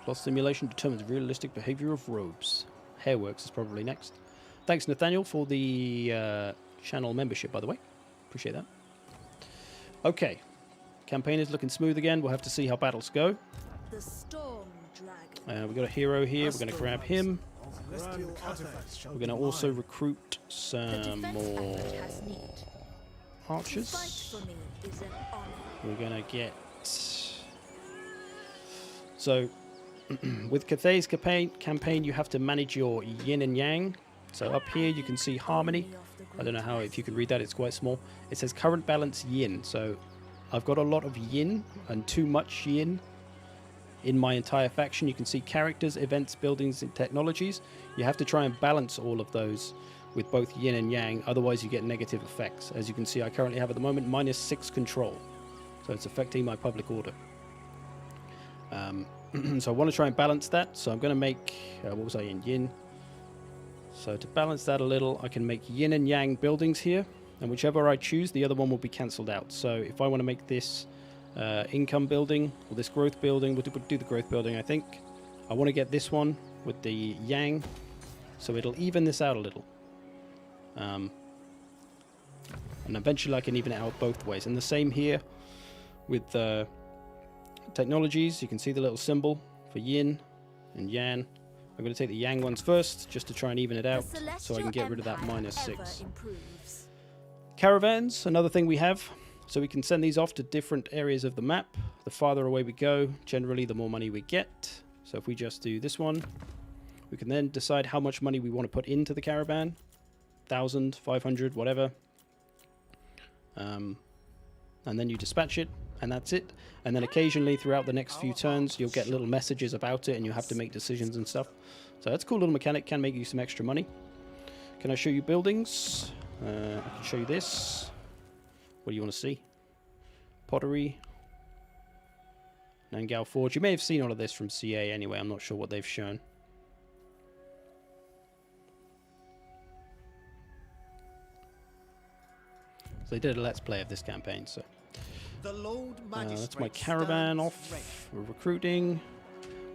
Plus simulation determines realistic behavior of robes. Hairworks is probably next. Thanks, Nathaniel, for the channel membership, by the way. Appreciate that. Okay. Campaign is looking smooth again. We'll have to see how battles go. The storm dragon. We've got a hero here. We're going to grab him. We're going to also recruit some more archers. We're going to get... So, with Cathay's campaign, you have to manage your yin and yang. So up here you can see harmony. I don't know how, if you can read that, it's quite small. It says current balance yin. So I've got a lot of yin and too much yin in my entire faction. You can see characters, events, buildings, and technologies. You have to try and balance all of those with both yin and yang, otherwise you get negative effects. As you can see, I currently have at the moment -6 control. So it's affecting my public order. So I want to try and balance that. So I'm going to make, what was I in? Yin. So to balance that a little, I can make yin and yang buildings here. And whichever I choose, the other one will be cancelled out. So if I want to make this income building, or this growth building, we'll do the growth building, I think. I want to get this one with the yang. So it'll even this out a little. And eventually I can even it out both ways. And the same here with technologies. You can see the little symbol for yin and yang. I'm going to take the yang ones first, just to try and even it out, so I can get rid of that -6. Caravans, another thing we have. So we can send these off to different areas of the map. The farther away we go, generally the more money we get. So if we just do this one, we can then decide how much money we want to put into the caravan. 1,000, 500, whatever. And then you dispatch it, and that's it. And then occasionally throughout the next few turns, you'll get little messages about it, and you have to make decisions and stuff. So that's a cool little mechanic, can make you some extra money. Can I show you buildings? I can show you this. What do you want to see? Pottery. Nangal Forge. You may have seen all of this from CA anyway. I'm not sure what they've shown. So they did a let's play of this campaign, so... that's my caravan off. We're recruiting.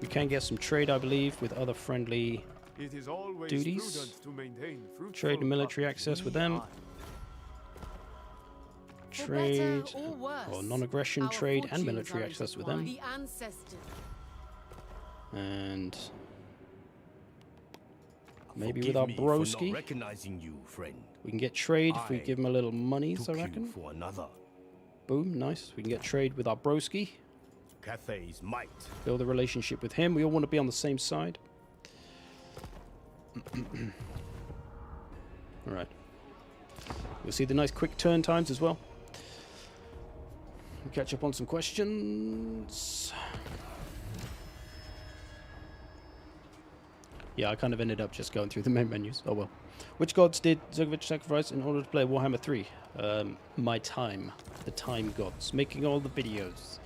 We can get some trade, I believe, with other friendly duties. Trade and military access with them. Trade, or non-aggression trade and military access with them. And maybe with our broski. We can get trade if we give him a little money, so I reckon. Boom, nice. We can get trade with our broski. Cathay's might. Build a relationship with him. We all want to be on the same side. Alright. You'll see the nice quick turn times as well. We'll catch up on some questions. Yeah, I kind of ended up just going through the main menus. Oh well. Which gods did Zogovich sacrifice in order to play Warhammer 3? My time. The time gods. Making all the videos.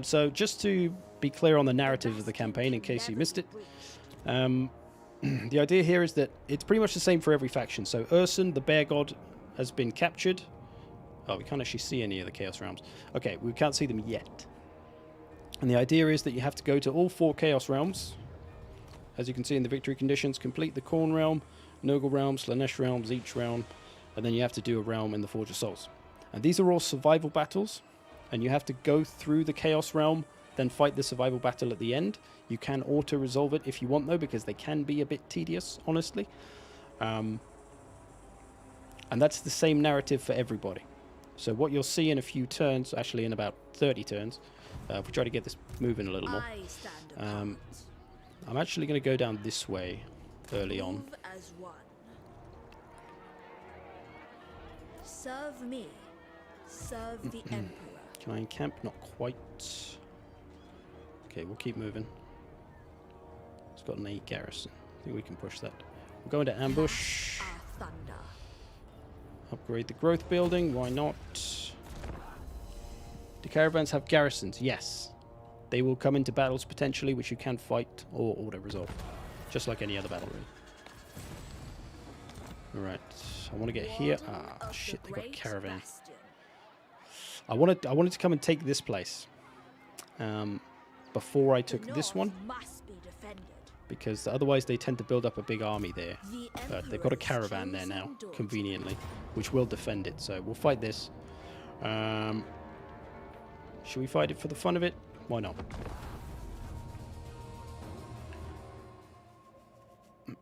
So just to be clear on the narrative of the campaign, in case you missed it. The idea here is that it's pretty much the same for every faction. So Urson, the bear god, has been captured. Oh, we can't actually see any of the Chaos Realms. Okay, we can't see them yet. And the idea is that you have to go to all 4 Chaos Realms. As you can see in the victory conditions, complete the Khorne Realm, Nurgle Realm, Slanesh Realms, each realm, and then you have to do a realm in the Forge of Souls. And these are all survival battles, and you have to go through the Chaos Realm, then fight the survival battle at the end. You can auto-resolve it if you want, though, because they can be a bit tedious, honestly. And that's the same narrative for everybody. So what you'll see in a few turns, actually in about 30 turns, if we try to get this moving a little more, I'm actually going to go down this way early on. Serve me, serve the Emperor. Can I encamp? Not quite. Okay, we'll keep moving. It's got an 8 garrison. I think we can push that. We'll go into ambush. Upgrade the growth building. Why not? Do caravans have garrisons? Yes. They will come into battles potentially, which you can fight or auto-resolve. Just like any other battle, really. Alright. I want to get here. Ah, shit, they got a caravan. I wanted to come and take this place. Before I took this one. because otherwise they tend to build up a big army there. The But they've got a Emperor's caravan there now, chosen daughter. conveniently, which will defend it. So we'll fight this. Should we fight it for the fun of it? Why not?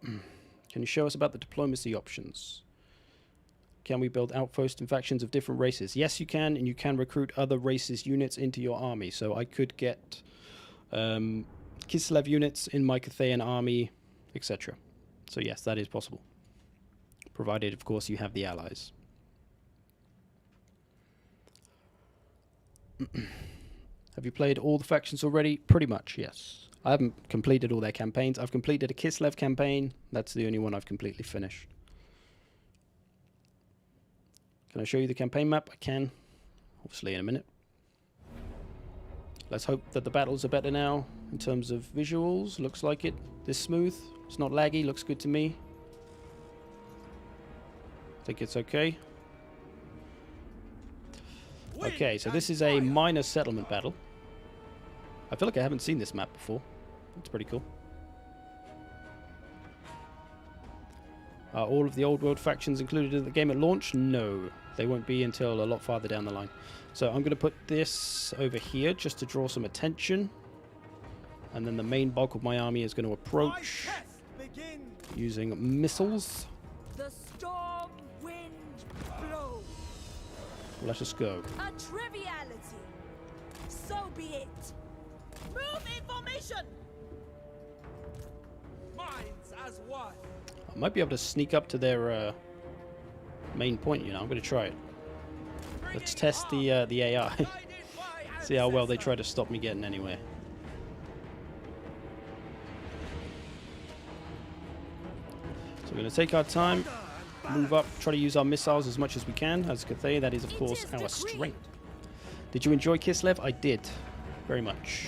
Can you show us about the diplomacy options? Can we build outposts and factions of different races? Yes, you can, and you can recruit other races' units into your army. So I could get Kislev units in my Cathayan army, etc. So yes, that is possible. Provided, of course, you have the allies. Have you played all the factions already? Pretty much, yes. I haven't completed all their campaigns. I've completed a Kislev campaign. That's the only one I've completely finished. Can I show you the campaign map? I can. Obviously in a minute. Let's hope that the battles are better now in terms of visuals. Looks like it. This smooth. It's not laggy. Looks good to me. I think it's okay. Okay, so this is a minor settlement battle. I feel like I haven't seen this map before. It's pretty cool. Are all of the old world factions included in the game at launch? No, they won't be until a lot farther down the line. So I'm going to put this over here just to draw some attention. And then the main bulk of my army is going to approach using missiles. The storm wind blows. Let us go. A triviality. So be it. Move in formation. Minds as one. I might be able to sneak up to their main point, you know. I'm going to try it. Let's test the AI. See how well they try to stop me getting anywhere. So we're going to take our time, move up, try to use our missiles as much as we can. As Cathay, that is, of course, our strength. Did you enjoy Kislev? I did. Very much.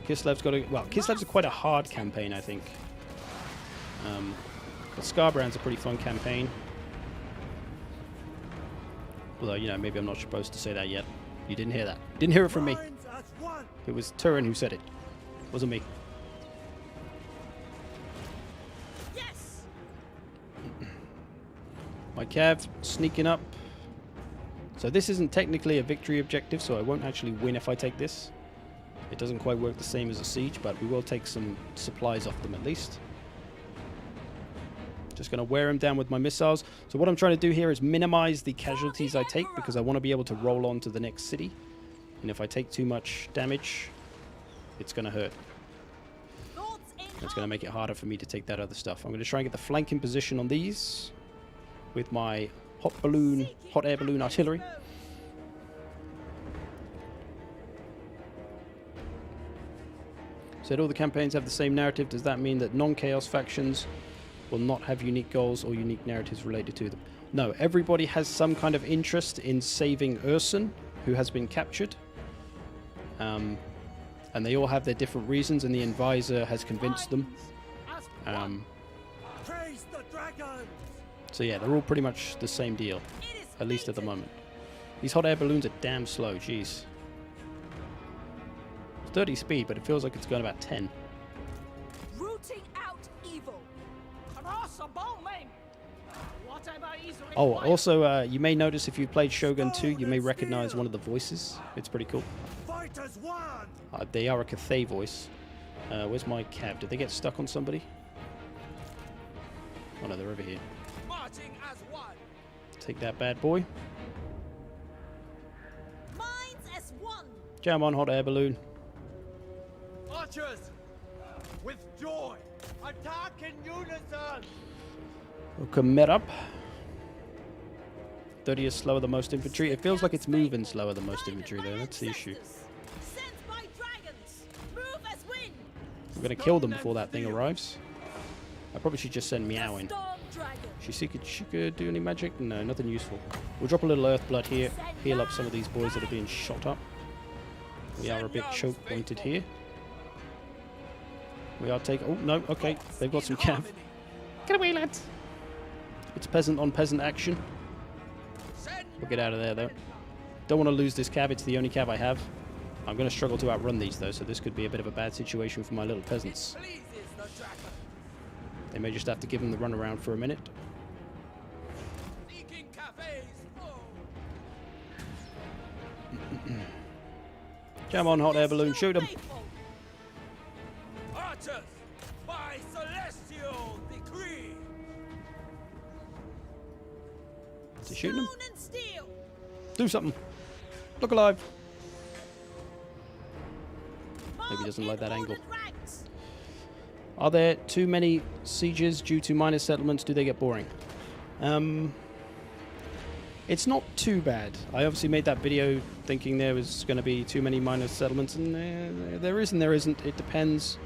Kislev's got a... Well, Kislev's quite a hard campaign, I think. But Scarbrand's a pretty fun campaign. Although, you know, maybe I'm not supposed to say that yet. You didn't hear that. Didn't hear it from me. It was Turin who said it. Wasn't me. Yes. My Cav sneaking up. So this isn't technically a victory objective, so I won't actually win if I take this. It doesn't quite work the same as a siege, but we will take some supplies off them at least. Just going to wear them down with my missiles. So what I'm trying to do here is minimize the casualties I take, because I want to be able to roll on to the next city. And if I take too much damage, it's going to hurt. It's going to make it harder for me to take that other stuff. I'm going to try and get the flanking position on these with my hot air balloon artillery. Said all the campaigns have the same narrative. Does that mean that non-chaos factions will not have unique goals or unique narratives related to them? No, everybody has some kind of interest in saving Urson, who has been captured. And they all have their different reasons, and the advisor has convinced them. So yeah, they're all pretty much the same deal, at least at the moment. These hot air balloons are damn slow, jeez. 30 speed, but it feels like it's going about 10. Rooting out evil. Oh, also, you may notice if you played Shogun 2, you may recognize one of the voices. It's pretty cool. They are a Cathay voice. Where's my Cav? Did they get stuck on somebody? Oh no, they're over here. Take that bad boy. Minds as one. Jam on, hot air balloon. Archers, with joy, attack in unison. Commit up. 30 is slower than most infantry. It feels like it's moving slower than most infantry though. That's the issue. I'm going to kill them before that thing arrives. I probably should just send Meoooow in. She could do any magic? No, nothing useful. We'll drop a little earth blood here. Heal up some of these boys that are being shot up. We are a bit choke pointed here. We are taking... Oh, no, okay. They've got some cav. Get away, lads. It's peasant on peasant action. We'll get out of there, though. Don't want to lose this cav. It's the only cav I have. I'm going to struggle to outrun these, though, so this could be a bit of a bad situation for my little peasants. Pleases the dragon. They may just have to give them the runaround for a minute. Seeking Cathay's foe. Come on, hot air balloon, shoot them. Faithful. Archers, by celestial decree. Is he shooting them? Stone and steel. Do something. Look alive. Maybe he March doesn't in like that angle. ordered ranks. Are there too many sieges due to minor settlements? Do they get boring? It's not too bad. I obviously made that video thinking there was going to be too many minor settlements, and there is and there isn't. It depends.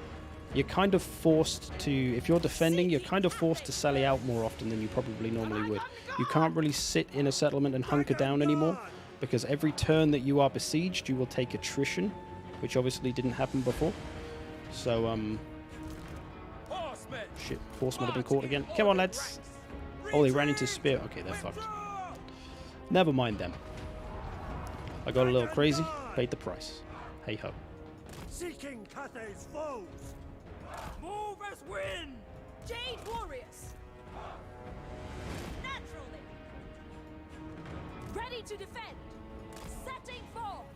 You're kind of forced to, if you're defending, you're kind of forced to sally out more often than you probably normally would. You can't really sit in a settlement and hunker down anymore, because every turn that you are besieged, you will take attrition, which obviously didn't happen before. So, Horsemen. shit, horsemen have been caught again. Come on, lads. Oh, they ran into spear. Okay, they're fucked. Never mind them. I got a little crazy, paid the price. Hey ho. Seeking Cathay's foes. Move as wind. Jade warriors. Naturally. Ready to defend. Setting forth.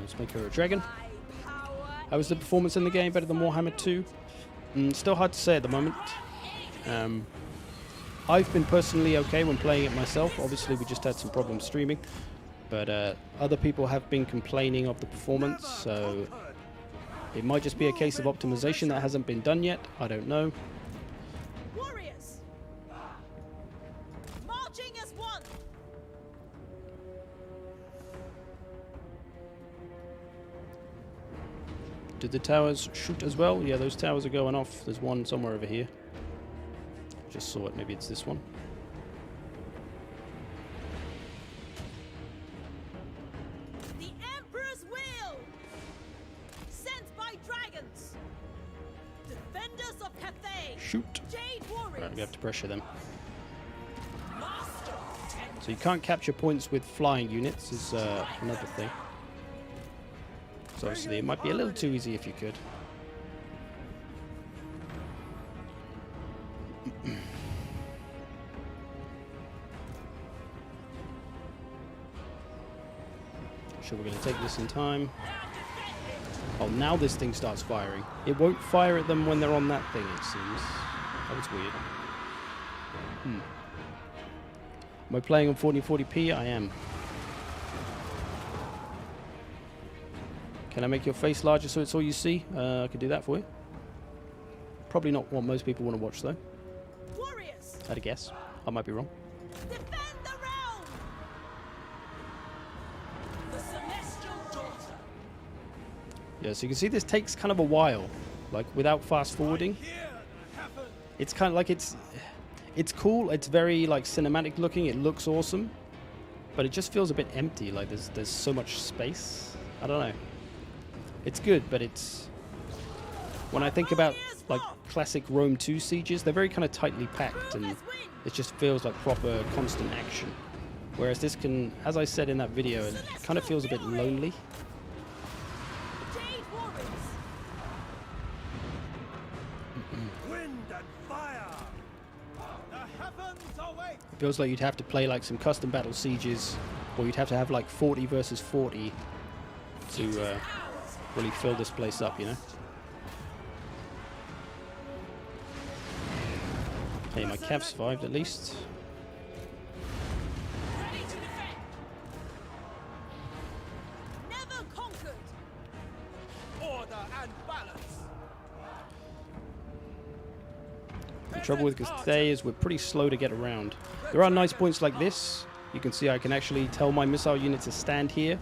Let's make her a dragon. My power. How was the performance in the game? Better than Warhammer 2? Still hard to say at the moment. I've been personally okay when playing it myself. Obviously, we just had some problems streaming. But other people have been complaining of the performance, so it might just be a case of optimization that hasn't been done yet. I don't know. Warriors. Marching as one. Did the towers shoot as well? Yeah, those towers are going off. There's one somewhere over here. Just saw it. Maybe it's this one. The Emperor's will. Sent by dragons. Defenders of Cathay. Shoot. Jade warriors. Right, we have to pressure them. Master. So you can't capture points with flying units is another thing. So obviously it might be a little too easy if you could. Sure, we're going to take this in time. Oh, now this thing starts firing. It won't fire at them when they're on that thing, it seems. That was weird. Am I playing on 1440p? I am. Can I make your face larger so it's all you see? I can do that for you. Probably not what most people want to watch, though. Warriors. I'd guess. I might be wrong. Defend the realm. The celestial daughter. Yeah, so you can see this takes kind of a while, like without fast forwarding. It's kind of like it's cool. It's very like cinematic looking. It looks awesome, but it just feels a bit empty. Like there's so much space. I don't know. It's good, but it's when I think about like classic Rome 2 sieges, they're very kind of tightly packed, and it just feels like proper constant action. Whereas this can, as I said in that video, it kind of feels a bit lonely. Jade warriors. Wind and fire. The heavens await. It feels like you'd have to play like some custom battle sieges, or you'd have to have like 40 versus 40 to really fill this place up, you know? Hey, my cav survived at least. Ready to defend. Never conquered. Order and balance. The trouble with Cathay is we're pretty slow to get around. There are nice points like this. You can see I can actually tell my missile unit to stand here,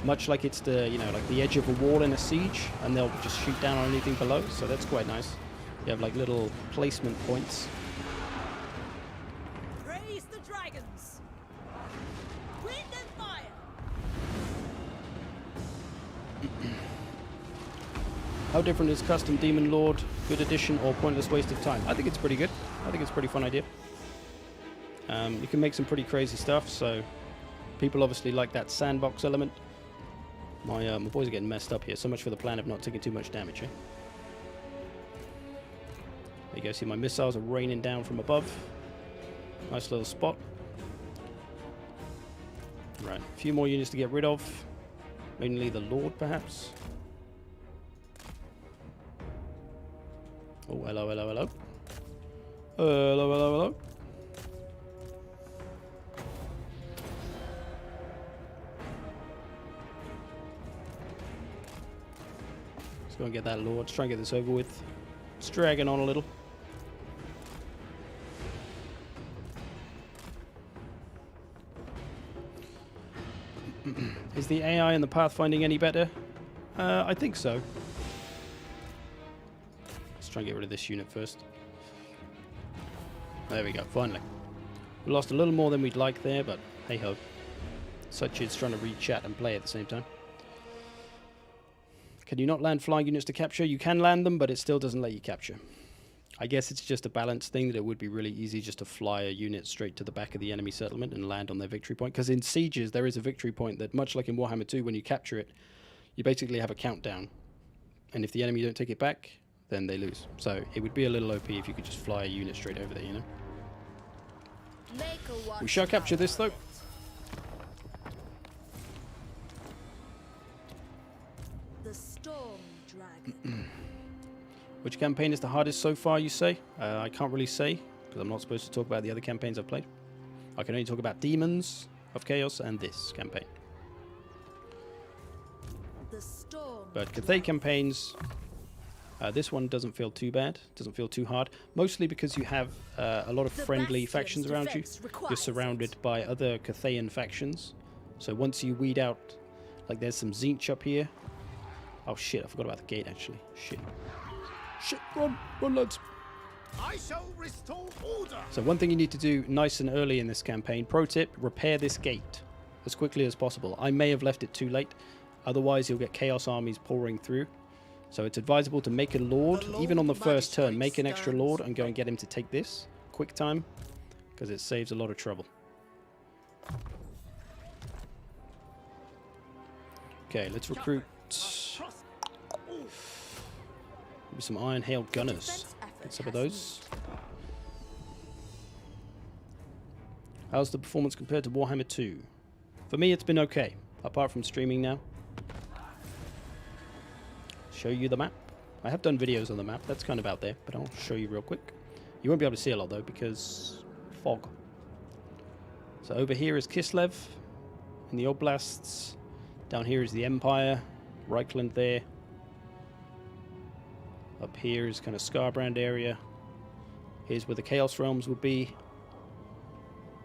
much like it's the, you know, like the edge of a wall in a siege, and they'll just shoot down on anything below, so that's quite nice. You have like little placement points. Praise the dragons. Wind and fire. How different is Custom Demon Lord? Good addition or pointless waste of time? I think it's pretty good. I think it's a pretty fun idea. You can make some pretty crazy stuff, so people obviously like that sandbox element. My boys are getting messed up here. So much for the plan of not taking too much damage, eh? There you go. See, my missiles are raining down from above. Nice little spot. Right, a few more units to get rid of. Mainly the Lord, perhaps. Oh, hello, hello, hello. Hello, hello, hello. Let's go and get that Lord. Let's try and get this over with. It's dragging on a little. Is the AI and the pathfinding any better? I think so. Let's try and get rid of this unit first. There we go, finally. We lost a little more than we'd like there, but hey ho. Such is trying to read chat and play at the same time. Can you not land flying units to capture? You can land them, but it still doesn't let you capture. I guess it's just a balance thing that it would be really easy just to fly a unit straight to the back of the enemy settlement and land on their victory point. Because in sieges, there is a victory point that, much like in Warhammer 2, when you capture it, you basically have a countdown. And if the enemy don't take it back, then they lose. So it would be a little OP if you could just fly a unit straight over there, you know? We shall capture this, though. The Storm Dragon. Which campaign is the hardest so far, you say? I can't really say, because I'm not supposed to talk about the other campaigns I've played. I can only talk about Demons of Chaos and this campaign. The Storm But Cathay campaigns, this one doesn't feel too bad, doesn't feel too hard. Mostly because you have a lot of friendly factions around you. You're surrounded by other Cathayan factions. So once you weed out, like there's some Tzeentch up here. Oh shit, I forgot about the gate actually. Shit. Shit, run, lads. I shall restore order. So one thing you need to do nice and early in this campaign, pro tip, repair this gate as quickly as possible. I may have left it too late, otherwise you'll get chaos armies pouring through. So it's advisable to make a Lord, even on the first turn, make an extra Lord and go and get him to take this, quick time, because it saves a lot of trouble. Okay, let's recruit maybe some Iron Hail Gunners. Get some of those. How's the performance compared to Warhammer 2? For me, it's been okay, apart from streaming now. Show you the map. I have done videos on the map. That's kind of out there, but I'll show you real quick. You won't be able to see a lot, though, because fog. So over here is Kislev in the Oblasts. Down here is the Empire. Reichland there. Up here is kind of Scarbrand area. Here's where the Chaos Realms would be.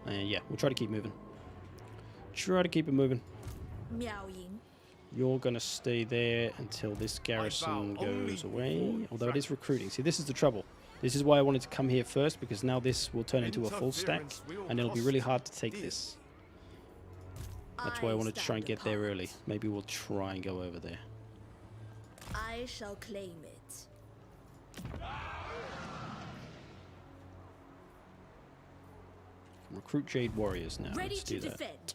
And yeah, we'll try to keep moving. Try to keep it moving. Meowing. You're going to stay there until this garrison goes away. Although it is recruiting. See, this is the trouble. This is why I wanted to come here first, because now this will turn into a full stack. And it'll be really hard to take this. That's why I wanted to try and get there early. Maybe we'll try and go over there. I shall claim it. Recruit Jade Warriors now. Ready Let's do to that. defend.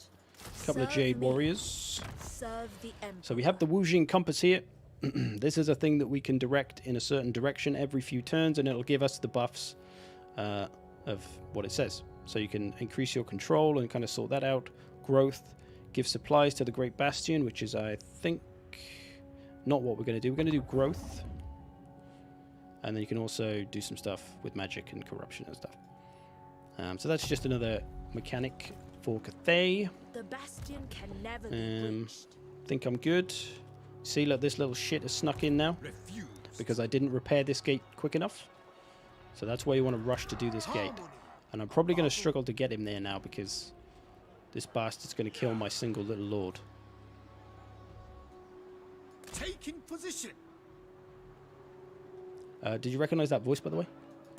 Couple of Serve Jade me. Warriors. Serve the Emperor. So we have the Wuxing Compass here. This is a thing that we can direct in a certain direction every few turns, and it'll give us the buffs of what it says. So you can increase your control and kind of sort that out. Growth. Give supplies to the Great Bastion, which is, I think, not what we're going to do. We're going to do growth. And then you can also do some stuff with magic and corruption and stuff. So that's just another mechanic for Cathay. The Bastion can never be breached. Think I'm good. See, look, this little shit has snuck in now. Refuse. Because I didn't repair this gate quick enough. So that's why you want to rush to do this gate. And I'm probably going to struggle to get him there now because this bastard's going to kill my single little Lord. Taking position. Did you recognize that voice, by the way?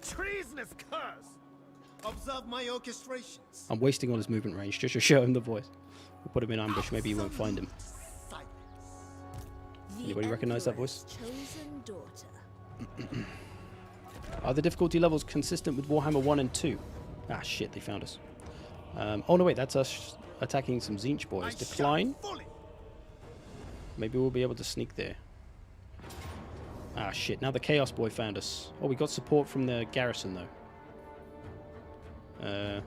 Treasonous curse. Observe my orchestrations. I'm wasting all his movement range just to show him the voice. We'll put him in ambush, maybe he won't find him. Silence. Anybody recognize that voice? Chosen daughter. Are the difficulty levels consistent with Warhammer 1 and 2? Ah, shit, they found us. Oh, no, wait, that's us attacking some Tzeentch boys. Decline. Maybe we'll be able to sneak there. Ah, shit. Now the Chaos Boy found us. Oh, we got support from the garrison, though.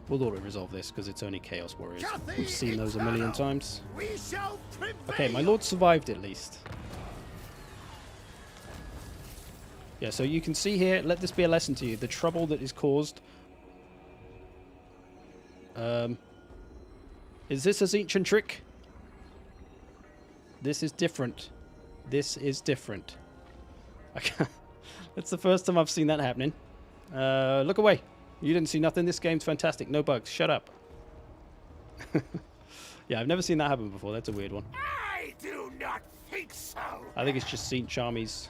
We'll auto-resolve this, because it's only Chaos Warriors. We've seen those a million times. We shall prevail. Okay, my lord survived at least. Yeah, so you can see here, let this be a lesson to you. The trouble that is caused... is this a ancient trick? This is different. This is different. That's the first time I've seen that happening. Look away. You didn't see nothing. This game's fantastic. No bugs. Shut up. Yeah, I've never seen that happen before. That's a weird one. I do not think so. I think it's just Siege armies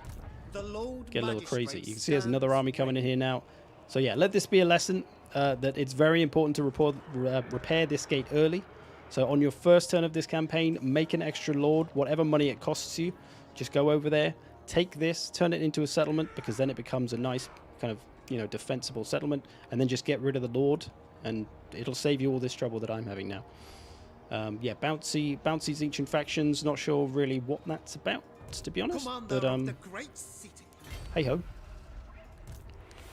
The Lord get a little crazy. Magistrate You can see there's another stands army coming in here now. So yeah, let this be a lesson that it's very important to repair this gate early. So on your first turn of this campaign, make an extra lord, whatever money it costs you. Just go over there, take this, turn it into a settlement, because then it becomes a nice kind of, you know, defensible settlement, and then just get rid of the lord, and it'll save you all this trouble that I'm having now. Yeah, bouncy ancient factions. Not sure really what that's about, to be honest. Commander But of the Great City. hey ho.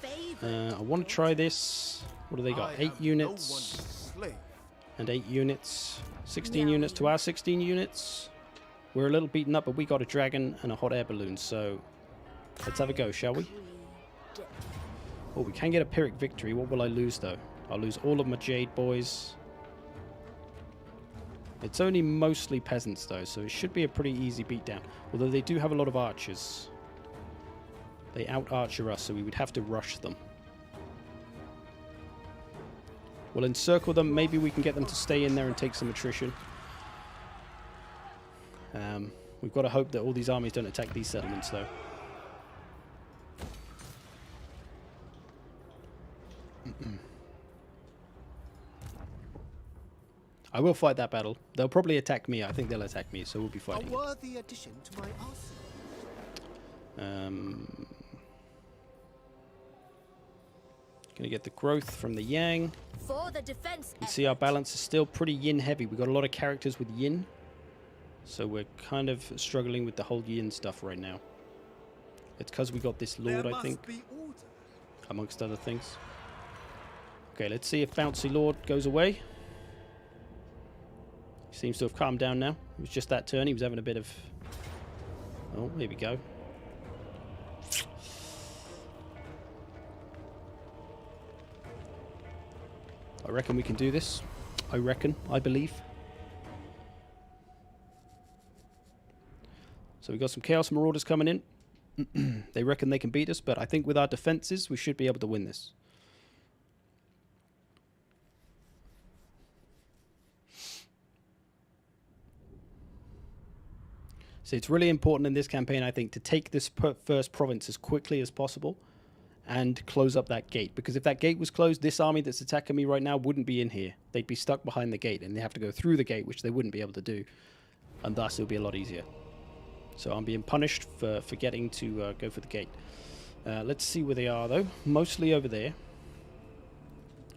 Favored I want to try this. What do they got? I 8 have no units one to slay. and 8 units. 16 Yeah. units to our 16 units. We're a little beaten up, but we got a dragon and a hot air balloon, so let's have a go, shall we? Oh, we can get a Pyrrhic victory. What will I lose, though? I'll lose all of my Jade boys. It's only mostly peasants, though, so it should be a pretty easy beatdown. Although they do have a lot of archers. They out-archer us, so we would have to rush them. We'll encircle them. Maybe we can get them to stay in there and take some attrition. We've got to hope that all these armies don't attack these settlements, though. I will fight that battle. They'll probably attack me. I think they'll attack me, so we'll be A fighting. worthy addition to my arsenal. Gonna get the growth from the Yang. for the defense. You can see our balance is still pretty yin heavy. We've got a lot of characters with yin, so we're kind of struggling with the whole yin stuff right now. It's because we got this lord, There I must think, be order. amongst other things. Okay, let's see if Bouncy Lord goes away. He seems to have calmed down now. It was just that turn. He was having a bit of... Oh, here we go. I reckon we can do this. I reckon. I believe. So we got some Chaos Marauders coming in. They reckon they can beat us, but I think with our defenses, we should be able to win this. So it's really important in this campaign, I think, to take this first province as quickly as possible and close up that gate. Because if that gate was closed, this army that's attacking me right now wouldn't be in here. They'd be stuck behind the gate, and they have to go through the gate, which they wouldn't be able to do. And thus, it'll be a lot easier. So I'm being punished for forgetting to go for the gate. Let's see where they are, though. Mostly over there.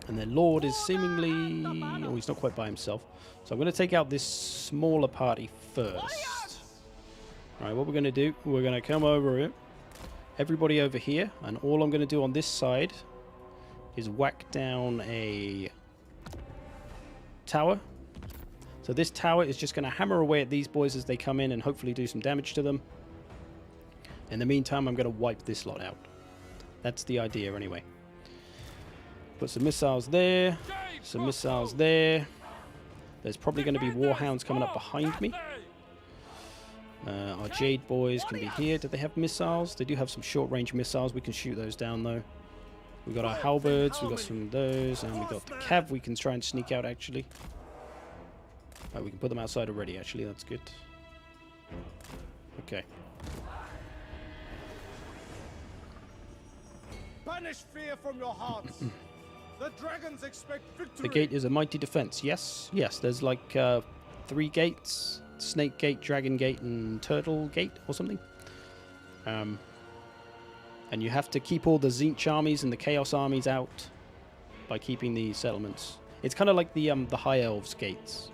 And their lord is seemingly... Oh, he's not quite by himself. So I'm going to take out this smaller party first. Alright, what we're going to do, we're going to come over here. Everybody over here. And all I'm going to do on this side is whack down a tower. So this tower is just going to hammer away at these boys as they come in and hopefully do some damage to them. In the meantime, I'm going to wipe this lot out. That's the idea anyway. Put some missiles there. Some missiles there. There's probably going to be warhounds coming up behind me. Our Jade boys can be here. Do they have missiles? They do have some short-range missiles. We can shoot those down, though. We got our halberds. We got some of those. And we got the cav we can try and sneak out, actually. We can put them outside already, actually. That's good. Okay. Banish fear from your hearts. The dragons expect victory. The gate is a mighty defense. Yes. Yes, there's like 3 gates. Snake Gate, Dragon Gate, and Turtle Gate, or something. And you have to keep all the Tzeentch armies and the Chaos armies out by keeping the settlements. It's kind of like the High Elves gates.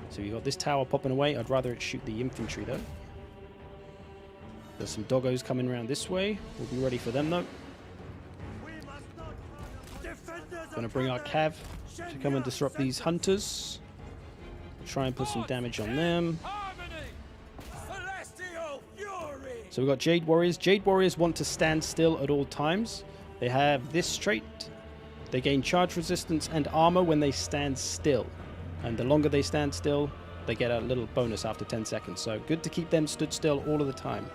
So you've got this tower popping away. I'd rather it shoot the infantry though. There's some doggos coming around this way. We'll be ready for them though. Gonna bring our cav to come and disrupt these hunters. Try and put some damage on them. So we've got Jade Warriors. Jade Warriors want to stand still at all times. They have this trait. They gain charge resistance and armor when they stand still. And the longer they stand still, they get a little bonus after 10 seconds. So good to keep them stood still all of the time.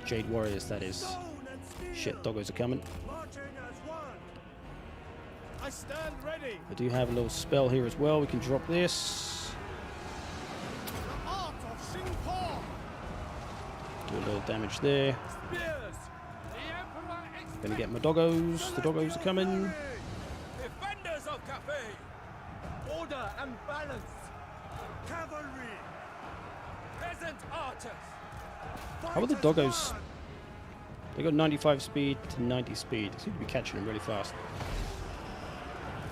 Jade Warriors, that is. Shit, doggos are coming. I stand ready. I do have a little spell here as well. We can drop this. The art of Xingpo. Do a little damage there. Gonna get my doggos. The doggos are coming. Defenders of Cathay. Order and balance. Cavalry. Peasant archers. How are the doggos? They got 95 speed to 90 speed. They seem to be catching them really fast.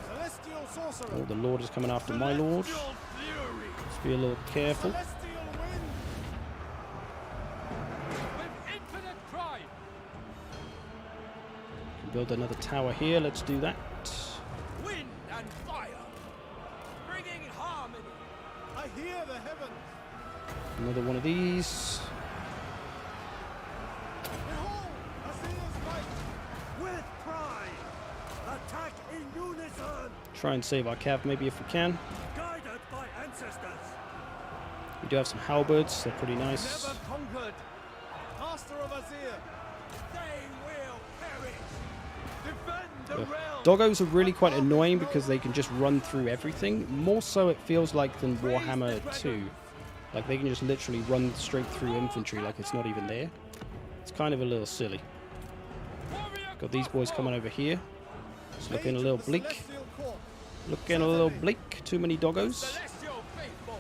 Celestial sorcerer. Oh, the Lord is coming after my Lord. Let's be a little careful. Celestial wind. With infinite pride. Can build another tower here. Let's do that. Wind and fire. Bringing harmony. I hear the heavens. Another one of these. Behold, Azir's might. With pride. Attack in unison. Try and save our cav maybe if we can. Guided by ancestors. We do have some halberds. They're pretty nice. Never conquered. Master of Azir. They will perish. Defend the realm. Doggos are really quite annoying because they can just run through everything. More so it feels like than Warhammer 2. Like they can just literally run straight through infantry like it's not even there. It's kind of a little silly. Got these boys coming over here. It's looking a little bleak. Celestial court. Looking a little bleak. Too many doggos. Celestial faithful.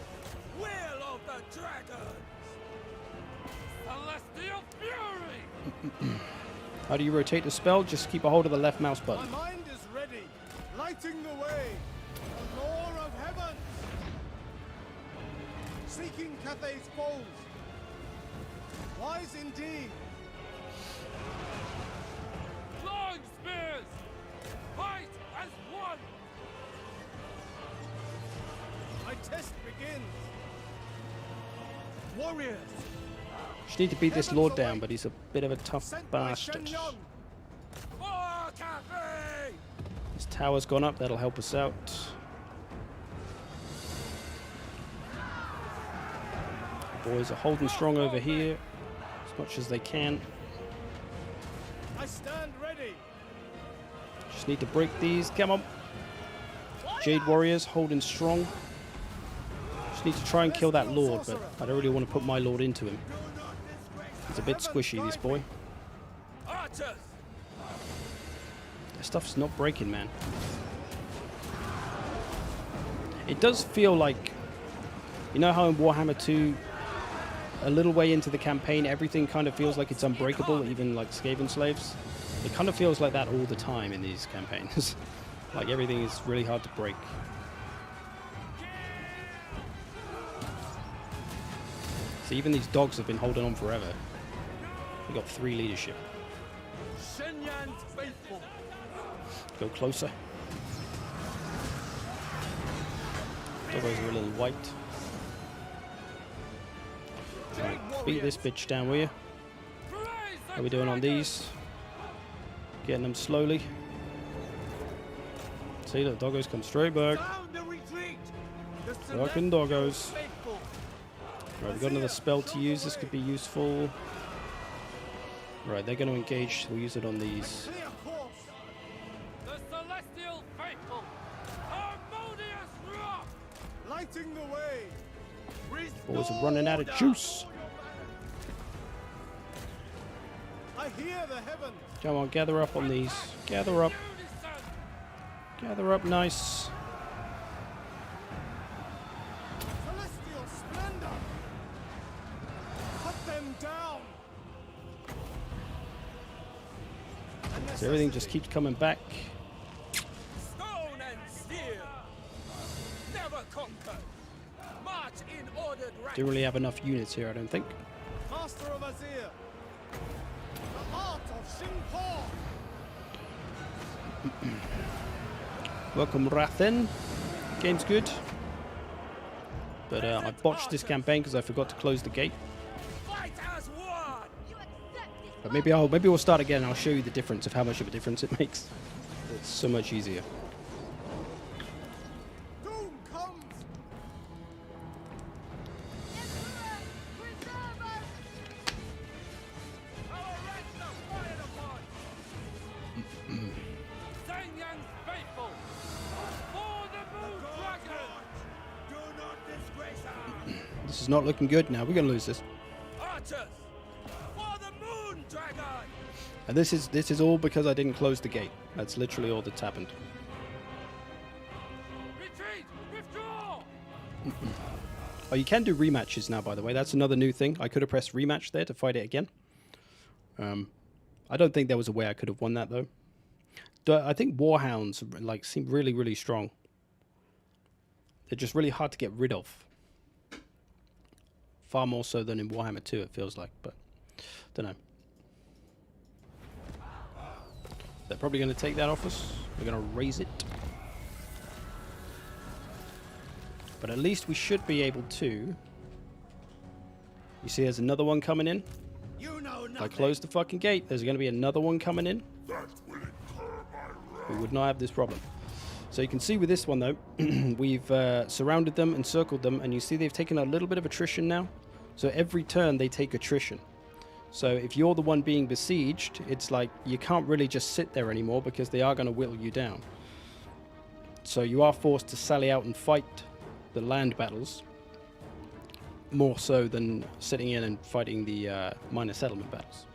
Will of the dragons. Celestial fury. How do you rotate the spell? Just keep a hold of the left mouse My button. mind is ready. Lighting the way. The law of heaven. Seeking Cathay's foes. Wise indeed. Long spears. Fight as one. My test begins. Warriors. Just need to beat this lord down, but he's a bit of a tough Sent by bastard. Shenyang. For Cathay. This tower's gone up. That'll help us out. Boys are holding strong over here as much as they can. I stand ready. Just need to break these. Come on. Jade Warriors holding strong. Just need to try and kill that lord, but I don't really want to put my lord into him. He's a bit squishy, this boy. Archers. This stuff's not breaking, man. It does feel like, you know how in Warhammer 2, a little way into the campaign, everything kind of feels like it's unbreakable, even like Skaven slaves? It kind of feels like that all the time in these campaigns. Like everything is really hard to break. So even these dogs have been holding on forever. We got 3 leadership. Shenyang's faithful. Go closer. Doggos are a little white. Right, beat this bitch down, will you? How are we doing on these? Getting them slowly. See, the doggos come straight back. Down the retreat. The Fucking doggos. faithful. Right, we've got another spell to use. This could be useful. Right, they're going to engage. We'll use it on these. Clear course. The celestial faithful. Harmonious rock. Lighting the way. Boys are running out of juice. I hear the heavens. Come on, gather up on these. Gather up. Gather up nice. Celestial splendor. Cut them down. So everything just keeps coming back. Stone and steel. Never conquered. March in ordered ranks. Don't really have enough units here, I don't think. Master of Azir. The art of Shin-Por. Welcome, Rathen. Game's good. But I botched this campaign because I forgot to close the gate. Fight as one. But maybe we'll start again and I'll show you the difference of how much of a difference it makes. It's so much easier. Doom comes. Our ranks are fired upon. Zhang faithful. For the moon dragon. Do not disgrace us. This is not looking good now. We're going to lose this. Archers. For the moon dragon. And this is all because I didn't close the gate. That's literally all that's happened. Retreat. Withdraw. Oh, you can do rematches now, by the way. That's another new thing. I could have pressed rematch there to fight it again. I don't think there was a way I could have won that, though. I think Warhounds like seem really, really strong. They're just really hard to get rid of. Far more so than in Warhammer 2, it feels like, but don't know. They're probably going to take that off us. We're going to raise it. But at least we should be able to... You see there's another one coming in? You know If I close the fucking gate, there's going to be another one coming in. We would not have this problem. So you can see with this one though, we've surrounded them and circled them, and you see they've taken a little bit of attrition now. So every turn they take attrition. So if you're the one being besieged, it's like you can't really just sit there anymore because they are going to whittle you down. So you are forced to sally out and fight the land battles more so than sitting in and fighting the minor settlement battles.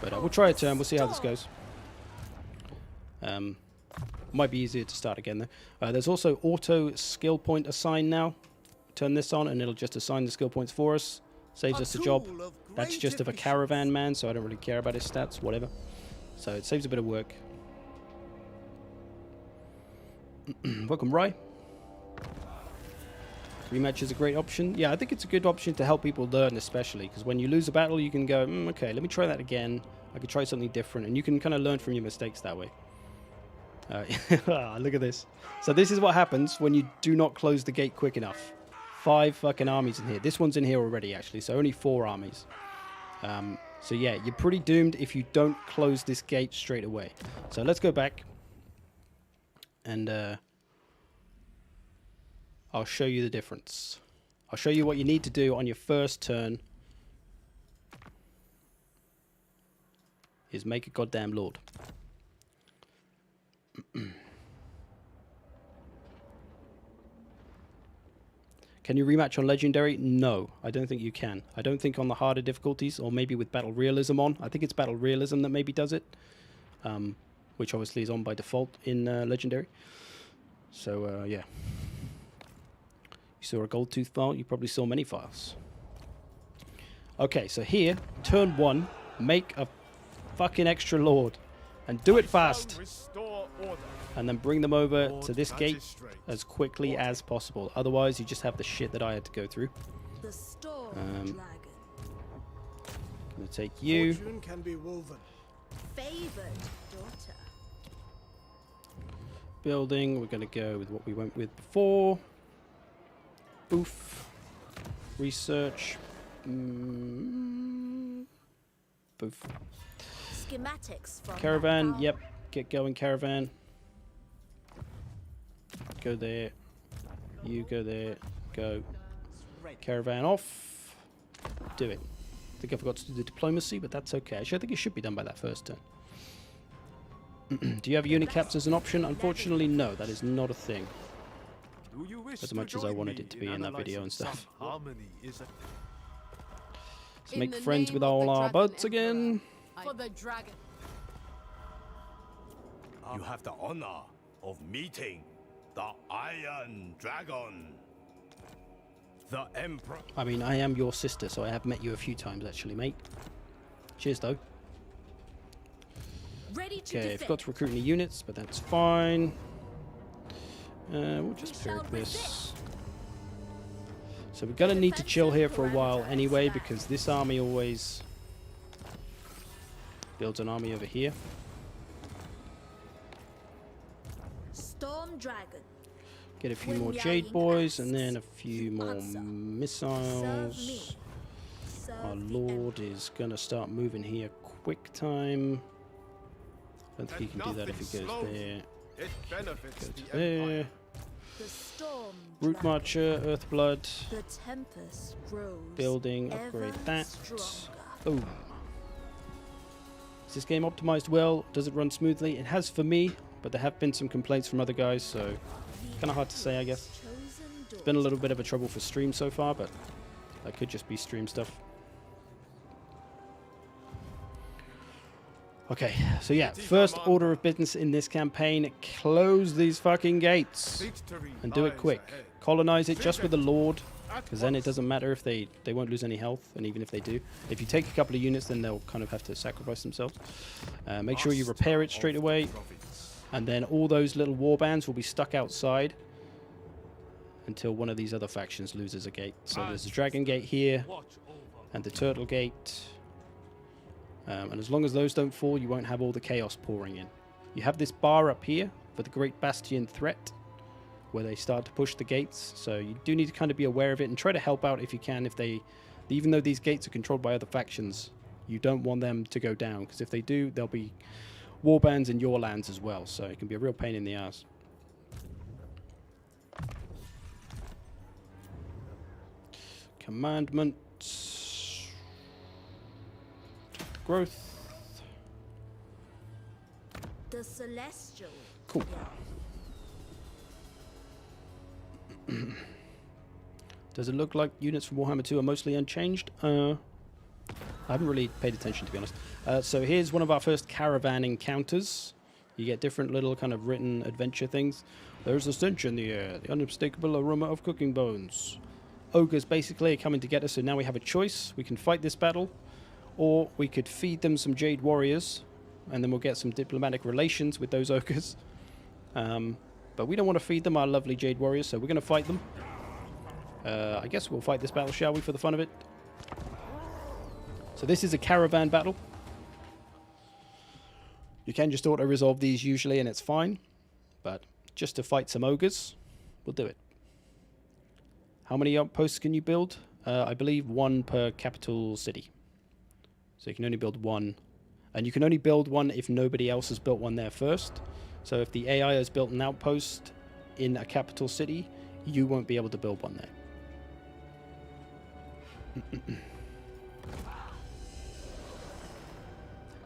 But we'll try a turn. We'll see how this goes. Might be easier to start again though. There's also auto skill point assign now. Turn this on and it'll just assign the skill points for us. Saves us a job. That's just of a caravan man, so I don't really care about his stats, whatever. So it saves a bit of work. Welcome, Rye. Rematch is a great option. Yeah, I think it's a good option to help people learn, especially because when you lose a battle, you can go, okay, let me try that again. I could try something different, and you can kind of learn from your mistakes that way. Look at this. So this is what happens when you do not close the gate quick enough. 5 fucking armies in here. This one's in here already, actually, so only 4 armies. So yeah, you're pretty doomed if you don't close this gate straight away. So let's go back. And I'll show you the difference. I'll show you what you need to do on your first turn. Is make a goddamn lord. Can you rematch on Legendary? No, I don't think you can. I don't think on the harder difficulties, or maybe with Battle Realism on. I think it's Battle Realism that maybe does it. Which obviously is on by default in Legendary. So, yeah. You saw a gold tooth file, you probably saw many files. Okay, so here, turn 1, make a fucking extra lord. And do it fast. Restore order. And then bring them over to this gate as quickly as possible. Otherwise, you just have the shit that I had to go through. The storm dragon. Gonna take you. Fortune can be woven. Favored daughter. Building, we're gonna go with what we went with before. Boof. Research. Boof. Schematics from Caravan, that yep. Get going, Caravan. Go there. You go there. Go. Caravan off. Do it. I think I forgot to do the diplomacy, but that's okay. Actually, I think it should be done by that first turn. Do you have unit caps as an option? Unfortunately, no. That is not a thing. As much as I wanted it to be in that video and stuff. Let's make friends with all our buds again. For the dragon. You have the honor of meeting the Iron Dragon. The Emperor. I mean, I am your sister, so I have met you a few times, actually, mate. Cheers, though. Ready to Okay, I forgot to recruit any units, but that's fine. We'll just perk this. So we're going to need to chill here for a while anyway, because this army always builds an army over here. Storm Dragon. Get a few more Jade Boys and then a few more missiles. Our Lord is going to start moving here quick time. I don't think he can do that if he goes there. It benefits Goes the there. Empire. The Storm Root Dragon. Marcher, Earthblood, The tempest grows building, upgrade ever that. stronger. Boom. Is this game optimized well? Does it run smoothly? It has for me, but there have been some complaints from other guys, so kind of hard to say, I guess. It's been a little bit of a trouble for stream so far, but that could just be stream stuff. Okay, so yeah, first order of business in this campaign, close these fucking gates Victory and do it lies quick. ahead. Colonize it just with the Lord, At because then it once. doesn't matter if they won't lose any health, and even if they do. If you take a couple of units, then they'll kind of have to sacrifice themselves. Make sure you repair it straight away, and then all those little war bands will be stuck outside until one of these other factions loses a gate. So there's the Dragon Gate here, Watch over. and the Turtle Gate. And as long as those don't fall, you won't have all the chaos pouring in. You have this bar up here for the Great Bastion threat, where they start to push the gates. So you do need to kind of be aware of it and try to help out if you can. If they, even though these gates are controlled by other factions, you don't want them to go down, because if they do, there'll be warbands in your lands as well. So it can be a real pain in the ass. Commandments. Growth. The Celestial. Cool. Does it look like units from Warhammer 2 are mostly unchanged? I haven't really paid attention, to be honest. So here's one of our first Caravan encounters. You get different little kind of written adventure things. There's a stench in the air, the unmistakable aroma of cooking bones. Ogres basically are coming to get us, so now we have a choice. We can fight this battle, or we could feed them some Jade Warriors, and then we'll get some diplomatic relations with those ogres. But we don't want to feed them our lovely Jade Warriors, so we're going to fight them. I guess we'll fight this battle, shall we, for the fun of it? So this is a Caravan battle. You can just auto-resolve these usually, and it's fine. But just to fight some ogres, we'll do it. How many outposts can you build? I believe 1 per capital city. So you can only build 1. And you can only build 1 if nobody else has built one there first. So if the AI has built an outpost in a capital city, you won't be able to build one there.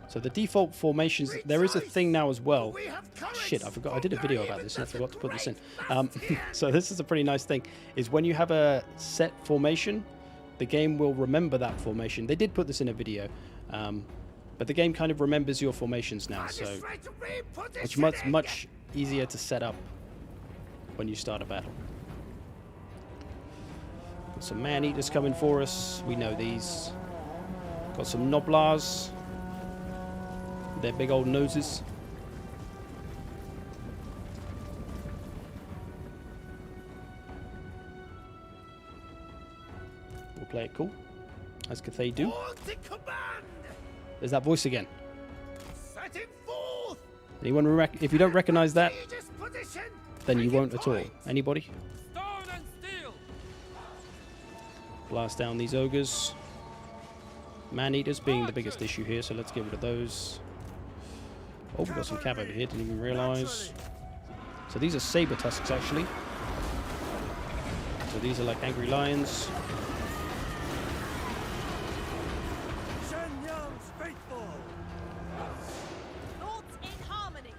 So the default formations, there is a thing now as well. Shit, I forgot. I did a video about this and I forgot to put this in. So this is a pretty nice thing, is when you have a set formation, the game will remember that formation. They did put this in a video, but the game kind of remembers your formations now, so it's much easier to set up when you start a battle. Got some man-eaters coming for us. We know these. Got some Noblars. Their big old noses. We'll play it cool, as Cathay do. There's that voice again. Anyone if you don't recognize that, then you won't at all. Anybody? Stone and steel. Blast down these ogres. Man-eaters being the biggest issue here, so let's get rid of those. Oh, we've got some cav over here, didn't even realise. So these are saber tusks, actually. So these are like angry lions. Shenyang's faithful. Thoughts in harmony.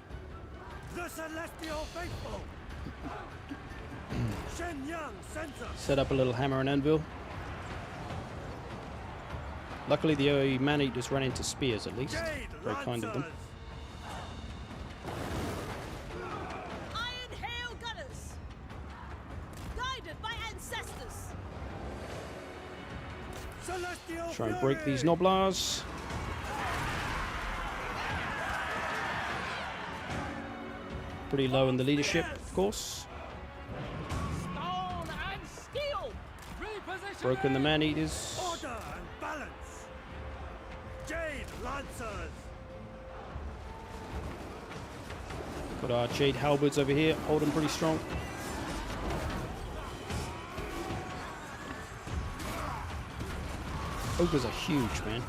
The celestial faithful. Shenyang sends us. Set up a little hammer and anvil. Luckily, the man-eaters ran into spears, at least. Jade Very kind of them. Lancers. Iron Hail Gunners. Guided by ancestors. Celestial Try and break fury. these Noblars. Pretty low in the leadership, of course. Stone and steel. Reap Broken the man-eaters. Order and balance. Jade Lancers. Got our Jade Halberds over here, holding pretty strong. Ogres are huge, man.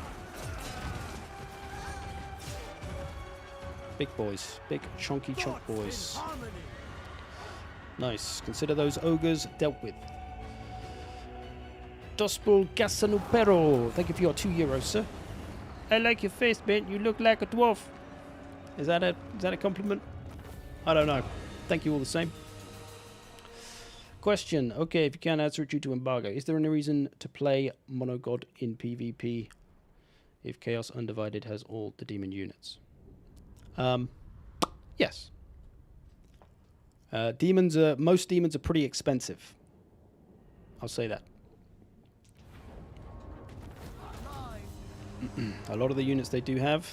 Big boys. Big, chunky chunk Thoughts in boys. harmony. Nice. Consider those ogres dealt with. Dospel Gasanupero. Thank you for your €2, sir. I like your face, man. You look like a dwarf. Is that a compliment? I don't know. Thank you all the same. Question. Okay, if you can't answer it due to embargo, is there any reason to play Monogod in PvP if Chaos Undivided has all the demon units? Yes. Most demons are pretty expensive. I'll say that. A lot of the units they do have,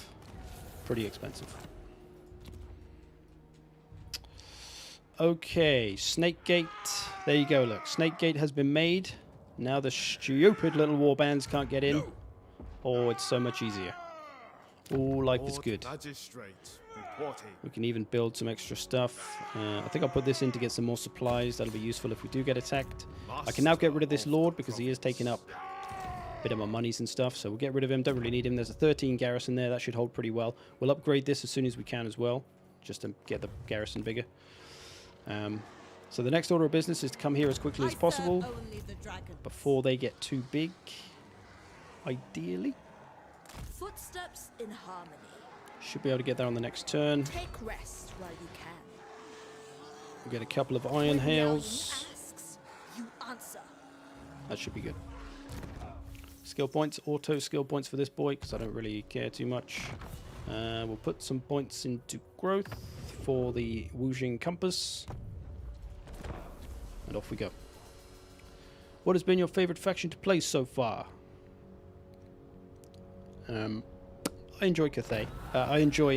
pretty expensive. Okay, Snake Gate. There you go, look. Snake Gate has been made. Now the stupid little warbands can't get in. Oh, it's so much easier. Oh, life is good. We can even build some extra stuff. I think I'll put this in to get some more supplies. That'll be useful if we do get attacked. I can now get rid of this Lord because he is taking up a bit of my monies and stuff. So we'll get rid of him. Don't really need him. There's a 13 garrison there. That should hold pretty well. We'll upgrade this as soon as we can as well, just to get the garrison bigger. So the next order of business is to come here as quickly as possible before they get too big, ideally. Footsteps in harmony. Should be able to get there on the next turn. Take rest while you can. We'll get a couple of Iron Hails. Asks, you answer. That should be good. Skill points, auto skill points for this boy, because I don't really care too much. We'll put some points into growth for the Wuxing Compass. And off we go. What has been your favorite faction to play so far? I enjoy Cathay. I enjoy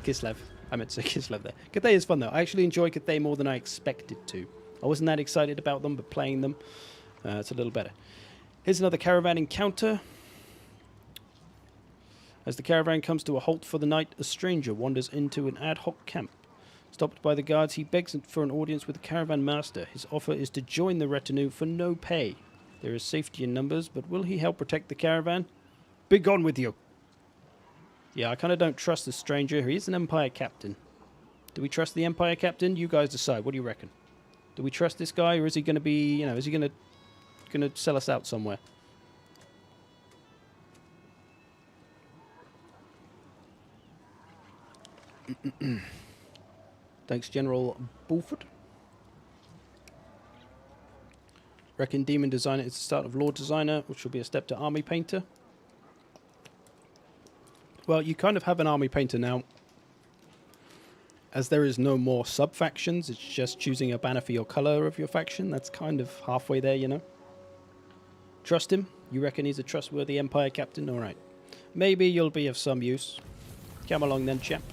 Kislev. I meant to say Kislev there. Cathay is fun though. I actually enjoy Cathay more than I expected to. I wasn't that excited about them, but playing them, it's a little better. Here's another caravan encounter. As the caravan comes to a halt for the night, a stranger wanders into an ad hoc camp. Stopped by the guards, he begs for an audience with the caravan master. His offer is to join the retinue for no pay. There is safety in numbers, but will he help protect the caravan? Be gone with you! Yeah, I kind of don't trust the stranger. He is an Empire captain. Do we trust the Empire captain? You guys decide. What do you reckon? Do we trust this guy, or is he going to be, you know, is he going to sell us out somewhere? Thanks, General Bulford. Reckon Demon Designer is the start of Lord Designer, which will be a step to Army Painter. Well, you kind of have an Army Painter now. As there is no more sub-factions, it's just choosing a banner for your colour of your faction. That's kind of halfway there, you know. Trust him? You reckon he's a trustworthy Empire captain? Alright. Maybe you'll be of some use. Come along then, champ.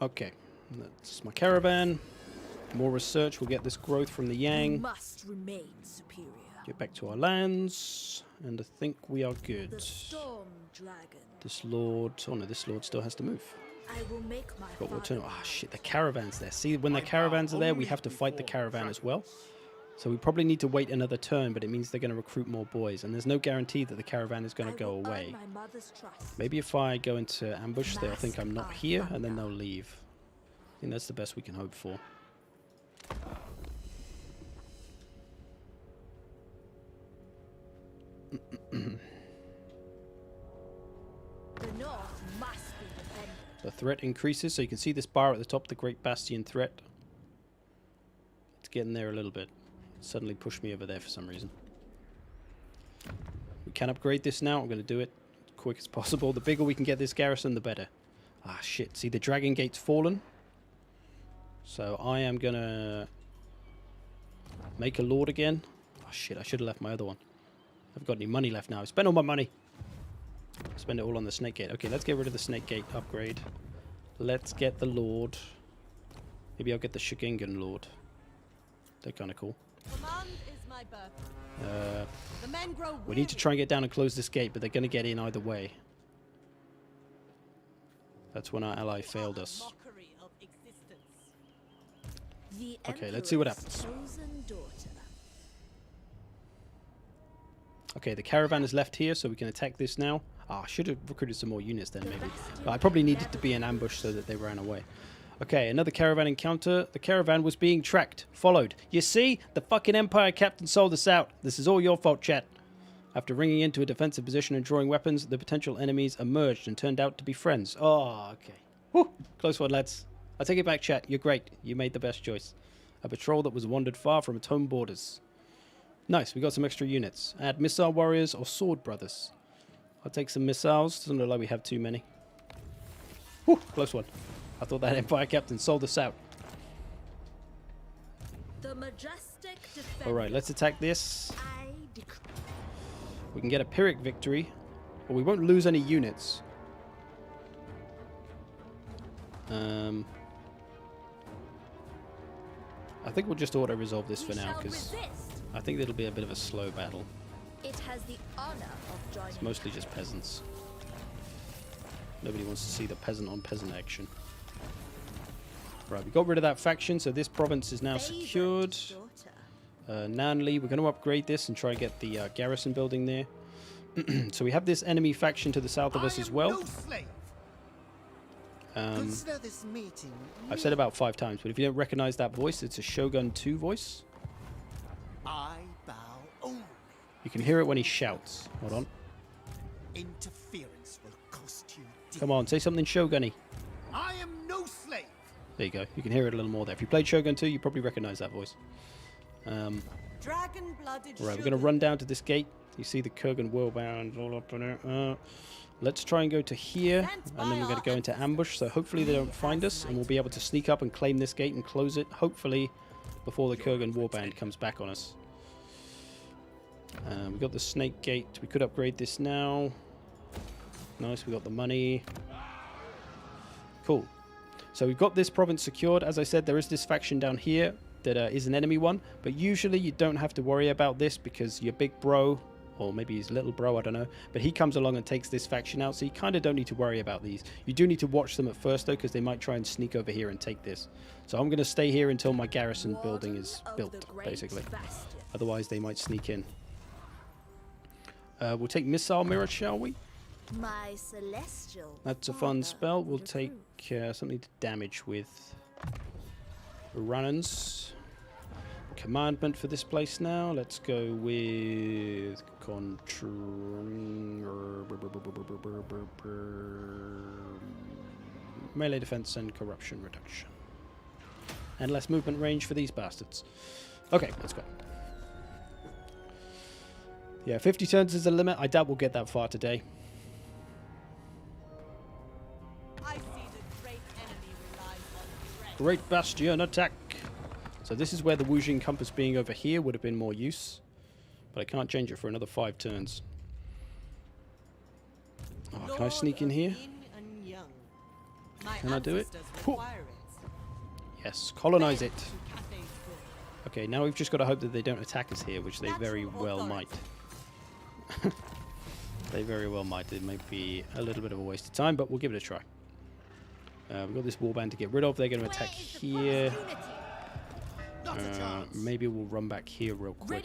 Okay. That's my caravan. More research. We'll get this growth from the Yang. You must remain superior. Get back to our lands. And I think we are good. The storm dragon. This Lord... Oh no, this Lord still has to move. I will make my But we'll turn... father Ah, shit, the caravan's there. See, when the caravans are there, we have to fight the caravan as well. So we probably need to wait another turn, but it means they're going to recruit more boys. And there's no guarantee that the caravan is going to go away. my mother's trust. Maybe if I go into ambush, they'll think I'm not here, and then they'll leave. I think that's the best we can hope for. The north must be defended. The threat increases, so you can see this bar at the top, the Great Bastion threat. It's getting there a little bit. Suddenly pushed me over there for some reason. We can upgrade this now. I'm going to do it as quick as possible. The bigger we can get this garrison, the better. Ah, shit. See, the Dragon Gate's fallen. So I am going to make a Lord again. Oh, shit. I should have left my other one. I haven't got any money left now. I spent all my money. Spend it all on the Snake Gate. Okay, let's get rid of the Snake Gate upgrade. Let's get the Lord. Maybe I'll get the Shigengan Lord. They're kind of cool. Command is my birth. The men grow We need to try and get down and close this gate, but they're going to get in either way. That's when our ally failed us. mockery of existence. The Okay, let's see what Emperor's happens. chosen daughter. Okay, the caravan is left here, so we can attack this now. Ah, I should have recruited some more units then, maybe. I probably needed to be in ambush so that they ran away. Okay, another caravan encounter. The caravan was being tracked, followed. You see? The fucking Empire captain sold us out. This is all your fault, chat. After ringing into a defensive position and drawing weapons, the potential enemies emerged and turned out to be friends. Oh, okay. Whew, close one, lads. I take it back, chat. You're great. You made the best choice. A patrol that was wandered far from its home borders. Nice, we got some extra units. Add missile warriors or sword brothers. I'll take some missiles. Doesn't look like we have too many. Whew, close one. I thought that Empire captain sold us out. The majestic defender. Alright, let's attack this. I decree. We can get a Pyrrhic victory, but we won't lose any units. I think we'll just auto-resolve this for now, because I think it'll be a bit of a slow battle. It has the honor of joining. It's mostly just peasants. Nobody wants to see the peasant-on-peasant action. Right, we got rid of that faction, so this province is now secured. Nanley, we're going to upgrade this and try and get the garrison building there. So we have this enemy faction to the south of us as well. No slave. Consider this meeting. I've said about 5 times, but if you don't recognize that voice, it's a Shogun 2 voice. I bow only. You can hear it when he shouts. Hold on. Interference will cost you dear. Come on, say something Shogun-y. I am no slave. There you go. You can hear it a little more there. If you played Shogun 2, you probably recognize that voice. Dragon-blooded. Right, we're going to run down to this gate. You see the Kurgan whirlbounds all up in it. Let's try and go to here, and then we're going to go into ambush, so hopefully they don't find us, and we'll be able to sneak up and claim this gate and close it, hopefully before the Kurgan warband comes back on us. We've got the snake gate. We could upgrade this now. Nice, we got the money. Cool. So we've got this province secured. As I said, there is this faction down here that is an enemy one, but usually you don't have to worry about this because your big bro, or maybe his little bro, I don't know, but he comes along and takes this faction out, so you kind of don't need to worry about these. You do need to watch them at first, though, because they might try and sneak over here and take this. So I'm going to stay here until my garrison building is built, basically. Otherwise, they might sneak in. We'll take Missile Mirror, shall we? My celestial. That's a fun spell. We'll take something to damage with Runnans. Commandment for this place now. Let's go with melee defense and corruption reduction. And less movement range for these bastards. Okay, let's go. Yeah, 50 turns is the limit. I doubt we'll get that far today. I see the great enemy relies on strength. Great Bastion attack. So this is where the Wujing compass being over here would have been more use. But I can't change it for another 5 turns. Oh, can I sneak in here? Can I do it? Yes, colonize it. Okay, now we've just got to hope that they don't attack us here, which they very well might. They very well might. It might be a little bit of a waste of time, but we'll give it a try. We've got this warband to get rid of. They're going to attack here. Maybe we'll run back here real quick.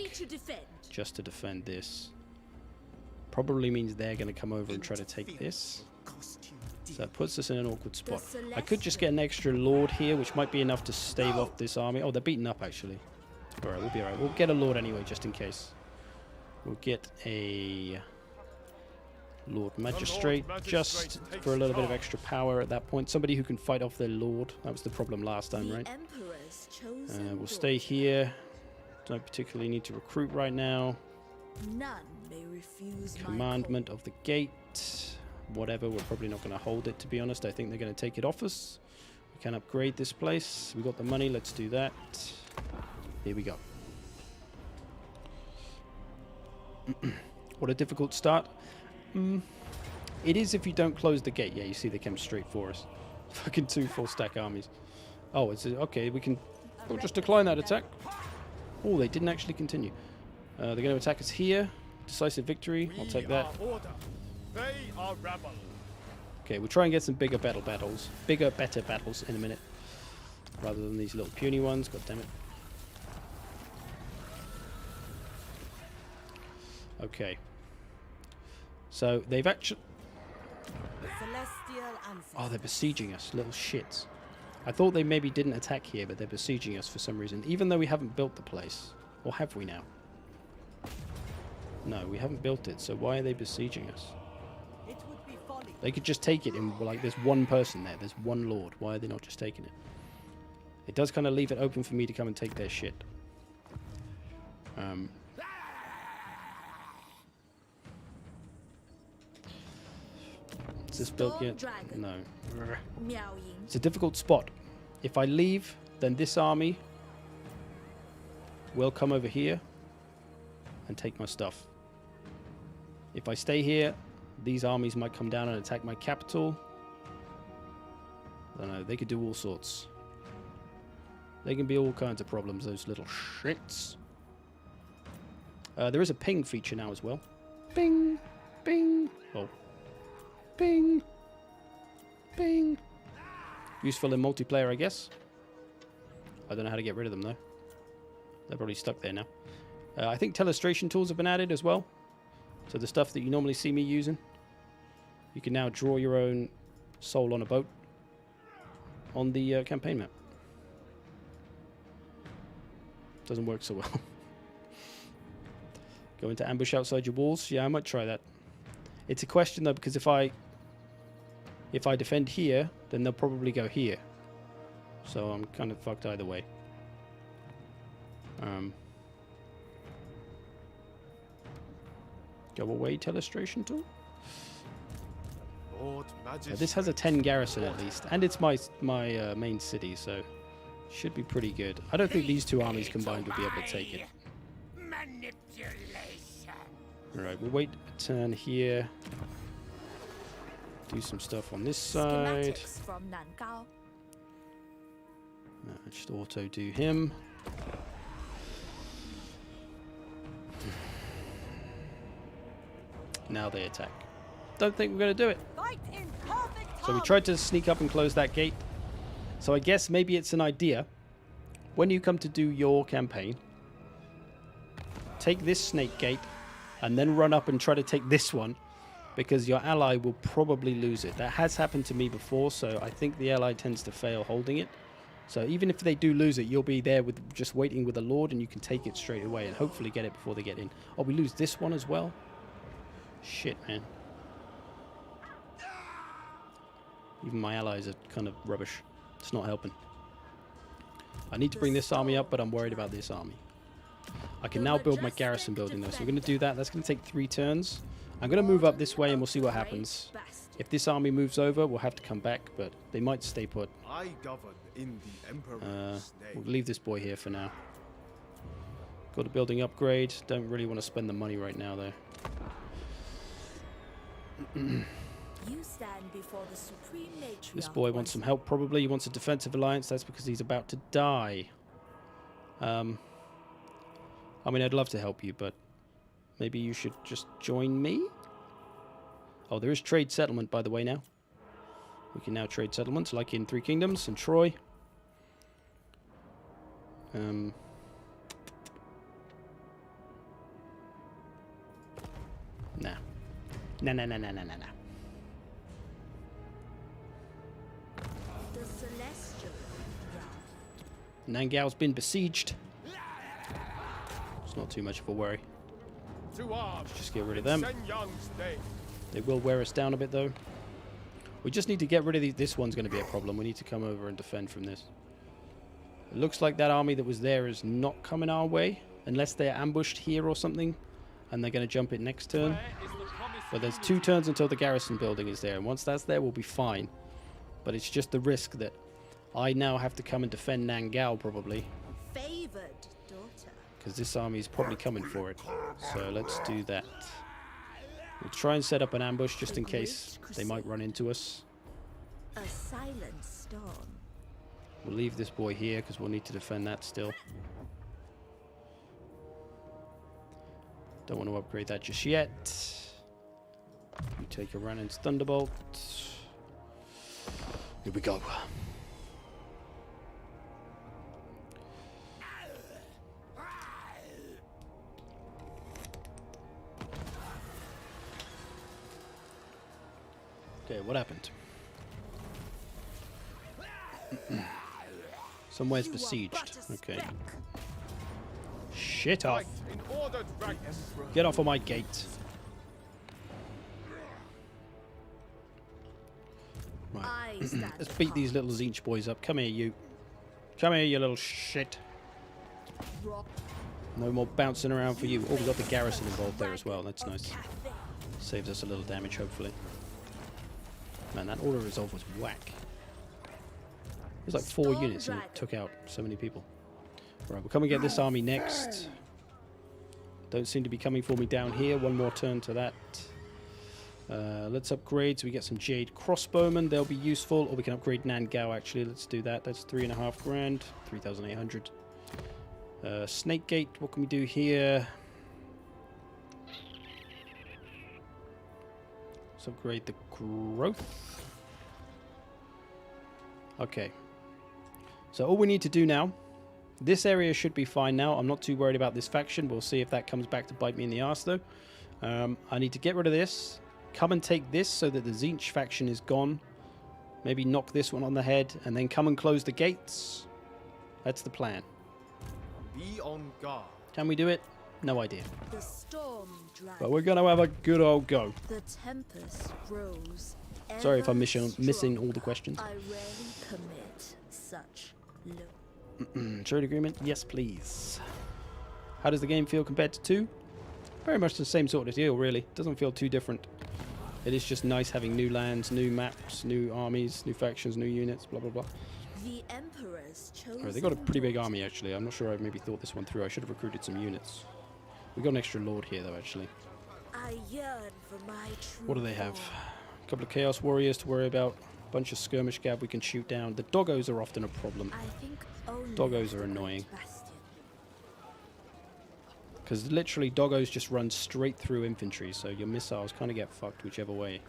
Just to defend this. Probably means they're going to come over and try to take this. So that puts us in an awkward spot. I could just get an extra lord here, which might be enough to stave off this army. Oh, they're beaten up, actually. Alright, we'll be alright. We'll get a lord anyway, just in case. We'll get a Lord Magistrate, just for a little bit of extra power at that point. Somebody who can fight off their lord. That was the problem last time, right? We'll stay here. Don't particularly need to recruit right now. None may refuse Commandment of the gate. Whatever, we're probably not going to hold it, to be honest. I think they're going to take it off us. We can upgrade this place. We got the money, let's do that. Here we go. What a difficult start. It is if you don't close the gate. Yeah, you see they came straight for us. Fucking 2 full stack armies. Oh, it's okay. We'll just decline that attack. Oh, they didn't actually continue. They're going to attack us here. Decisive victory. I'll take that. We are order. They are rebel. Okay, we'll try and get some bigger battles. Bigger, better battles in a minute. Rather than these little puny ones. God damn it. Okay. So, they've actually... The celestial ancestors. Oh, they're besieging us. Little shits. I thought they maybe didn't attack here, but they're besieging us for some reason. Even though we haven't built the place. Or have we now? No, we haven't built it, so why are they besieging us? It would be folly. They could just take it in, like, there's one person there. There's one lord. Why are they not just taking it? It does kind of leave it open for me to come and take their shit. Is this built yet? Dragon. No. Meowing. It's a difficult spot. If I leave, then this army will come over here and take my stuff. If I stay here, these armies might come down and attack my capital. I don't know, they could do all sorts. They can be all kinds of problems, those little shits. There is a ping feature now as well. Bing! Bing! Oh. Bing! Bing! Useful in multiplayer, I guess. I don't know how to get rid of them, though. They're probably stuck there now. I think telestration tools have been added as well. So the stuff that you normally see me using. You can now draw your own soul on a boat on the campaign map. Doesn't work so well. Go into ambush outside your walls. Yeah, I might try that. It's a question though, because if I defend here, then they'll probably go here. So I'm kind of fucked either way. Go away, telestration tool. Lord Majesty. This has a 10 garrison at least, and it's my main city, so should be pretty good. I don't think these two armies combined will be able to take it. Alright, we'll wait a turn here. Do some stuff on this side. Schematics from Nangao. Just auto do him. Now they attack. Don't think we're going to do it. Fight in perfect So we tried to sneak up and close that gate. So I guess maybe it's an idea. When you come to do your campaign, take this snake gate and then run up and try to take this one, because your ally will probably lose it. That has happened to me before, so I think the ally tends to fail holding it. So even if they do lose it, you'll be there with just waiting with a lord, and you can take it straight away and hopefully get it before they get in. Oh, we lose this one as well? Shit, man. Even my allies are kind of rubbish. It's not helping. I need to bring this army up, but I'm worried about this army. I can now build my garrison building though, so we're going to do that. That's going to take 3 turns. I'm going to move up this way and we'll see what happens. If this army moves over, we'll have to come back, but they might stay put. I govern in the Emperor's We'll name. leave this boy here for now. Got a building upgrade. Don't really want to spend the money right now though. You stand before the supreme matriarch. This boy wants some help probably. He wants a defensive alliance. That's because he's about to die. I mean, I'd love to help you, but maybe you should just join me? Oh, there is trade settlement, by the way, now. We can now trade settlements, like in 3 Kingdoms and Troy. Nah. Nah. The celestial realm. Nangao's been besieged. It's not too much of a worry. To arms. Just get rid of them. Shenyang's name. They will wear us down a bit, though. We just need to get rid of these. This one's going to be a problem. We need to come over and defend from this. It looks like that army that was there is not coming our way, unless they're ambushed here or something, and they're going to jump it next turn. But there's 2 turns until the garrison building is there, and once that's there, we'll be fine. But it's just the risk that I now have to come and defend Nangao, probably, Favored daughter. because this army is probably coming for it. So let's do that. We'll try and set up an ambush just in case they might run into us. A silent storm. We'll leave this boy here because we'll need to defend that still. Don't want to upgrade that just yet. You take a Ranan's Thunderbolt. Here we go. Okay, what happened? Somewhere's besieged. Okay. Shit off. In order, dragons. Get off of my gate. Right. I stand Let's beat these little Zinch boys up. Come here, you. Come here, you little shit. rock No more bouncing around for you. Oh, we got the garrison involved there as well. That's nice. Cathay. Saves us a little damage, hopefully. Man, that auto resolve was whack. It was like 4 Storm units and it Dragon. took out so many people. Right, we'll come and get this army next. Don't seem to be coming for me down here. One more turn to that. Let's upgrade so we get some Jade Crossbowmen. They'll be useful. Or we can upgrade Nangao, actually. Let's do that. That's 3.5 grand. 3,800. Snake Gate, what can we do here? Let's upgrade the growth. Okay. So all we need to do now, this area should be fine now. I'm not too worried about this faction. We'll see if that comes back to bite me in the arse, though. I need to get rid of this. Come and take this so that the Zinch faction is gone. Maybe knock this one on the head, and then come and close the gates. That's the plan. Be on guard. Can we do it? No idea. The storm dragon. But we're going to have a good old go. The tempest grows. Sorry if I'm ever missing all the stronger. questions. I rarely commit such low. Trade agreement? Yes, please. How does the game feel compared to 2? Very much the same sort of deal, really. Doesn't feel too different. It is just nice having new lands, new maps, new armies, new factions, new units, blah, blah, blah. The Emperor's chosen. Alright, they got a pretty big army, actually. I'm not sure I maybe thought this one through. I should have recruited some units. We got an extra lord here, though, actually. I yearn for my true What do they have? form. A couple of Chaos Warriors to worry about. A bunch of Skirmish Gab we can shoot down. The doggos are often a problem. I think only Doggos of are the annoying. Great Bastion. Because literally doggos just run straight through infantry, so your missiles kind of get fucked whichever way.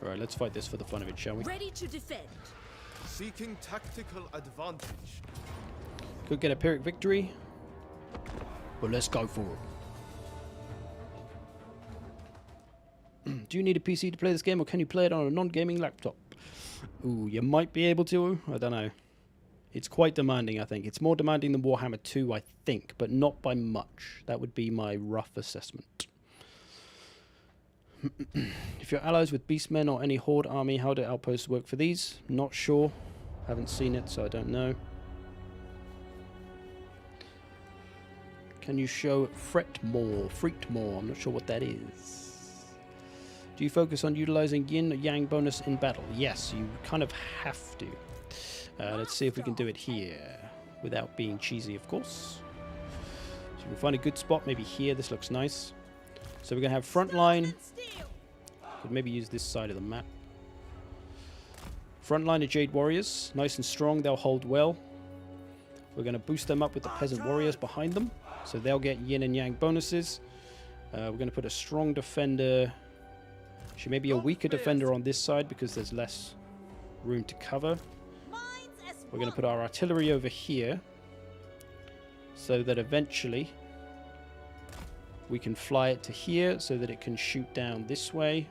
Alright, let's fight this for the fun of it, shall we? Ready to defend. Seeking tactical advantage. Could get a Pyrrhic victory, but let's go for it. Do you need a PC to play this game, or can you play it on a non-gaming laptop? Ooh, you might be able to. I don't know. It's quite demanding, I think. It's more demanding than Warhammer 2, I think, but not by much. That would be my rough assessment. If you're allies with Beastmen or any Horde army, how do outposts work for these? Not sure. Haven't seen it, so I don't know. Can you show Freetmore? I'm not sure what that is. Do you focus on utilizing yin or yang bonus in battle? Yes, you kind of have to. Let's see if we can do it here without being cheesy, of course. So we'll find a good spot, maybe here. This looks nice. So we're going to have front line. Could maybe use this side of the map. Front line of Jade Warriors. Nice and strong. They'll hold well. We're going to boost them up with the Peasant Warriors behind them. So they'll get yin and yang bonuses. We're going to put a strong defender. Actually, maybe a weaker defender on this side because there's less room to cover. We're going to put our artillery over here so that eventually we can fly it to here so that it can shoot down this way.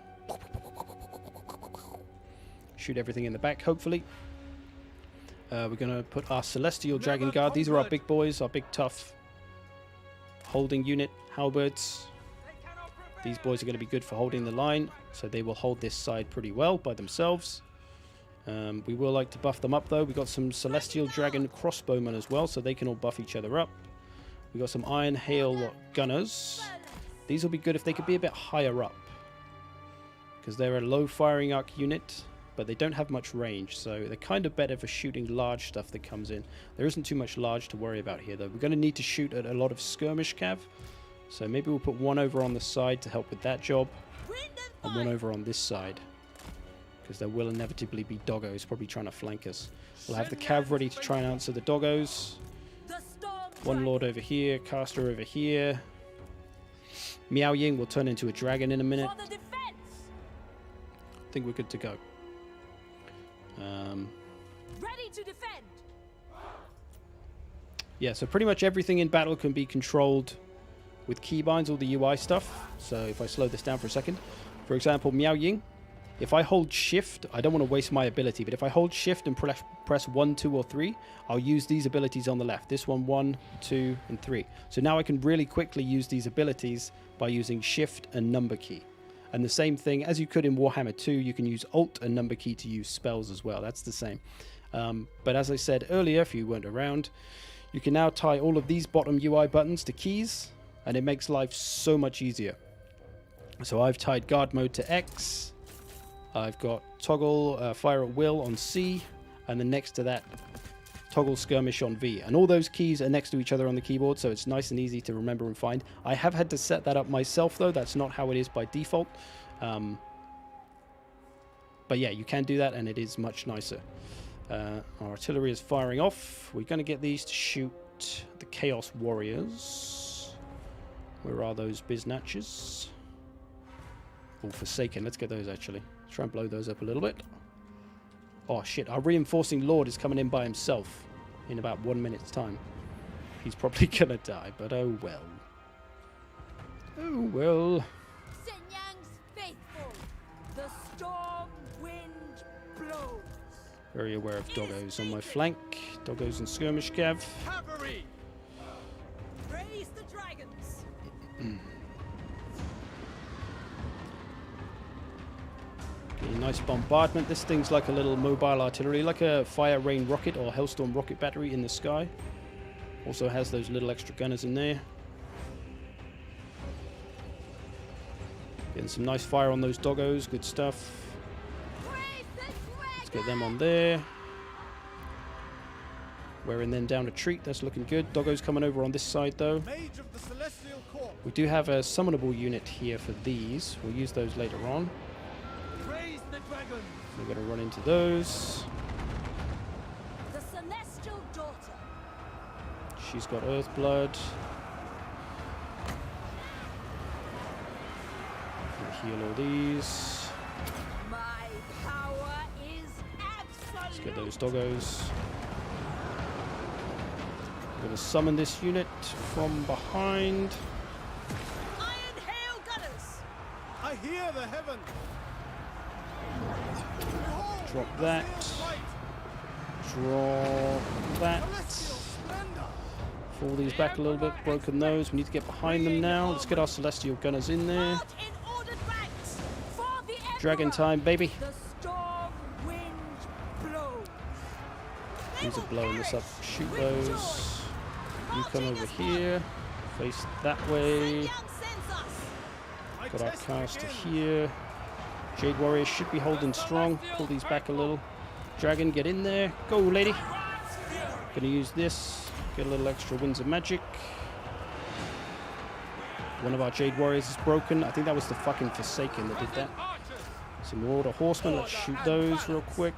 Shoot everything in the back, hopefully. We're going to put our Celestial Dragon Guard. These are our big boys, our big tough holding unit, halberds. These boys are going to be good for holding the line, so they will hold this side pretty well by themselves. We will like to buff them up, though. We got some Celestial Dragon Crossbowmen as well, so they can all buff each other up. We got some Iron Hail Gunners. These will be good if they could be a bit higher up, because they're a low firing arc unit, but they don't have much range, so they're kind of better for shooting large stuff that comes in. There isn't too much large to worry about here, though. We're going to need to shoot at a lot of skirmish cav, so maybe we'll put one over on the side to help with that job, and one over on this side, because there will inevitably be doggos probably trying to flank us. We'll have the cav ready to try and answer the doggos. The storm One lord over here, caster over here. Meoooow will turn into a dragon in a minute. For the defense. I think we're good to go. Ready to defend. Yeah, so pretty much everything in battle can be controlled with keybinds, all the UI stuff. So if I slow this down for a second. For example, Meoooow, if I hold shift, I don't want to waste my ability, but if I hold shift and press 1, 2, or 3, I'll use these abilities on the left. This one, 1, 2, and 3. So now I can really quickly use these abilities by using shift and number key. And the same thing, as you could in Warhammer 2, you can use alt and number key to use spells as well. That's the same. But as I said earlier, if you weren't around, you can now tie all of these bottom UI buttons to keys, and it makes life so much easier. So I've tied guard mode to X. I've got toggle fire at will on C, and then next to that, toggle skirmish on V. And all those keys are next to each other on the keyboard, so it's nice and easy to remember and find. I have had to set that up myself, though. That's not how it is by default. But yeah, you can do that, and it is much nicer. Our artillery is firing off. We're going to get these to shoot the Chaos Warriors. Where are those biznatches? Oh, Forsaken. Let's get those, actually. Let's try and blow those up a little bit. Oh, shit. Our reinforcing Lord is coming in by himself in about 1 minute's time. He's probably going to die, but oh well. Oh well. Shenyang's faithful. The storm wind blows. Very aware of doggos on my flank. Doggos and skirmish cav. Cavalry! Raise the dragons. Okay, nice bombardment. This thing's like a little mobile artillery, like a fire rain rocket or Hellstorm rocket battery in the sky. Also has those little extra gunners in there. Getting some nice fire on those doggos. Good stuff. Let's get them on there. Wearing them down a treat. That's looking good. Doggo's coming over on this side, though. Mage of the Celestial Corps. We do have a summonable unit here for these. We'll use those later on. Raise the dragons! We're going to run into those. The celestial daughter. She's got Earthblood. Heal all these. My power is absolute. Let's get those doggos. We're going to summon this unit from behind. Iron hail gunners. I hear the heaven. Behold, Drop the that. sealed light. Drop that. Celestial splendor. Fall these back a little bit. Broken those. We need to get behind them now. Let's get our celestial gunners in there. Out in ordered ranks. For the Dragon Emperor. time, baby. The storm wind blows. They These are will blowing this up. perish Shoot with those. joy. You come Marching over as one. here. Face that way. Shenyang sends us. My Got our test caster begins. here. Jade Warriors should be holding strong. Pull these back a little. Dragon, get in there. Go, lady. Gonna use this. Get a little extra winds of magic. One of our Jade Warriors is broken. I think that was the fucking Forsaken that did that. Some Order Horsemen. Let's shoot those real quick.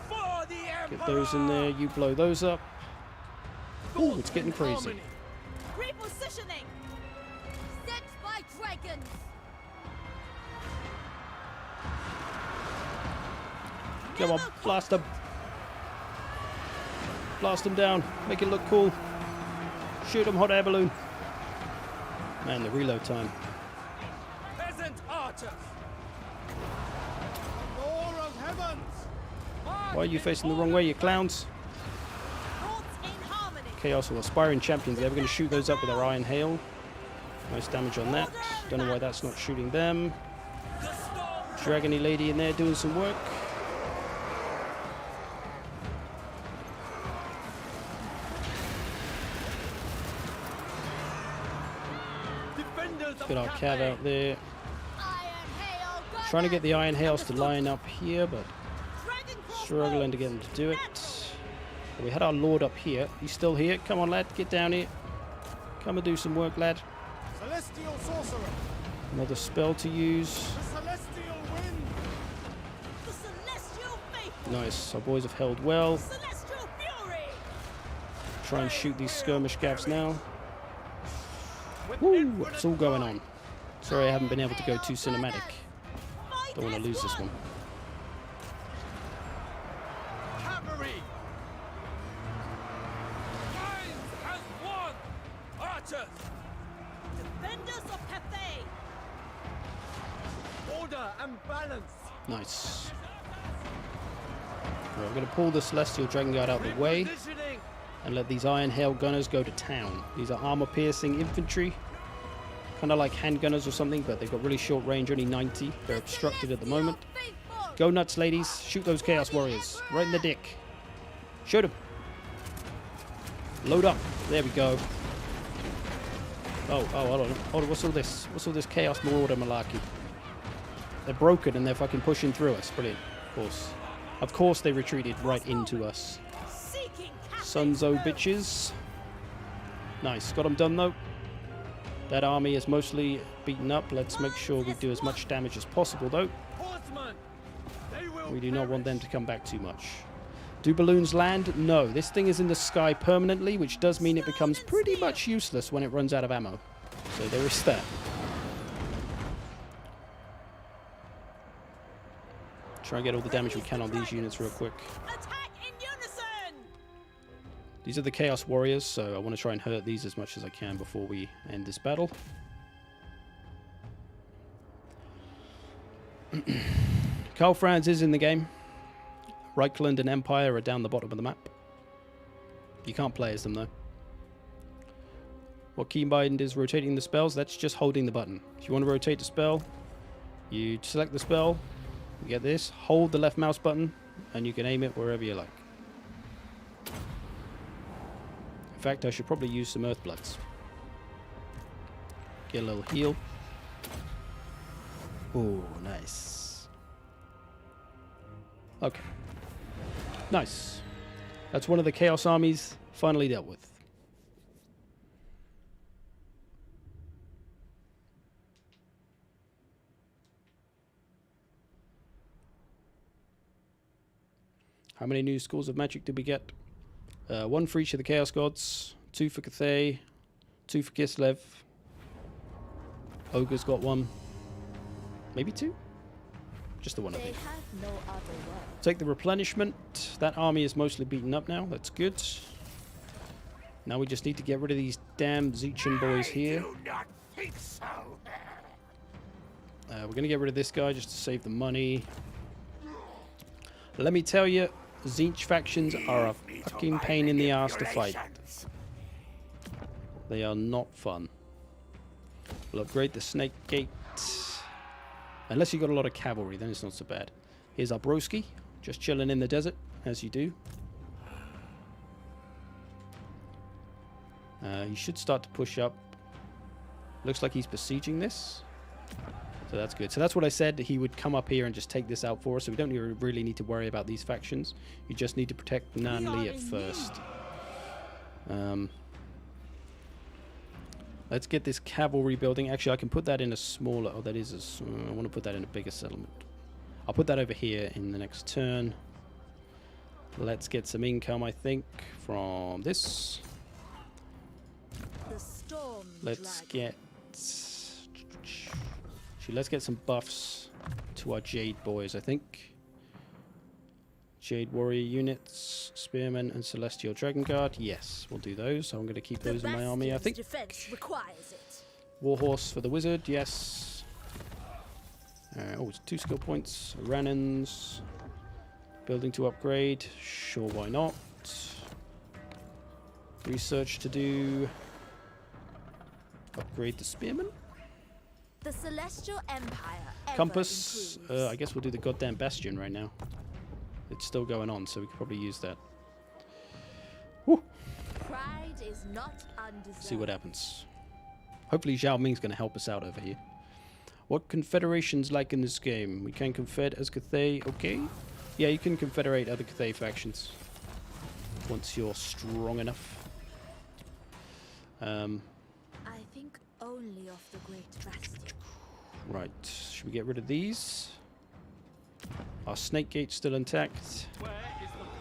For the Get those in there. You blow those up. Ooh, it's getting crazy. Repositioning. Set by dragons. Come on, blast them. Blast them down. Make it look cool. Shoot them, hot air balloon. Man, the reload time. peasant archers! Door of heavens. Why are you facing the wrong way, you clowns? Lords in harmony. Chaos or Aspiring Champions. They were going to shoot those up with our Iron Hail. Nice damage on that. Don't know why that's not shooting them. Dragony lady in there doing some work. Defenders of Get our cav Cathay! out there. Iron hail gunners. Trying to get the Iron Hails to line up here, but Dragon struggling to get them to do it. We had our Lord up here. He's still here. Come on, lad. Get down here. Come and do some work, lad. Celestial sorcerer. Another spell to use. The celestial wind. The celestial faithful. Nice. Our boys have held well. Celestial fury. try and shoot these skirmish gavs now. Woo! It's all going on. Sorry I haven't been able to go too cinematic. Don't want to lose this one. Cavalry! Mines has won! Archers! Defenders of Cathay! Order and balance. Nice. Right, we're going to pull the Celestial Dragon Guard out of the way Repositioning! and let these Iron Hail Gunners go to town. These are armor-piercing infantry. Kind of like handgunners or something, but they've got really short range, only 90. They're obstructed at the moment. Go nuts, ladies. Shoot those Chaos Warriors. Right in the dick. Shoot them. Load up. There we go. Oh, hold on. Hold on, what's all this? What's all this Chaos Marauder malarkey? They're broken and they're fucking pushing through us. Brilliant. Of course. Of course they retreated right into us. Sunzo bitches. Nice. Got them done, though. That army is mostly beaten up. Let's make sure we do as much damage as possible, though. Horsemen! They will We do not want them to come back too much. Do balloons land? No. This thing is in the sky permanently, which does mean it becomes pretty much useless when it runs out of ammo. So there is that. Try and get all the damage we can on these units real quick. Attack in unison! These are the Chaos Warriors, so I want to try and hurt these as much as I can before we end this battle. Karl Franz is in the game. Reichland and Empire are down the bottom of the map. You can't play as them, though. What keybind is rotating the spells? That's just holding the button. If you want to rotate the spell, you select the spell, you get this, hold the left mouse button, and you can aim it wherever you like. In fact, I should probably use some Earthbloods. Get a little heal. Oh, nice. Okay. Nice. That's one of the Chaos armies finally dealt with. How many new schools of magic did we get? 1 for each of the Chaos Gods, 2 for Cathay, 2 for Kislev. Ogre's got 1. Maybe 2? Just the one, I They think. have no other word. Take the replenishment. That army is mostly beaten up now. That's good. Now we just need to get rid of these damn Zeichin boys here. We're going to get rid of this guy just to save the money. Let me tell you, Zeich factions are a fucking pain in the ass to fight. They are not fun. We'll upgrade the Snake Gate. Unless you've got a lot of cavalry, then it's not so bad. Here's our broski, just chilling in the desert, as you do. He should start to push up. Looks like he's besieging this. So that's good. So that's what I said. He would come up here and just take this out for us. So we don't really need to worry about these factions. You just need to protect Nanli at first. Let's get this cavalry building. Actually, I can put that in a smaller... Oh, that is a... I want to put that in a bigger settlement. I'll put that over here in the next turn. Let's get some income, I think, from this. The storm Let's dragon. get... Let's get some buffs to our Jade boys, I think. Jade warrior units, spearmen, and celestial dragon guard. Yes, we'll do those. So I'm going to keep those in my army, I think. Defense requires it. Warhorse for the wizard, yes. Oh, it's 2 skill points. Rannons. Building to upgrade. Sure, why not? Research to do. Upgrade the spearmen. The Celestial Empire. ever Compass. improves. I guess we'll do the goddamn Bastion right now. It's still going on, so we could probably use that. Woo. Pride is not undeserved. See what happens. Hopefully Zhao Ming's going to help us out over here. What confederations like in this game? We can confed as Cathay, okay? Yeah, you can confederate other Cathay factions once you're strong enough. I think only of the Great Bastion. Right, should we get rid of these? Our Snake Gate's still intact.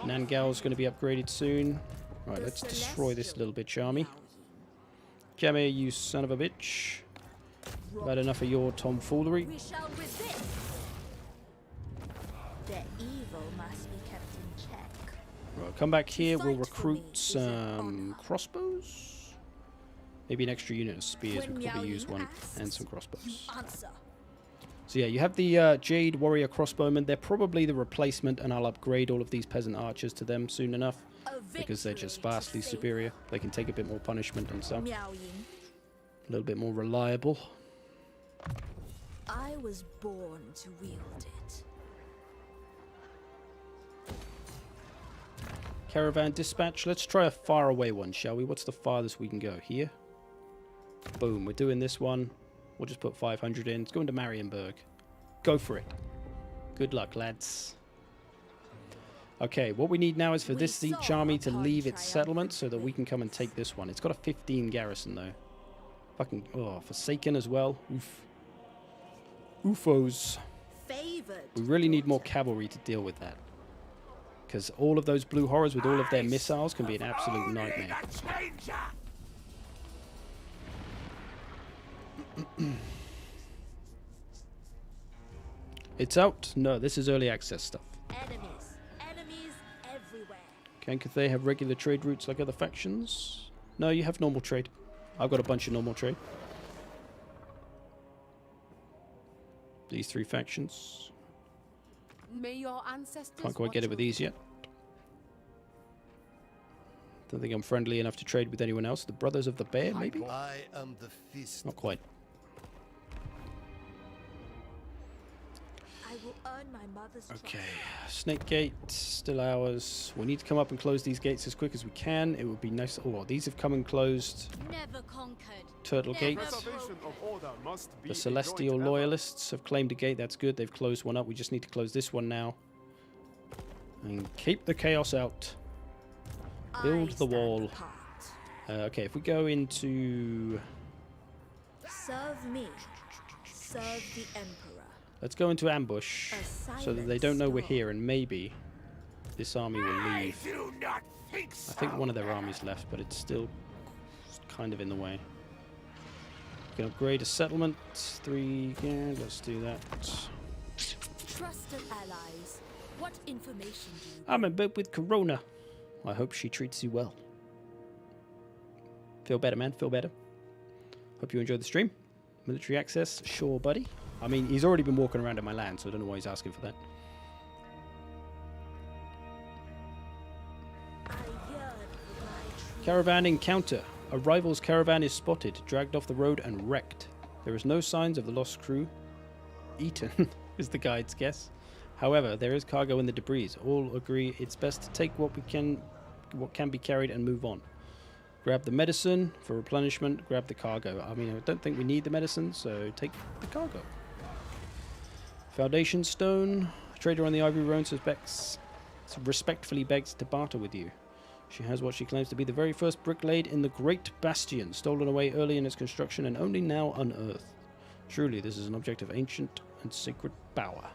Nangao's going to be upgraded soon. Right, The let's destroy this celestial little bitch army. Meoooow. Come here, you son of a bitch. I've had enough of your tomfoolery. We shall resist. Their evil must be kept in check. Right, come back here. We'll fight for me recruit is an some honor. crossbows. Maybe an extra unit of spears. When We could probably use Meoooow one. asks, And some You crossbows. answer. So yeah, you have the Jade Warrior Crossbowmen. They're probably the replacement, and I'll upgrade all of these Peasant Archers to them soon enough. A Because they're just victory to vastly savor. superior. They can take a bit more punishment and stuff. Meowing. A little bit more reliable. I was born to wield it. Caravan dispatch. Let's try a far away one, shall we? What's the farthest we can go? Here? Boom. We're doing this one. We'll just put 500 in. It's going to Marienburg. Go for it. Good luck, lads. Okay, what we need now is for We this saw Siege army to upon leave its settlement so that triumphant we can come and take this one. It's got a 15 garrison, though. Fucking... Oh, Forsaken as well. Oof. Oofos. Favored. We really need more daughter. cavalry to deal with that. Because all of those blue horrors with all of their missiles can be an absolute nightmare. It's out? No, this is early access stuff. Enemies. Enemies everywhere. Can Cathay have regular trade routes like other factions? No, you have normal trade. I've got a bunch of normal trade. These 3 factions. May your ancestors Can't quite get it with watch these yet. Don't think I'm friendly enough to trade with anyone else. The Brothers of the Bear, maybe? I am the fist. Not quite. I will earn my mother's Okay, trust. Snake Gate, still ours. We need to come up and close these gates as quick as we can. It would be nice. Oh, these have come and closed. Never conquered. Turtle Never Gate. Preservation of order must be The a Celestial joint effort. Loyalists have claimed a gate. That's good. They've closed one up. We just need to close this one now. And keep the chaos out. Build I the stand wall. apart. Okay, if we go into... Serve me. Serve the Emperor. Let's go into ambush. A So that they silent don't know we're storm. here. And maybe this army will leave. I think one of their armies left, but it's still kind of in the way. We can upgrade a settlement. 3, yeah, let's do that. Trusted allies. What information do you I'm in bed with Corona. I hope she treats you well. Feel better, man. Feel better. Hope you enjoyed the stream. Military access, sure, buddy. I mean, he's already been walking around in my land, so I don't know why he's asking for that. I yearn for my true Caravan encounter. A rival's caravan is spotted, dragged off the road and wrecked. There is no signs of the lost crew. Eaten is the guide's guess. However, there is cargo in the debris. All agree it's best to take what can be carried and move on. Grab the medicine for replenishment. Grab the cargo. I mean, I don't think we need the medicine, so take the cargo. Foundation stone. A trader on the Ivory Road respectfully begs to barter with you. She has what she claims to be the very first brick laid in the Great Bastion, stolen away early in its construction and only now unearthed. Truly, this is an object of ancient and sacred power.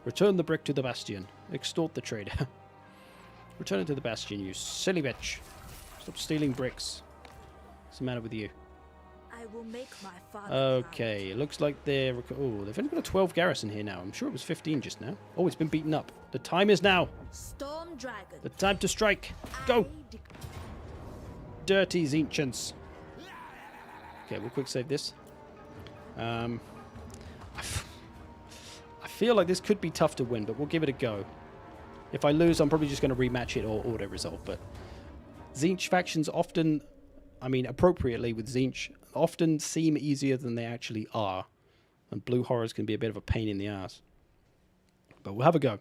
Return the brick to the Bastion. Extort the trader. Return it to the Bastion, you silly bitch. Stop stealing bricks. What's the matter with you? I will make my father Okay, it looks like they're... Oh, they've only got a 12 garrison here now. I'm sure it was 15 just now. Oh, it's been beaten up. The time is now. proud. Storm Dragon. The time to strike. Go! I dec- Dirty Zinchans. Okay, we'll quick save this. I feel like this could be tough to win, but we'll give it a go. If I lose, I'm probably just going to rematch it or auto-resolve, but... Zinch factions often, I mean appropriately with Zinch, often seem easier than they actually are. And blue horrors can be a bit of a pain in the ass. But we'll have a go.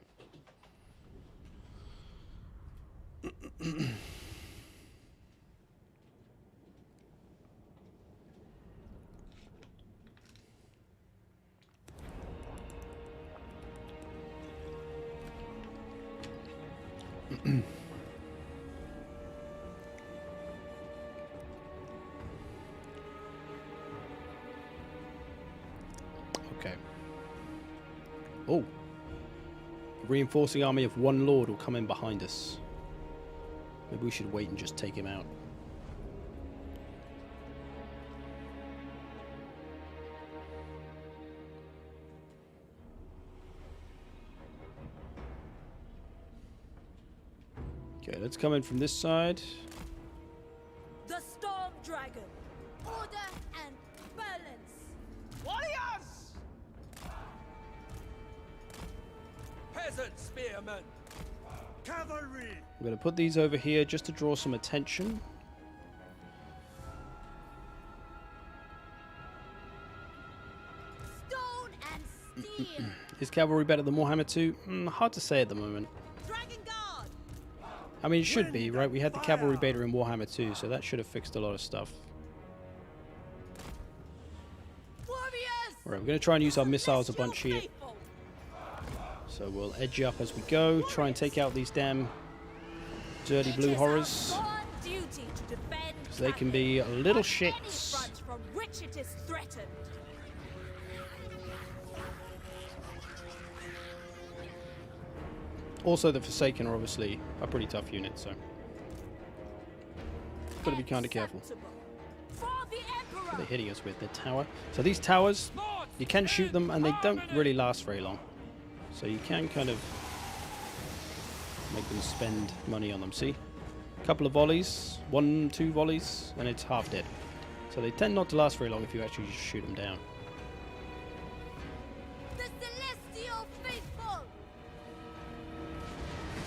Okay. Oh. A reinforcing army of one lord will come in behind us. Maybe we should wait and just take him out. Okay, let's come in from this side. The Storm Dragon. Order and balance. Warriors! Peasant spearmen. Cavalry! I'm going to put these over here just to draw some attention. Stone and steel. Is cavalry better than Warhammer 2? Hard to say at the moment. Dragon Guard. I mean, it should be, right? We had the cavalry beta in Warhammer 2, so that should have fixed a lot of stuff. Warriors. Alright, we're going to try and use our missiles a bunch here. Faithful. So we'll edge up as we go, try and take out these damn dirty blue horrors. Sworn duty to defend So they can Cathay be little on any shits. front from which it is threatened. Also, the Forsaken are obviously a pretty tough unit, so got to be kind of careful. Acceptable. For the What are Emperor. they hitting us with? The tower. So these towers, you can shoot them, and they don't really last very long. So you can kind of make them spend money on them. See? A couple of volleys, 1-2 volleys, and it's half dead. So they tend not to last very long if you actually just shoot them down. The Celestial Faithful.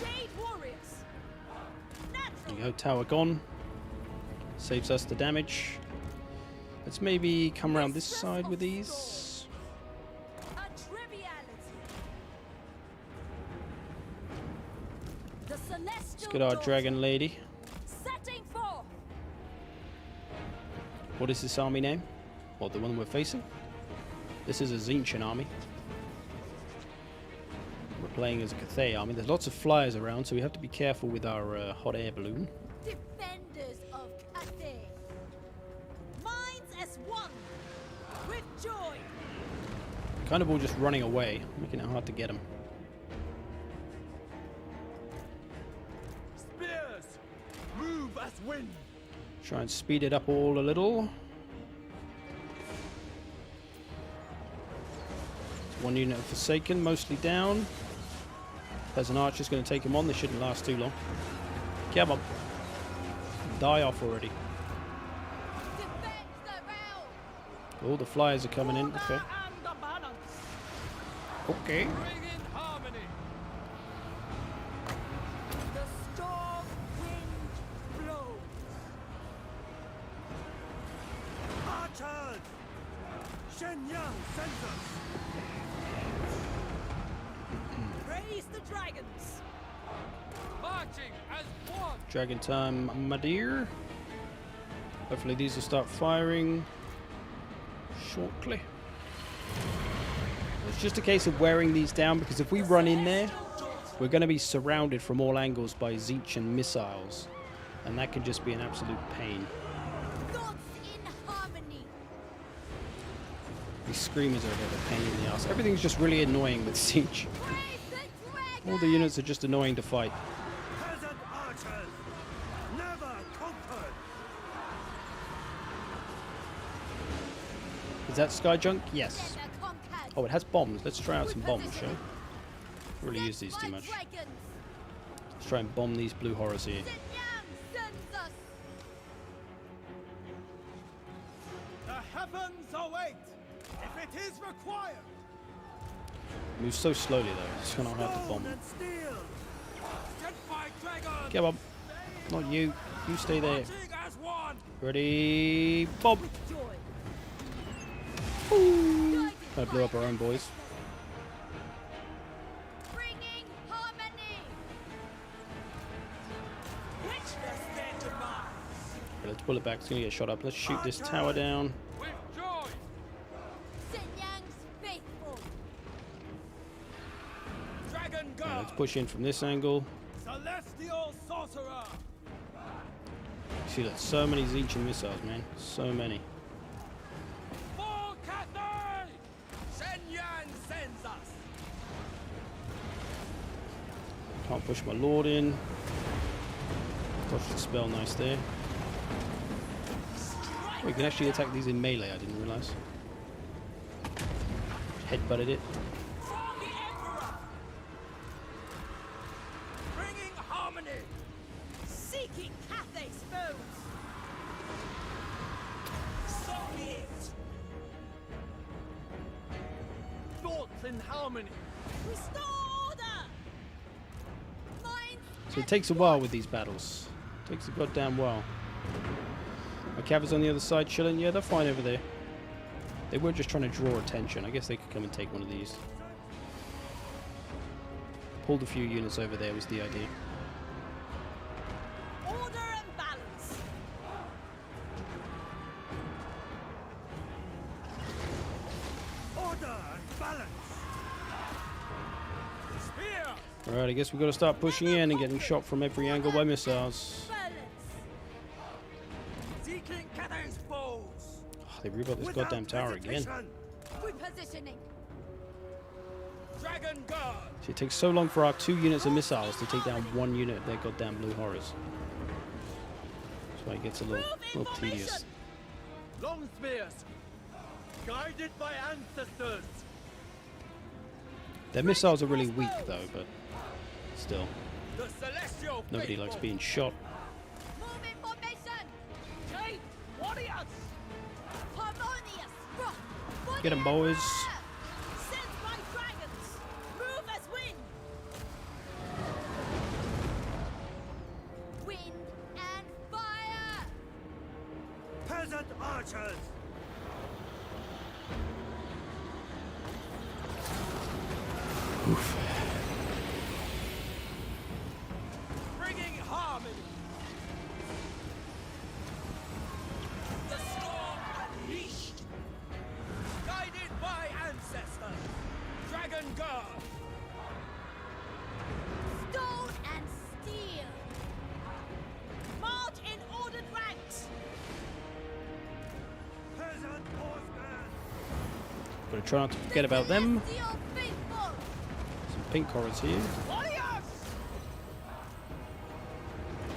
Jade Warriors. There Natural. you go, tower gone. Saves us the damage. Let's maybe come around this side with these. A triviality. The Celestial Let's get our Daughter. dragon lady. Setting forth. What is this army name? Or the one we're facing? This is a Tzeentchian army. We're playing as a Cathay army. There's lots of flyers around, so we have to be careful with our hot air balloon. Defenders of Cathay. Minds as one. With joy. Kind of all just running away, making it hard to get them. Spears. Move as wind. Try and speed it up all a little. One unit of Forsaken, mostly down. There's an archer's going to take him on. They shouldn't last too long. Come on. Die off already. Defend the realm. All the flyers are coming in. Okay. And the balance. Okay. Bring in harmony. The storm wind blows. Archers! Shenyang sends us! Praise the dragons. Marching as one. Dragon time, my dear. Hopefully these will start firing shortly. It's just a case of wearing these down, because if we run in there, we're going to be surrounded from all angles by Tzeentchian missiles, and that can just be an absolute pain. Thoughts in harmony. These screamers are a bit of a pain in the ass. Everything's just really annoying with Siege. Praise the dragon. All the units are just annoying to fight. Peasant archers! Never conquered! Is that sky junk? Yes. Never conquered. Oh, it has bombs. Let's try out some bombs, shall we? Really use these too much. Dragons. Let's try and bomb these blue horrors here. Shenyang sends us. The heavens await, if it is required. Moves so slowly though. It's gonna hard to bomb. Stone and steel! Stand by, dragon. Come on. Not you. You stay there. Marching as one. Ready? Bob. Joy. Kind of blew up our own boys. Bringing harmony. Richness their demise. Okay, let's pull it back. It's gonna get shot up. Let's shoot this tower down. With joy. Shenyang's faithful. Dragon Yeah, guard. let's push in from this angle. Celestial sorcerer. See, that's so many Tzeentchian missiles, man. So many. For Cathay. Shenyang sends us. Can't push my lord in. Dodged the spell, nice there. Oh, you can actually attack these in melee, I didn't realise. Headbutted it. For the Emperor! Bringing harmony! Seeking Cathay's foes. So be it! Thoughts in harmony! Restore order. Minds So it takes a while with these battles. Takes a goddamn while. My Cavs on the other side chilling. Yeah, they're fine over there. They were just trying to draw attention. I guess they could come and take one of these. Pulled a few units over there was the idea. order and balance. Order and balance. Spear! Alright, I guess we've got to start pushing in and getting shot from every angle by missiles. Balance. Seeking Cathay's foes! Oh, they rebuilt this Without goddamn tower again. hesitation. Repositioning. Dragon Guard! See, it takes so long for our 2 units of missiles to take down 1 unit of their goddamn blue horrors. That's why it gets a little tedious. Long spears! Guided by ancestors! Their missiles are really weak though, but still, The celestial nobody likes faithful. being shot. Move in formation. Jade warriors! Harmonious. Get 'em, boys. Sent by dragons. Move as wind. Wind and fire. Peasant archers. Bringing harmony! The storm unleashed! Guided by ancestors! Dragon Guard! Stone and steel. March in ordered ranks. Peasant horsemen. Gotta try not to forget about them. Celestial faithful. Some pink horrors here. Warriors!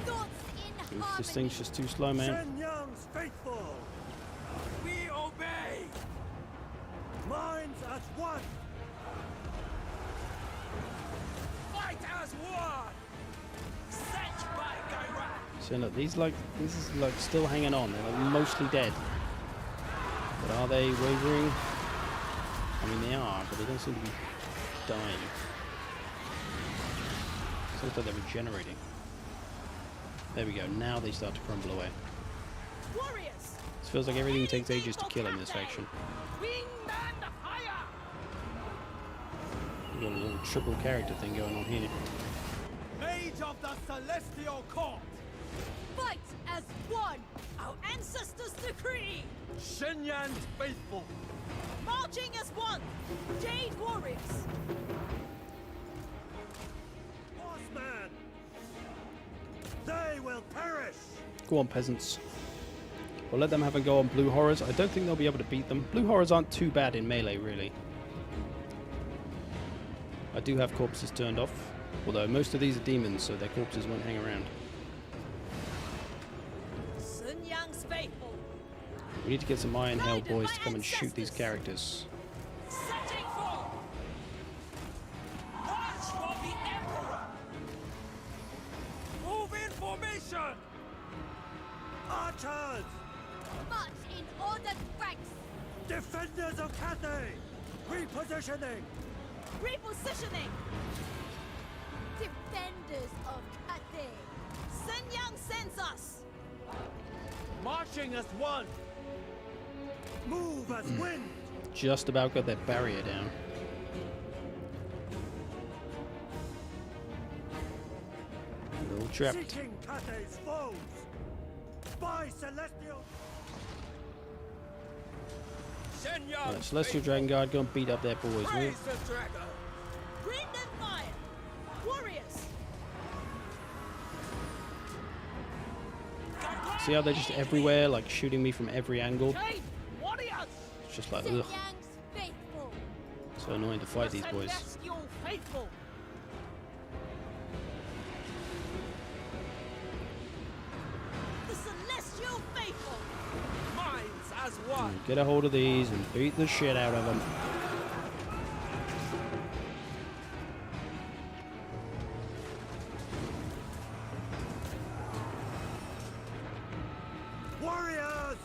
Thoughts in Oof, harmony. this thing's just too slow, man. Shenyang's faithful. We obey! Minds as one. Fight as one! Set by Caravan! So look, these is like still hanging on. They're like mostly dead. But are they wavering? I mean, they are, but they don't seem to be dying. Seems like they're regenerating. There we go. Now they start to crumble away. Warriors. This feels like everything takes ages to kill in this faction. Wind and fire! We've got a little triple character thing going on here. Mage of the Celestial Court! Fight as one. Our ancestors decree. Shenyang's faithful! Marching as one. Jade warriors. Horsemen. They will perish. Go on, peasants. We'll let them have a go on blue horrors. I don't think they'll be able to beat them. Blue horrors aren't too bad in melee, really. I do have corpses turned off. Although most of these are demons, so their corpses won't hang around. Sun Yang's faithful. We need to get some Iron Hell boys to come and shoot these characters. Setting forth. March for the Emperor! Move in formation! Archers. March in ordered ranks. Defenders of Cathay. Repositioning. Repositioning. Defenders of Cathay. Sun Yang sends us. Marching as one! Move as wind. Just about got their barrier down. A little trapped. Seeking Cathay's foes. By celestial. Shenyang's Right, Celestial faithful. Dragon Guard, go and beat up their boys, will you? Praise the dragon! Wind and fire. Warriors. See how they're just everywhere, like shooting me from every angle? Jade warriors! It's just like, Sun ugh, Yang's faithful. so annoying to fight these boys. Celestial faithful! Get a hold of these and beat the shit out of them. Warriors!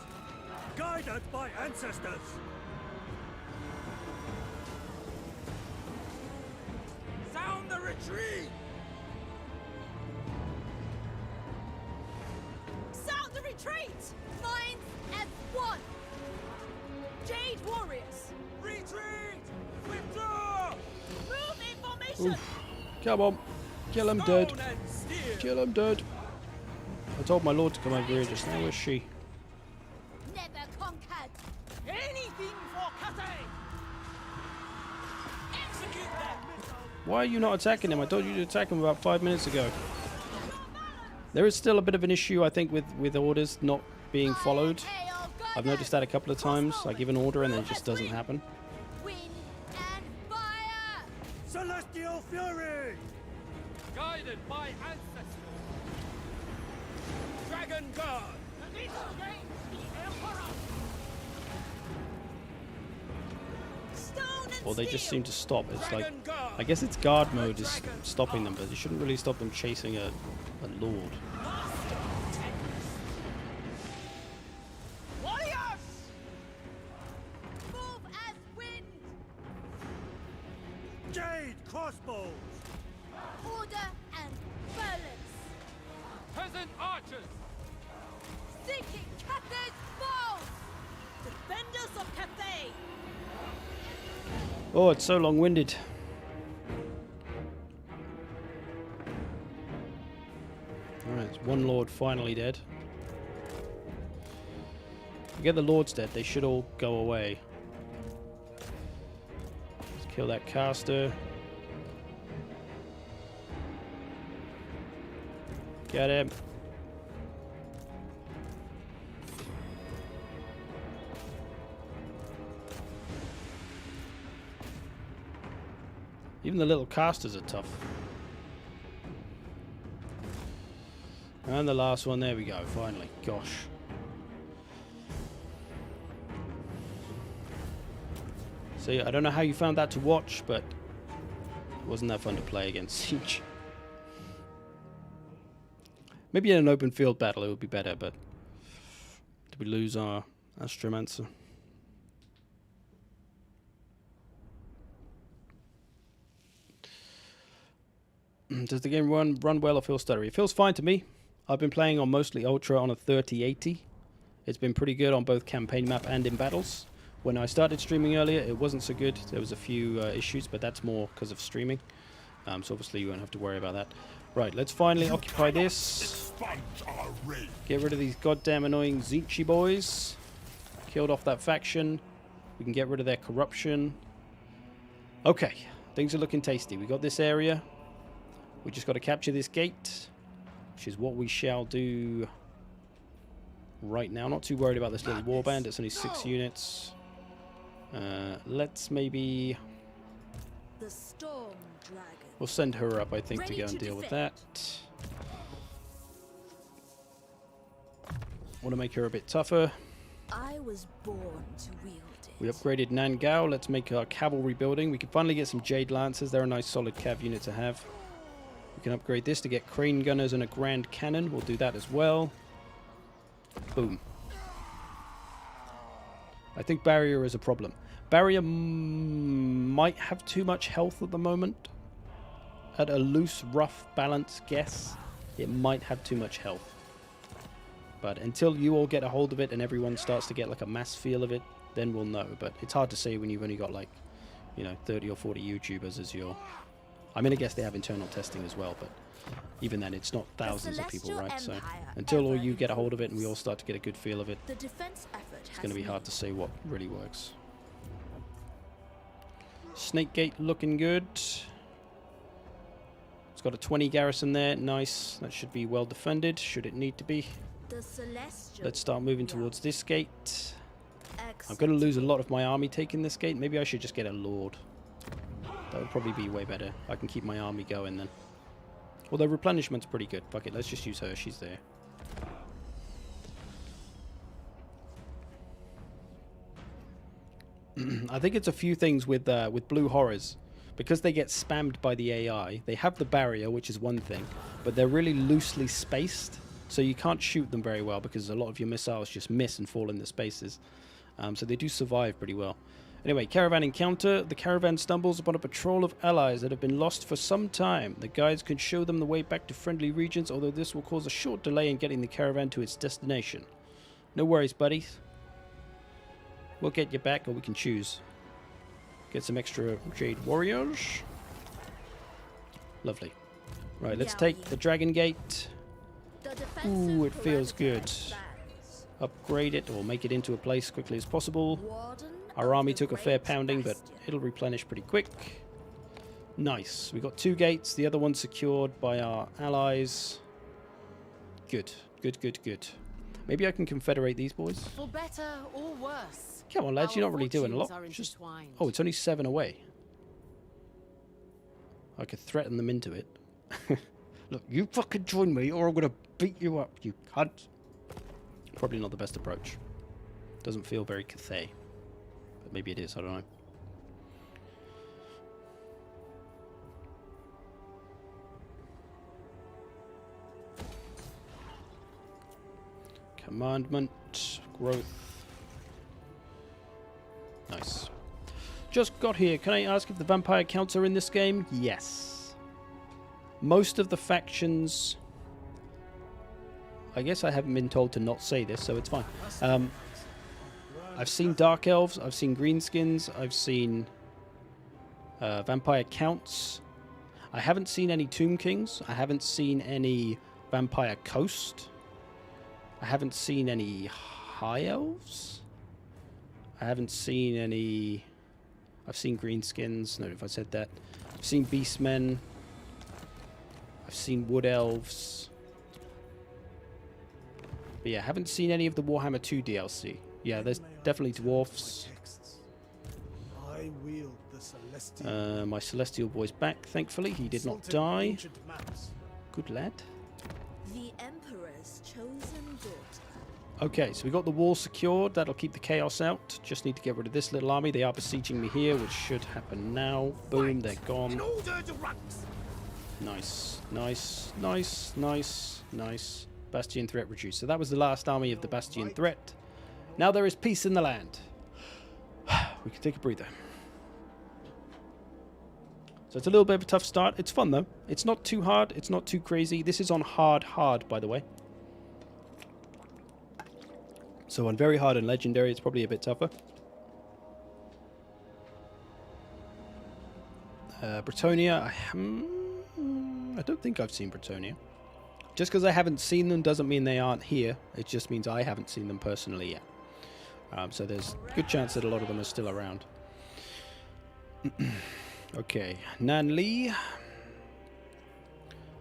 Guided by ancestors! Sound the retreat! Sound the retreat! Minds as one! Jade warriors! Retreat! Withdraw! Move in formation! Oof. Come on. Kill him dead. Stone and steel! Kill him dead. I told my lord to come over here just now. Where's she? Never conquered! Anything for Cathay! Execute them! Why are you not attacking him? I told you to attack him about 5 minutes ago. There is still a bit of an issue, I think, with orders not being followed. I've noticed that a couple of times. I give an order and then it just doesn't happen. Wind and fire! Celestial fury! Guided by ancestors! Dragon Guard! Stone and Well, they just steel! seem to stop. It's like, Dragon Guard! I guess it's guard mode is stopping them, but it shouldn't really stop them chasing a lord. Warriors! Move as wind! Jade crossbows! Order and balance! Peasant archers! Seeking Cathay's bow! Defenders of Cathay! Oh, it's so long-winded. Alright, it's one lord finally dead. If we get the lords dead, they should all go away. Let's kill that caster. Get him. Even the little casters are tough. And the last one, there we go, finally. Gosh. See, I don't know how you found that to watch, but it wasn't that fun to play against Siege. Maybe in an open field battle it would be better, but did we lose our Astromancer? Does the game run well or feel stuttery? It feels fine to me. I've been playing on mostly Ultra on a 3080. It's been pretty good on both campaign map and in battles. When I started streaming earlier, it wasn't so good. There was a few issues, but that's more because of streaming. So obviously you won't have to worry about that. Right, let's finally occupy this. Get rid of these goddamn annoying Zinchi boys. Killed off that faction. We can get rid of their corruption. Okay, things are looking tasty. We got this area. We just got to capture this gate, which is what we shall do right now. Not too worried about this little warband. It's only 6 units. Let's maybe... The storm dragon. We'll send her up, I think, to go and deal with that. Want to make her a bit tougher. I was born to wield it. We upgraded Nangao. Let's make our cavalry building. We can finally get some Jade Lancers. They're a nice solid cav unit to have. We can upgrade this to get crane gunners and a grand cannon. We'll do that as well. Boom. I think barrier is a problem. Barrier might have too much health at the moment. At a loose, rough, balanced guess, it might have too much health. But until you all get a hold of it and everyone starts to get like a mass feel of it, then we'll know. But it's hard to say when you've only got like, you know, 30 or 40 YouTubers as your... I mean, I guess they have internal testing as well, but even then, it's not thousands of people, right? So until all you get a hold of it and we all start to get a good feel of it, The defense effort it's going to be hard to say what really works. Snake Gate looking good. It's got a 20 garrison there. Nice. That should be well defended, should it need to be. The celestial. Let's start moving towards this gate. I'm Excellent. going to lose a lot of my army taking this gate. Maybe I should just get a lord. That would probably be way better. I can keep my army going then. Although replenishment's pretty good. Fuck it, let's just use her. She's there. I think it's a few things with blue horrors. Because they get spammed by the AI, they have the barrier, which is one thing, but they're really loosely spaced, so you can't shoot them very well because a lot of your missiles just miss and fall in the spaces. So they do survive pretty well. Anyway, Caravan encounter. The Caravan stumbles upon a patrol of allies that have been lost for some time. The guides can show them the way back to friendly regions, although this will cause a short delay in getting the Caravan to its destination. No worries, buddies. We'll get you back, or we can choose. Get some extra Jade Warriors. Lovely. Right, let's take the Dragon Gate. Ooh, it feels good. Upgrade it, or make it into a place as quickly as possible. Our army took a fair pounding, but it'll replenish pretty quick. Nice. We got 2 gates. The other one's secured by our allies. Good. Good, good, good. Maybe I can confederate these boys. For better or worse. Come on, lads. You're not really doing a lot. Just... Oh, it's only 7 away. I could threaten them into it. Look, you fucking join me or I'm going to beat you up, you cunt. Probably not the best approach. Doesn't feel very Cathay. But maybe it is, I don't know. Commandment, growth. Nice. Just got here. Can I ask if the vampire counts are in this game? Yes. Most of the factions... I guess I haven't been told to not say this, so it's fine. I've seen Dark Elves, I've seen Greenskins, I've seen Vampire Counts. I haven't seen any Tomb Kings. I haven't seen any Vampire Coast. I haven't seen any High Elves. I haven't seen any... I've seen Greenskins. No, if I said that. I've seen Beastmen. I've seen Wood Elves. But yeah, I haven't seen any of the Warhammer 2 DLC. Yeah, there's definitely dwarfs. I wield the celestial. My Celestial boy's back, thankfully. He did not die. Good lad. The Emperor's chosen daughter. Okay, so we got the wall secured. That'll keep the chaos out. Just need to get rid of this little army. They are besieging me here, which should happen now. Boom, they're gone. Nice, nice, nice, nice, nice. Bastion threat reduced. So that was the last army of the Bastion threat. Now there is peace in the land. We can take a breather. So it's a little bit of a tough start. It's fun though. It's not too hard. It's not too crazy. This is on hard, by the way. So on very hard and legendary, it's probably a bit tougher. Bretonia, I don't think I've seen Bretonia. Just because I haven't seen them doesn't mean they aren't here. It just means I haven't seen them personally yet. So there's a good chance that a lot of them are still around. Okay, Nanli.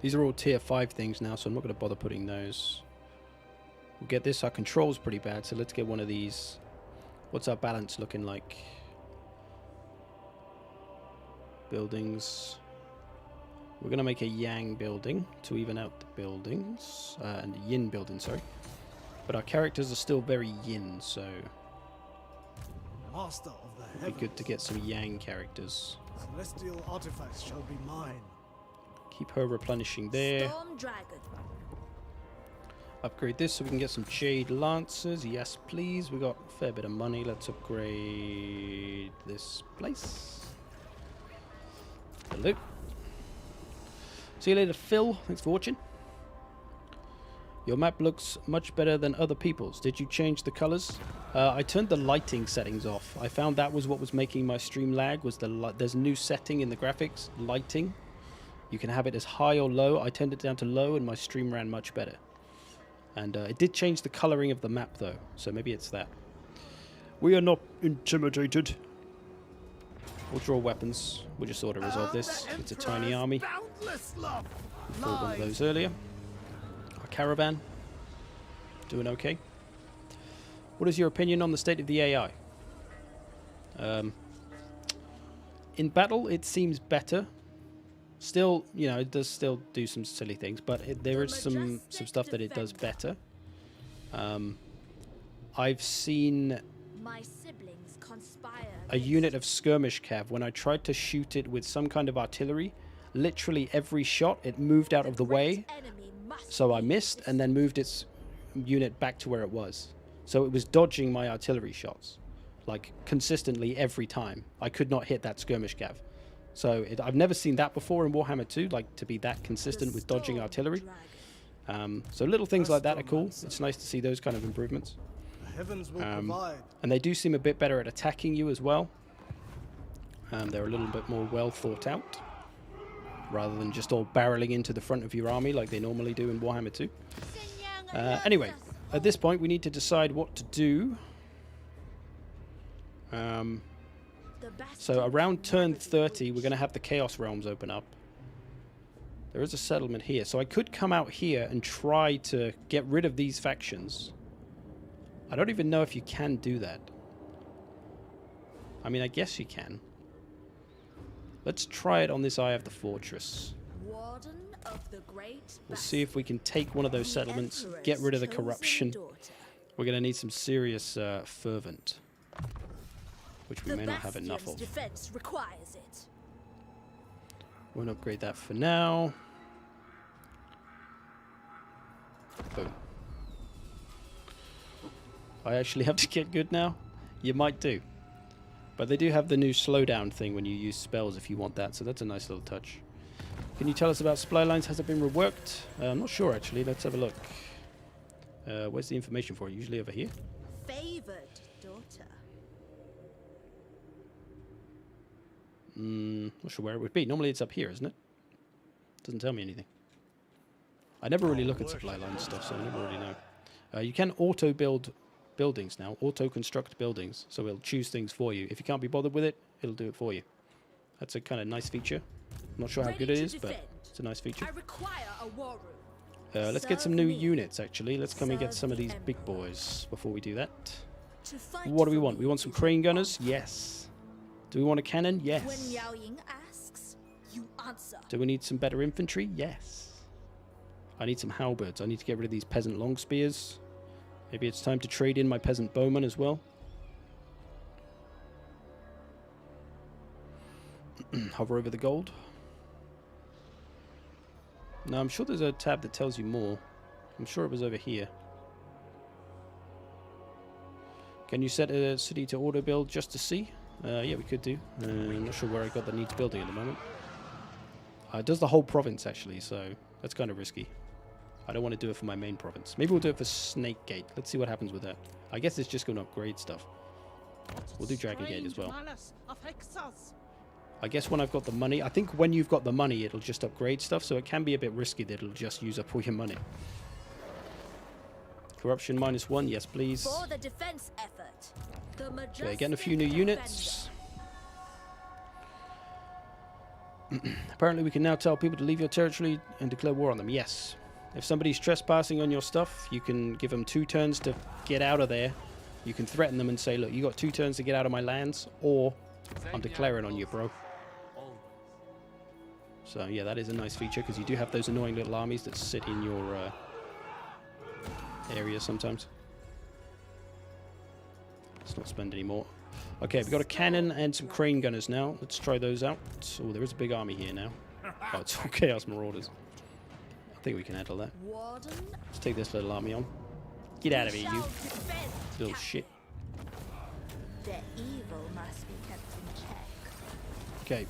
These are all tier 5 things now, so I'm not going to bother putting those. We'll get this. Our control's pretty bad, so let's get one of these. What's our balance looking like? Buildings. We're going to make a Yang building to even out the buildings. And a Yin building, sorry. But our characters are still very Yin, so... Master of the it'd heavens. be good to get some Yang characters. Celestial artifacts shall be mine. Keep her replenishing there. Storm Dragon. Upgrade this so we can get some Jade Lancers. Yes, please. We got a fair bit of money. Let's upgrade this place. Hello. See you later, Phil. Thanks for watching. Your map looks much better than other people's. Did you change the colors? I turned the lighting settings off. I found that was what was making my stream lag. Was there's a new setting in the graphics, lighting. You can have it as high or low. I turned it down to low, and my stream ran much better. And it did change the coloring of the map, though. So maybe it's that. We are not intimidated. We'll draw weapons. We'll just sort of resolve this. It's a tiny army. We fought one of those earlier. Our Caravan. Doing okay. What is your opinion on the state of the AI? In battle, it seems better. Still, you know, it does still do some silly things, but there is some stuff that it does better. I've seen... My siblings a unit of skirmish cav, when I tried to shoot it with some kind of artillery, literally every shot it moved out of the way, so I missed and then moved its unit back to where it was. So it was dodging my artillery shots, like consistently every time. I could not hit that skirmish cav. So I've never seen that before in Warhammer 2, like to be that consistent with dodging artillery. So little things like that are cool. It's nice to see those kind of improvements. The heavens will provide. And they do seem a bit better at attacking you as well. They're a little bit more well thought out, rather than just all barreling into the front of your army like they normally do in Warhammer 2. Anyway, at this point we need to decide what to do. So around turn 30 we're going to have the Chaos Realms open up. There is a settlement here, so I could come out here and try to get rid of these factions. I don't even know if you can do that. I mean, I guess you can. Let's try it on this Eye of the Fortress. Warden of the Great We'll see if we can take one of those settlements, get rid of the corruption. We're going to need some serious fervent, which we may not have enough of. Defense requires it. We'll upgrade that for now. Boom. I actually have to get good now? You might do. But they do have the new slowdown thing when you use spells if you want that, so that's a nice little touch. Can you tell us about supply lines? Has it been reworked? I'm not sure actually. Let's have a look. Where's the information for it? Usually over here? Favored daughter. Not sure where it would be. Normally it's up here, isn't it? Doesn't tell me anything. I never really look at supply line stuff, so I never really know. You can auto-build buildings now. Auto-construct buildings. So it'll choose things for you. If you can't be bothered with it, it'll do it for you. That's a kind of nice feature. I'm not sure how good it is, but it's a nice feature. I require a war room. Let's get some new units, actually. Let's come and get some of these big boys before we do that. What do we want? We want some crane gunners? Yes. Do we want a cannon? Yes. When Yao Ying asks, you answer. Do we need some better infantry? Yes. I need some halberds. I need to get rid of these peasant long spears. Maybe it's time to trade in my peasant bowmen as well. Hover over the gold. No, I'm sure there's a tab that tells you more. I'm sure it was over here. Can you set a city to auto build just to see? Yeah, we could do. I'm not sure where I got that needs building at the moment. It does the whole province actually, so that's kind of risky. I don't want to do it for my main province. Maybe we'll do it for Snake Gate. Let's see what happens with that. I guess it's just going to upgrade stuff. We'll do Dragon Gate as well. I guess when I've got the money, I think when you've got the money, it'll just upgrade stuff, so it can be a bit risky that it'll just use up all your money. Corruption -1, yes please. For the defense effort. Okay, getting a few new units. Apparently we can now tell people to leave your territory and declare war on them. Yes. If somebody's trespassing on your stuff, you can give them 2 turns to get out of there. You can threaten them and say, look, you got 2 turns to get out of my lands, or I'm declaring on you, bro. So yeah, that is a nice feature, because you do have those annoying little armies that sit in your area sometimes. Let's not spend any more. Okay, we've got a cannon and some crane gunners now. Let's try those out. Oh, there is a big army here now. Oh, it's all Chaos Marauders. I think we can handle that. Let's take this little army on. Get out of here, you little shit. The evil must be kept in check. Okay.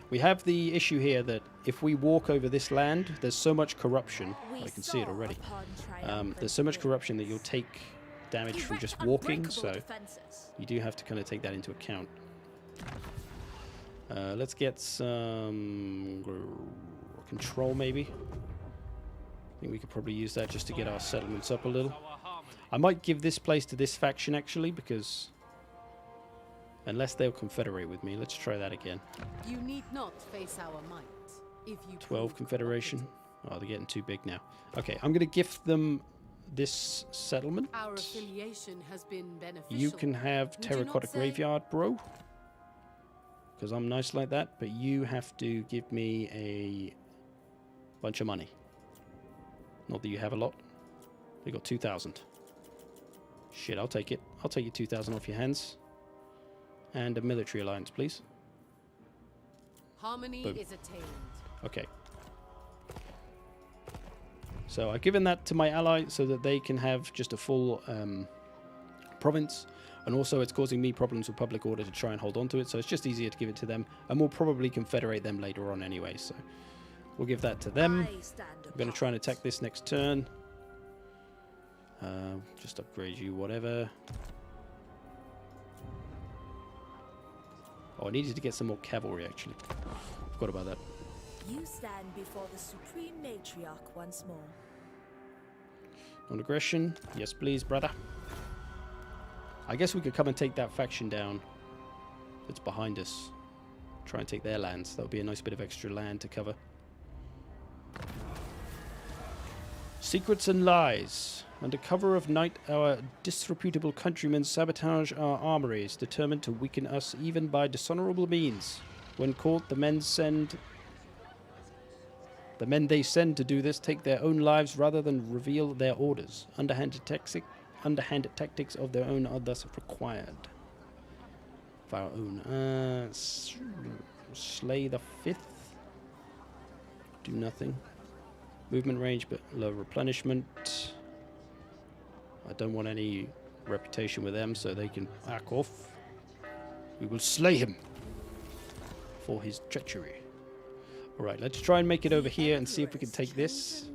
We have the issue here that if we walk over this land, there's so much corruption. I can see it already. There's so much corruption that you'll take damage from just walking, so you do have to kind of take that into account. Let's get some control, maybe. I think we could probably use that just to get our settlements up a little. I might give this place to this faction, actually, because unless they'll confederate with me. Let's try that again. You need not face our might. If you 12 confederation. Oh, they're getting too big now. Okay, I'm going to gift them this settlement. Our affiliation has been beneficial. You can have terracotta graveyard, bro. Because I'm nice like that, but you have to give me a bunch of money. Not that you have a lot. We got 2,000. Shit, I'll take it. I'll take your 2,000 off your hands. And a military alliance, please. Harmony Boom. is attained. Okay. So I've given that to my ally so that they can have just a full province. And also it's causing me problems with public order to try and hold on to it. So it's just easier to give it to them. And we'll probably confederate them later on anyway. So we'll give that to them. I'm going to try and attack this next turn. Just upgrade you, whatever. Oh, I needed to get some more cavalry, actually. Forgot about that. You stand before the supreme matriarch once more. Non-aggression. Yes, please, brother. I guess we could come and take that faction down that's behind us. Try and take their lands. That would be a nice bit of extra land to cover. Secrets and lies. Under cover of night, our disreputable countrymen sabotage our armories, determined to weaken us even by dishonorable means. When caught, the men they send to do this take their own lives rather than reveal their orders. Underhanded tactics of their own are thus required. Of our own. Slay the 5th. Do nothing. Movement range, but low replenishment. I don't want any reputation with them, so they can back off. We will slay him for his treachery. Alright, let's try and make it over here and see if we can take this.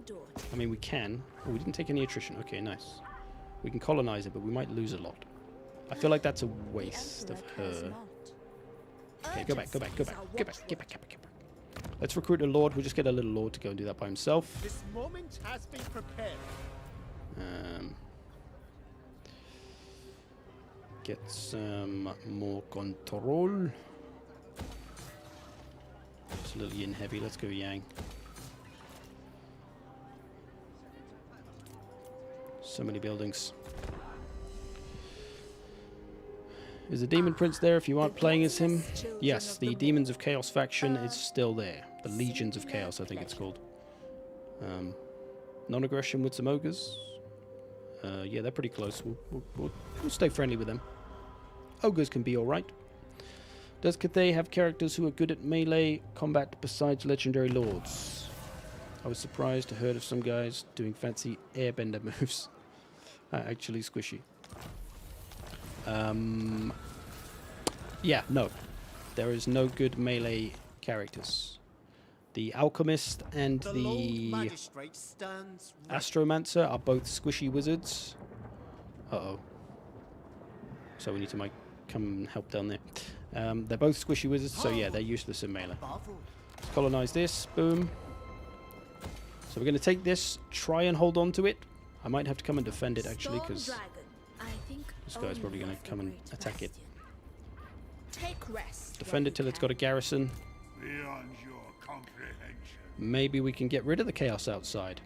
I mean, we can. Oh, we didn't take any attrition. Okay, nice. We can colonize it, but we might lose a lot. I feel like that's a waste of her. Okay, go back. Get back. Let's recruit a lord. We'll just get a little lord to go and do that by himself. This moment has been prepared. Get some more control. It's a little yin heavy. Let's go yang. So many buildings. Is the Demon Prince there if you aren't playing as him? Yes, the Demons of Chaos faction is still there. The Legions of Chaos, I think it's called. Non-aggression with some ogres. Yeah, they're pretty close. We'll stay friendly with them. Ogres can be alright. Does Cathay have characters who are good at melee combat besides legendary lords? I was surprised to heard of some guys doing fancy airbender moves. Actually squishy. Yeah, no. There is no good melee characters. The Alchemist and the Astromancer are both squishy wizards. Uh-oh. So we need to come and help down there. They're both squishy wizards, so yeah, they're useless in melee. Let's colonize this. Boom. So we're going to take this, try and hold on to it. I might have to come and defend it, actually, because this guy's probably going to come and attack it. Take rest. Defend it till it's got a garrison. Beyond your comprehension. Maybe we can get rid of the chaos outside.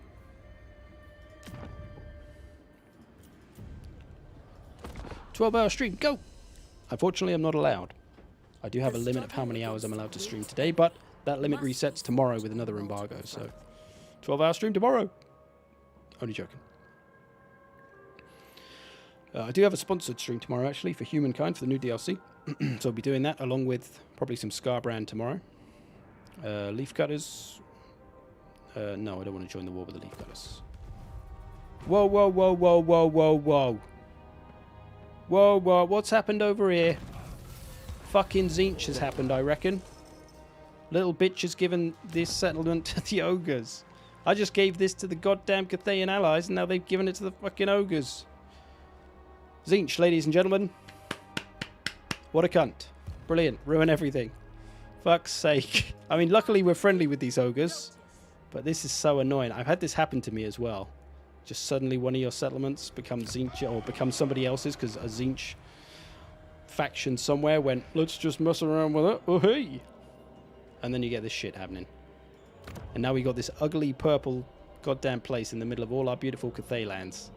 "12-hour stream, go!" Unfortunately, I'm not allowed. I do have a limit of how many hours I'm allowed to stream today, but that limit resets tomorrow with another embargo, so 12-hour stream tomorrow. Only joking. I do have a sponsored stream tomorrow, actually, for Humankind, for the new DLC. So I'll be doing that, along with probably some Scarbrand tomorrow. Leaf Cutters. No, I don't want to join the war with the Leaf Cutters. Whoa, whoa, whoa, whoa, whoa, whoa, whoa. Whoa, whoa, what's happened over here? Fucking Zinch has happened, I reckon. Little bitch has given this settlement to the ogres. I just gave this to the goddamn Cathayan allies, and now they've given it to the fucking ogres. Zinch, ladies and gentlemen. What a cunt. Brilliant. Ruin everything. Fuck's sake. I mean, luckily we're friendly with these ogres, but this is so annoying. I've had this happen to me as well. Just suddenly one of your settlements becomes Zinch, or becomes somebody else's, because a Zinch faction somewhere went, let's just mess around with it. Oh, hey. And then you get this shit happening. And now we got this ugly purple goddamn place in the middle of all our beautiful Cathay lands.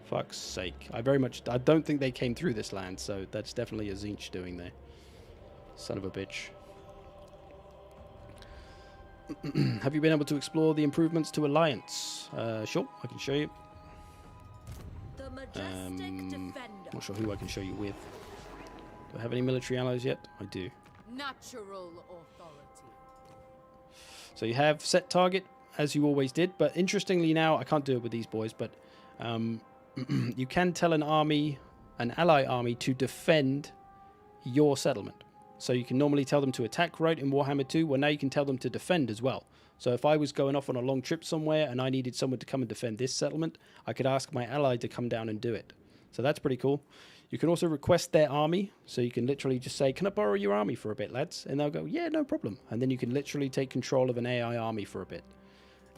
Fuck's sake. I don't think they came through this land, so that's definitely a Zinch doing there. Son of a bitch. Have you been able to explore the improvements to Alliance? Sure, I can show you. The Not sure who I can show you with. Do I have any military allies yet? I do. Natural authority. So you have set target, as you always did, but interestingly now, I can't do it with these boys, but you can tell an army, an ally army, to defend your settlement. So you can normally tell them to attack, right, in Warhammer 2. Well, now you can tell them to defend as well. So if I was going off on a long trip somewhere and I needed someone to come and defend this settlement, I could ask my ally to come down and do it. So that's pretty cool. You can also request their army. So you can literally just say, can I borrow your army for a bit, lads? And they'll go, yeah, no problem. And then you can literally take control of an AI army for a bit.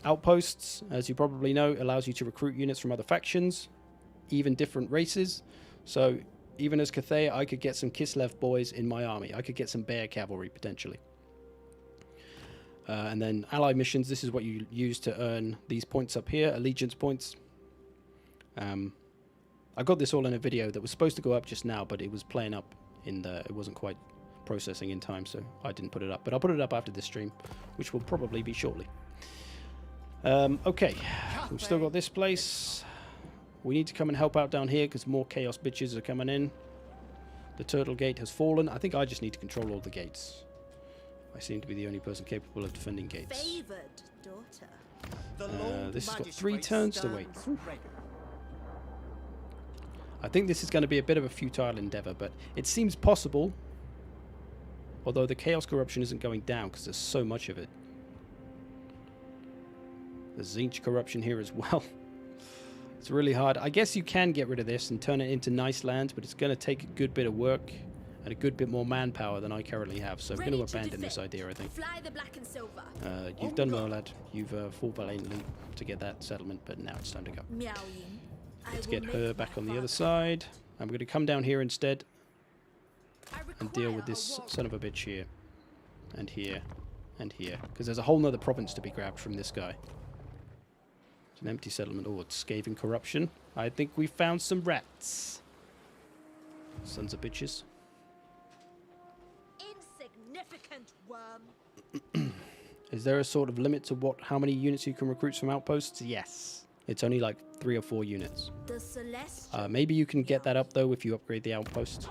Outposts, as you probably know, allows you to recruit units from other factions, even different races. So even as Cathay, I could get some Kislev boys in my army. I could get some bear cavalry, potentially. And then ally missions, this is what you use to earn these points up here, allegiance points. I got this all in a video that was supposed to go up just now, but it was playing up in the... It wasn't quite processing in time, so I didn't put it up. But I'll put it up after this stream, which will probably be shortly. Okay, we've still got this place. We need to come and help out down here because more chaos bitches are coming in. The turtle gate has fallen. I think I just need to control all the gates. I seem to be the only person capable of defending gates. Favored daughter. This has got 3 turns to wait. I think this is going to be a bit of a futile endeavor, but it seems possible. Although the chaos corruption isn't going down because there's so much of it. There's Zinch corruption here as well. It's really hard. I guess you can get rid of this and turn it into nice lands, but it's going to take a good bit of work and a good bit more manpower than I currently have. So I'm going to abandon this idea, I think. Fly the black and silver. You've done well, lad. You've fought valiantly to get that settlement, but now it's time to go. Meowing. Let's get her back on the other side. I'm going to come down here instead and deal with this son of a bitch here. And here. And here. Because there's a whole nother province to be grabbed from this guy. It's an empty settlement. Oh, it's scathing corruption. I think we found some rats. Sons of bitches. Insignificant worm. Is there a sort of limit to how many units you can recruit from outposts? Yes. It's only like 3 or 4 units. The Celestial. Maybe you can get that up though if you upgrade the outpost.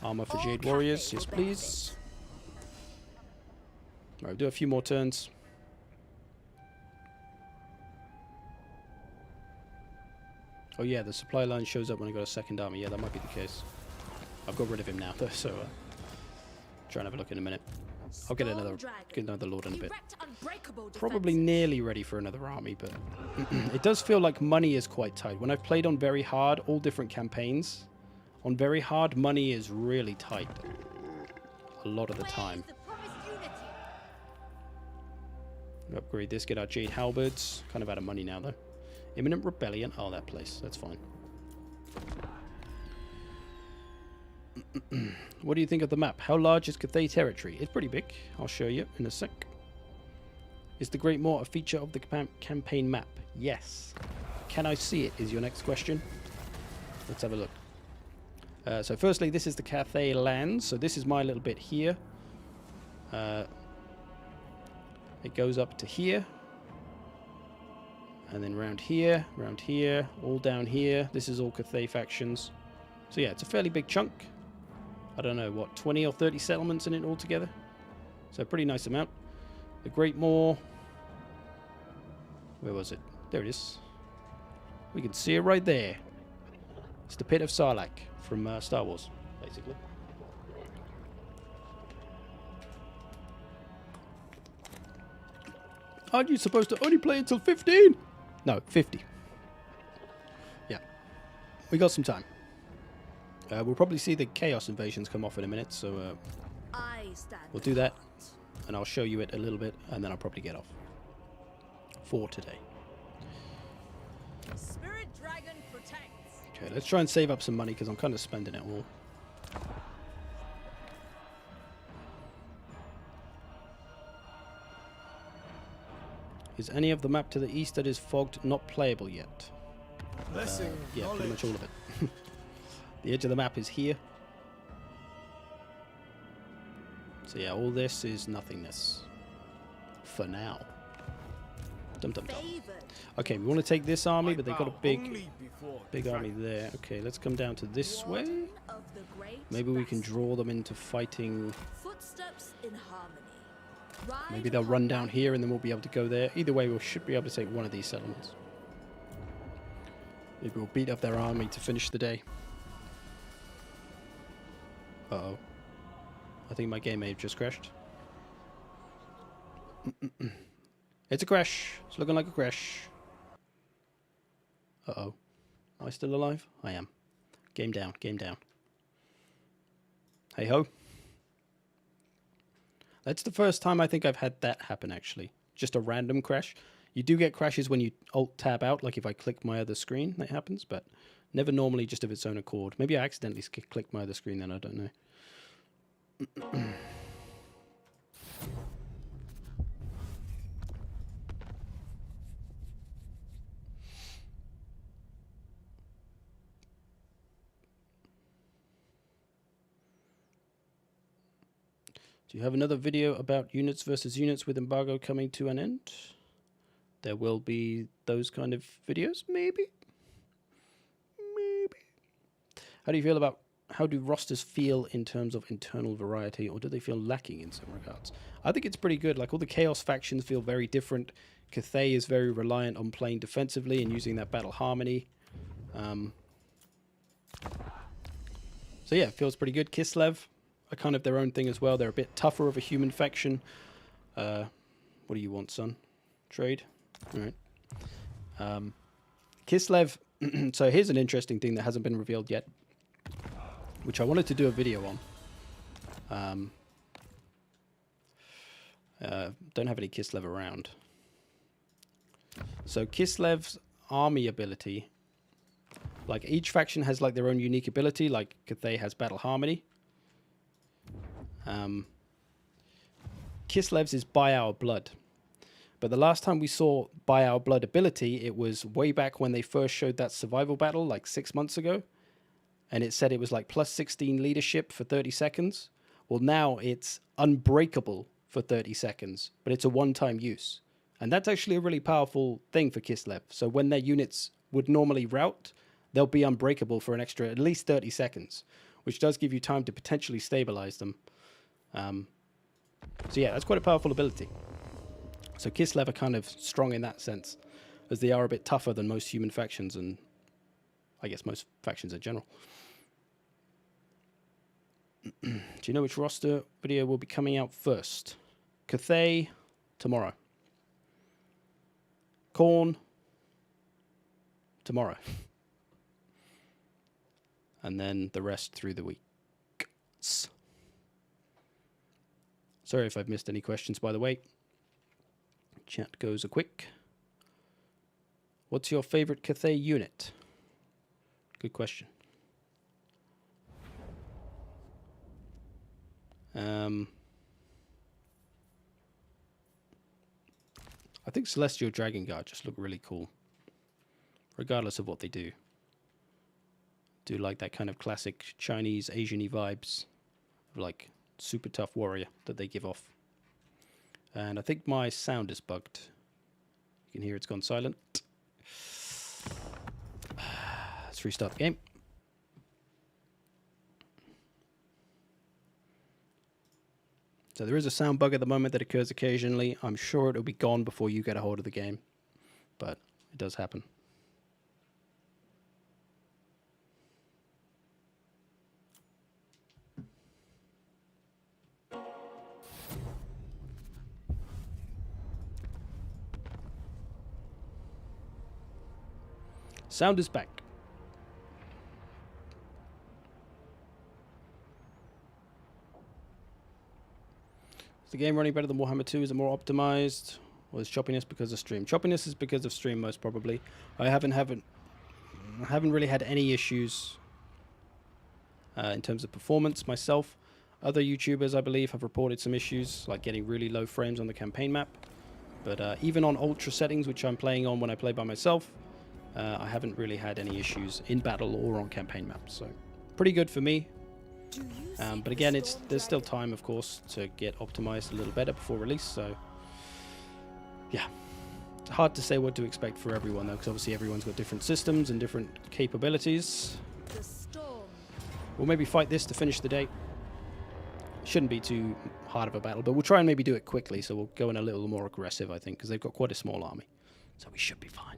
Armor for Jade Warriors, yes please. Right, we'll do a few more turns. Oh yeah, the supply line shows up when I got a second army. Yeah, that might be the case. I've got rid of him now though, so try and have a look in a minute. I'll get another lord in a bit. Probably nearly ready for another army, but it does feel like money is quite tight. When I've played on very hard, all different campaigns, on very hard, money is really tight. A lot of the time. Upgrade this, get our Jade Halberds. Kind of out of money now, though. Imminent Rebellion. Oh, that place. That's fine. What do you think of the map? How large is Cathay territory? It's pretty big. I'll show you in a sec. Is the Great Moor a feature of the campaign map? Yes. Can I see it is your next question. Let's have a look. So firstly, this is the Cathay lands. So this is my little bit here. It goes up to here. And then round here, all down here. This is all Cathay factions. So yeah, it's a fairly big chunk. I don't know, what, 20 or 30 settlements in it altogether? So a pretty nice amount. The Great Moor. Where was it? There it is. We can see it right there. It's the Pit of Sarlacc from Star Wars, basically. Aren't you supposed to only play until 15? No, 50. Yeah. We got some time. We'll probably see the Chaos invasions come off in a minute, so we'll do that. And I'll show you it a little bit, and then I'll probably get off. For today. Spirit Dragon protects. Okay, let's try and save up some money, because I'm kind of spending it all. Is any of the map to the east that is fogged not playable yet? Yeah, pretty much all of it. The edge of the map is here. So yeah, all this is nothingness. For now. Dum dum dum. Okay, we want to take this army, but they got a big army there. Okay, let's come down to this way. Of the Great Maybe we can Bastion. draw them into fighting. Footsteps in harmony. Ride Maybe they'll upon run my down here and then we'll be able to go there. Either way, we should be able to take one of these settlements. Maybe we'll beat up their army to finish the day. Uh-oh. I think my game may have just crashed. It's a crash. It's looking like a crash. Uh-oh. Am I still alive? I am. Game down. Game down. Hey-ho. That's the first time I think I've had that happen, actually. Just a random crash. You do get crashes when you Alt-tab out, like if I click my other screen, that happens, but never normally just of its own accord. Maybe I accidentally clicked my other screen then, I don't know. Do you have another video about units versus units with embargo coming to an end? There will be those kind of videos, maybe? Maybe. How do you feel about, how do rosters feel in terms of internal variety, or do they feel lacking in some regards? I think it's pretty good. Like, all the Chaos factions feel very different. Cathay is very reliant on playing defensively and using that battle harmony. So yeah, it feels pretty good. Kislev are kind of their own thing as well. They're a bit tougher of a human faction. What do you want, son? Trade? All right. Kislev. So here's an interesting thing that hasn't been revealed yet, which I wanted to do a video on. Don't have any Kislev around. So Kislev's army ability, like each faction has like their own unique ability, like Cathay has battle harmony. Kislev's is by our blood. But the last time we saw by our blood ability, it was way back when they first showed that survival battle, like 6 months ago. And it said it was like plus 16 leadership for 30 seconds. Well, now it's unbreakable for 30 seconds, but it's a one-time use. And that's actually a really powerful thing for Kislev. So when their units would normally rout, they'll be unbreakable for an extra at least 30 seconds, which does give you time to potentially stabilize them. So yeah, that's quite a powerful ability. So Kislev are kind of strong in that sense, as they are a bit tougher than most human factions, and I guess most factions in general. Do you know which roster video will be coming out first? Cathay, tomorrow. Khorne, tomorrow. And then the rest through the week. Sorry if I've missed any questions, by the way. Chat goes a quick. What's your favorite Cathay unit? Good question. I think Celestial Dragon Guard just look really cool, regardless of what they do. Do like that kind of classic Chinese, Asian-y vibes of like super tough warrior that they give off. And I think my sound is bugged. You can hear it's gone silent. Let's restart the game. So there is a sound bug at the moment that occurs occasionally. I'm sure it'll be gone before you get a hold of the game, but it does happen. Sound is back. Is the game running better than Warhammer 2? Is it more optimized? Or is choppiness because of stream? Choppiness is because of stream, most probably. I haven't really had any issues in terms of performance myself. Other YouTubers, I believe, have reported some issues, like getting really low frames on the campaign map. But even on ultra settings, which I'm playing on when I play by myself, I haven't really had any issues in battle or on campaign maps, so pretty good for me. Do you But seek again, the there's storm still dragon? time, of course, to get optimized a little better before release. So, yeah, it's hard to say what to expect for everyone, though, because obviously everyone's got different systems and different capabilities. The storm. We'll maybe fight this to finish the day. Shouldn't be too hard of a battle, but we'll try and maybe do it quickly. So we'll go in a little more aggressive, I think, because they've got quite a small army. So we should be fine.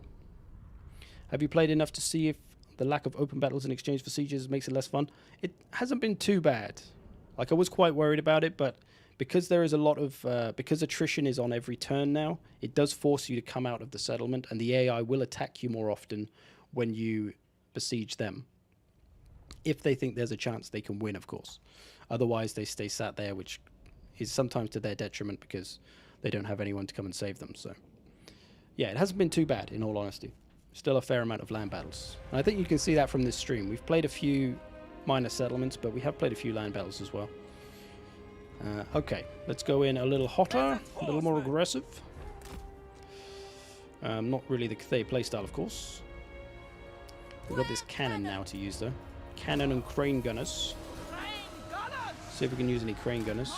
Have you played enough to see if the lack of open battles in exchange for sieges makes it less fun? It hasn't been too bad. Like, I was quite worried about it, but because there is a lot of... because attrition is on every turn now, it does force you to come out of the settlement, and the AI will attack you more often when you besiege them. If they think there's a chance they can win, of course. Otherwise, they stay sat there, which is sometimes to their detriment because they don't have anyone to come and save them. So, yeah, it hasn't been too bad, in all honesty. Still a fair amount of land battles. And I think you can see that from this stream. We've played a few minor settlements, but we have played a few land battles as well. Okay, let's go in a little hotter, a little more aggressive. Not really the Cathay playstyle, of course. We've got this cannon now to use, though. Cannon and crane gunners. See if we can use any crane gunners.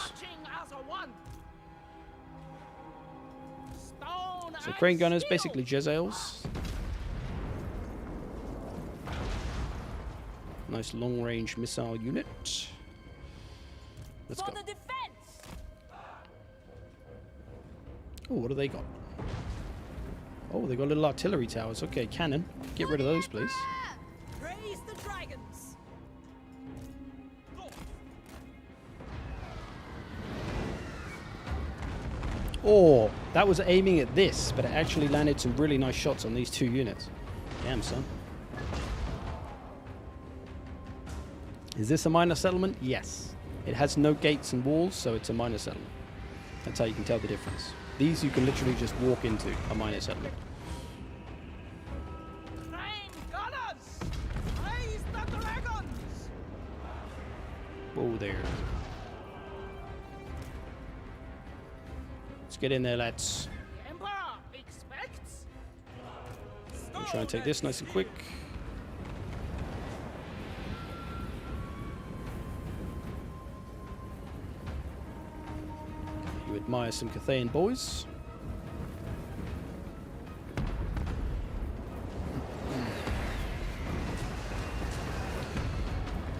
So crane gunners, basically Jezzails. Nice long-range missile unit. Let's go. Oh, what do they got? Oh, they got little artillery towers. Okay, cannon. Get rid of those, please. Praise the dragons. Oh, that was aiming at this, but it actually landed some really nice shots on these two units. Damn, son. Is this a minor settlement? Yes. It has no gates and walls, so it's a minor settlement. That's how you can tell the difference. These you can literally just walk into a minor settlement. Whoa there. Let's get in there, lads. I'll try and take this nice and quick. You admire some Cathayan boys.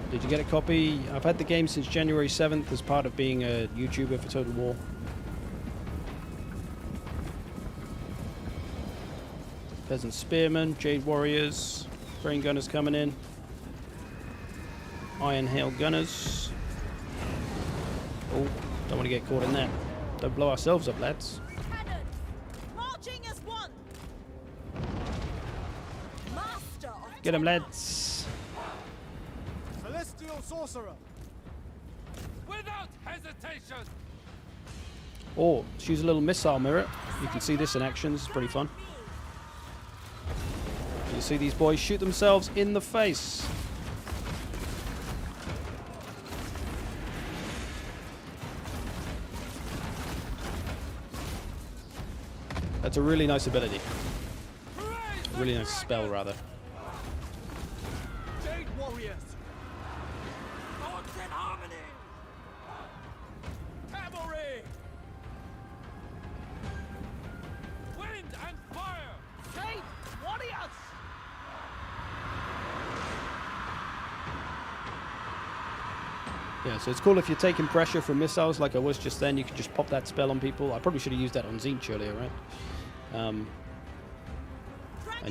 Did you get a copy? I've had the game since January 7th as part of being a YouTuber for Total War. Peasant Spearmen, Jade Warriors, Crane Gunners coming in. Iron Hail Gunners. Oh, don't want to get caught in that. Don't blow ourselves up, lads. Cannon. Marching as one. Master of Get them, terror. lads. Celestial sorcerer. Without hesitation! Oh, let's use a little missile mirror. You can see this in action. This is pretty fun. You see these boys shoot themselves in the face. That's a really nice ability. Really nice spell, rather. Jade Warriors! Thoughts in harmony! Cavalry! Wind and fire! Jade Warriors! Yeah, so it's cool if you're taking pressure from missiles like I was just then. You can just pop that spell on people. I probably should have used that on Tzeentch earlier, right? And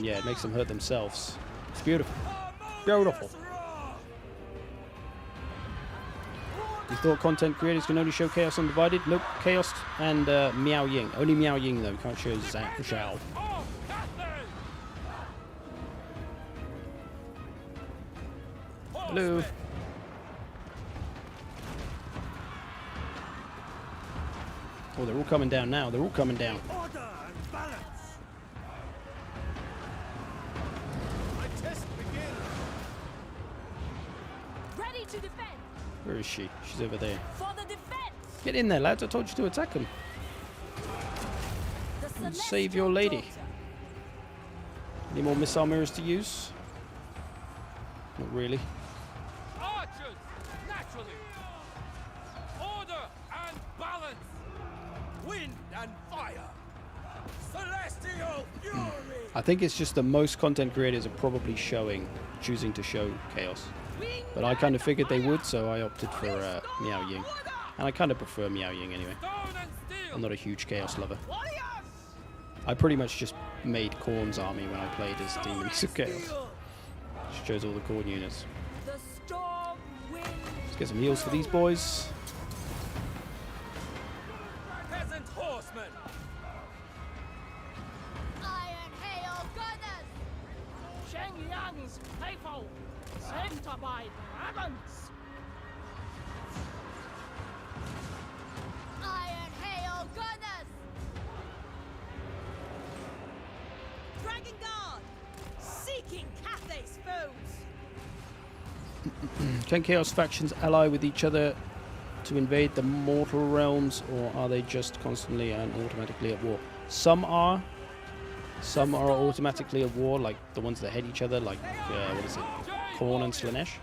yeah, it makes them hurt themselves. It's beautiful. Beautiful. You thought content creators can only show Chaos Undivided? Nope. Chaos and Miao Ying. Only Miao Ying, though. We can't show Zhao. Oh, Cathay! Hello. Oh, they're all coming down now. They're all coming down. Order and balance. My test begins. Ready to defend. Where is she? She's over there. For the defense. Get in there, lads. I told you to attack them. The And save your lady. Celestial Any more missile mirrors to use? Not really. Archers! Naturally! wind and fire. Celestial fury. I think it's just that most content creators are probably choosing to show chaos. But I kind of figured they would, so I opted for Meow Ying. And I kind of prefer Meow Ying anyway. I'm not a huge chaos lover. I pretty much just made Khorne's army when I played as Demons of Chaos. Just shows all the Khorne units. The storm wind. Let's get some heals for these boys. Peasant horsemen. Iron hail gunners. Shenyang's faithful, sent by dragons. Iron hail gunners. Dragon guard. Seeking Cathay's foes. Can Chaos factions ally with each other to invade the mortal realms, or are they just constantly and automatically at war? Some are. Some are automatically at war, like the ones that hate each other, like, what is it, Khorne and Slaanesh.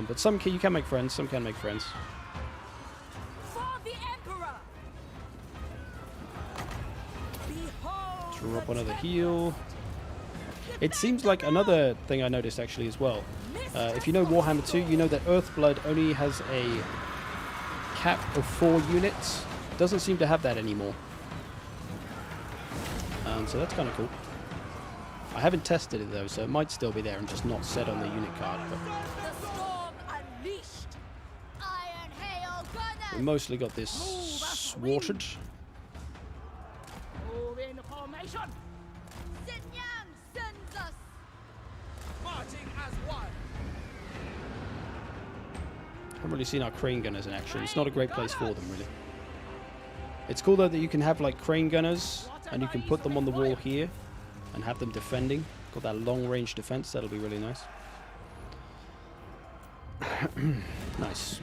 But some you can make friends, some can make friends. For the Emperor. Behold. Drop another heal. It seems like another thing I noticed actually as well. If you know Warhammer 2, you know that Earthblood only has a cap of 4 units. Doesn't seem to have that anymore. So that's kind of cool. I haven't tested it though, so it might still be there and just not set on the unit card. But The storm unleashed. Iron hail gunners. we mostly got this watered. Move in formation. Xinyan sends us. Marching as one. Haven't really seen our crane gunners in action. It's not a great place for them, really. It's cool though that you can have like crane gunners and you can put them on the wall here and have them defending. Got that long range defense. That'll be really nice. Nice.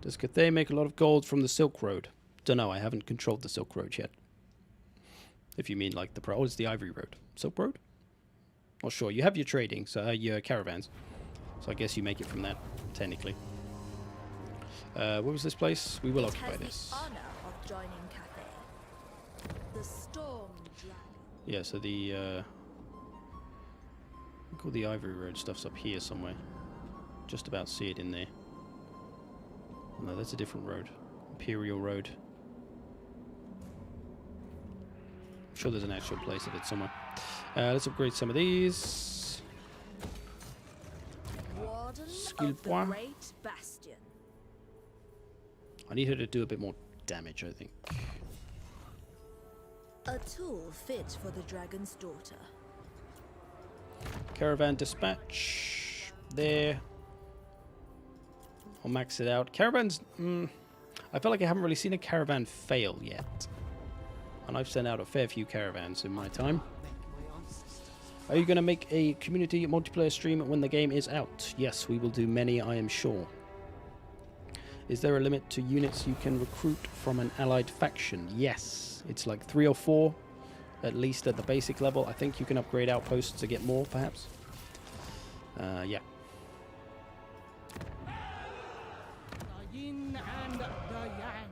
Does Cathay make a lot of gold from the Silk Road? Dunno, I haven't controlled the Silk Road yet. If you mean like the it's the Ivory Road. Silk Road? Not sure. You have your trading, so your caravans. So I guess you make it from that, technically. What was this place? We will It occupy has this. the honor of joining Cathay. The storm dragon. Yeah, so the all the Ivory Road stuff's up here somewhere. Just about see it in there. No, that's a different road. Imperial Road. I'm sure there's an actual place of it somewhere. Let's upgrade some of these. Warden Skill of the point. Great Bastion. I need her to do a bit more damage, I think. A tool fit for the dragon's daughter. Caravan dispatch. There. I'll max it out. Caravans... I feel like I haven't really seen a caravan fail yet. And I've sent out a fair few caravans in my time. Are you going to make a community multiplayer stream when the game is out? Yes, we will do many, I am sure. Is there a limit to units you can recruit from an allied faction? Yes. It's like 3 or 4, at least at the basic level. I think you can upgrade outposts to get more, perhaps. Yeah. The yin and the yang.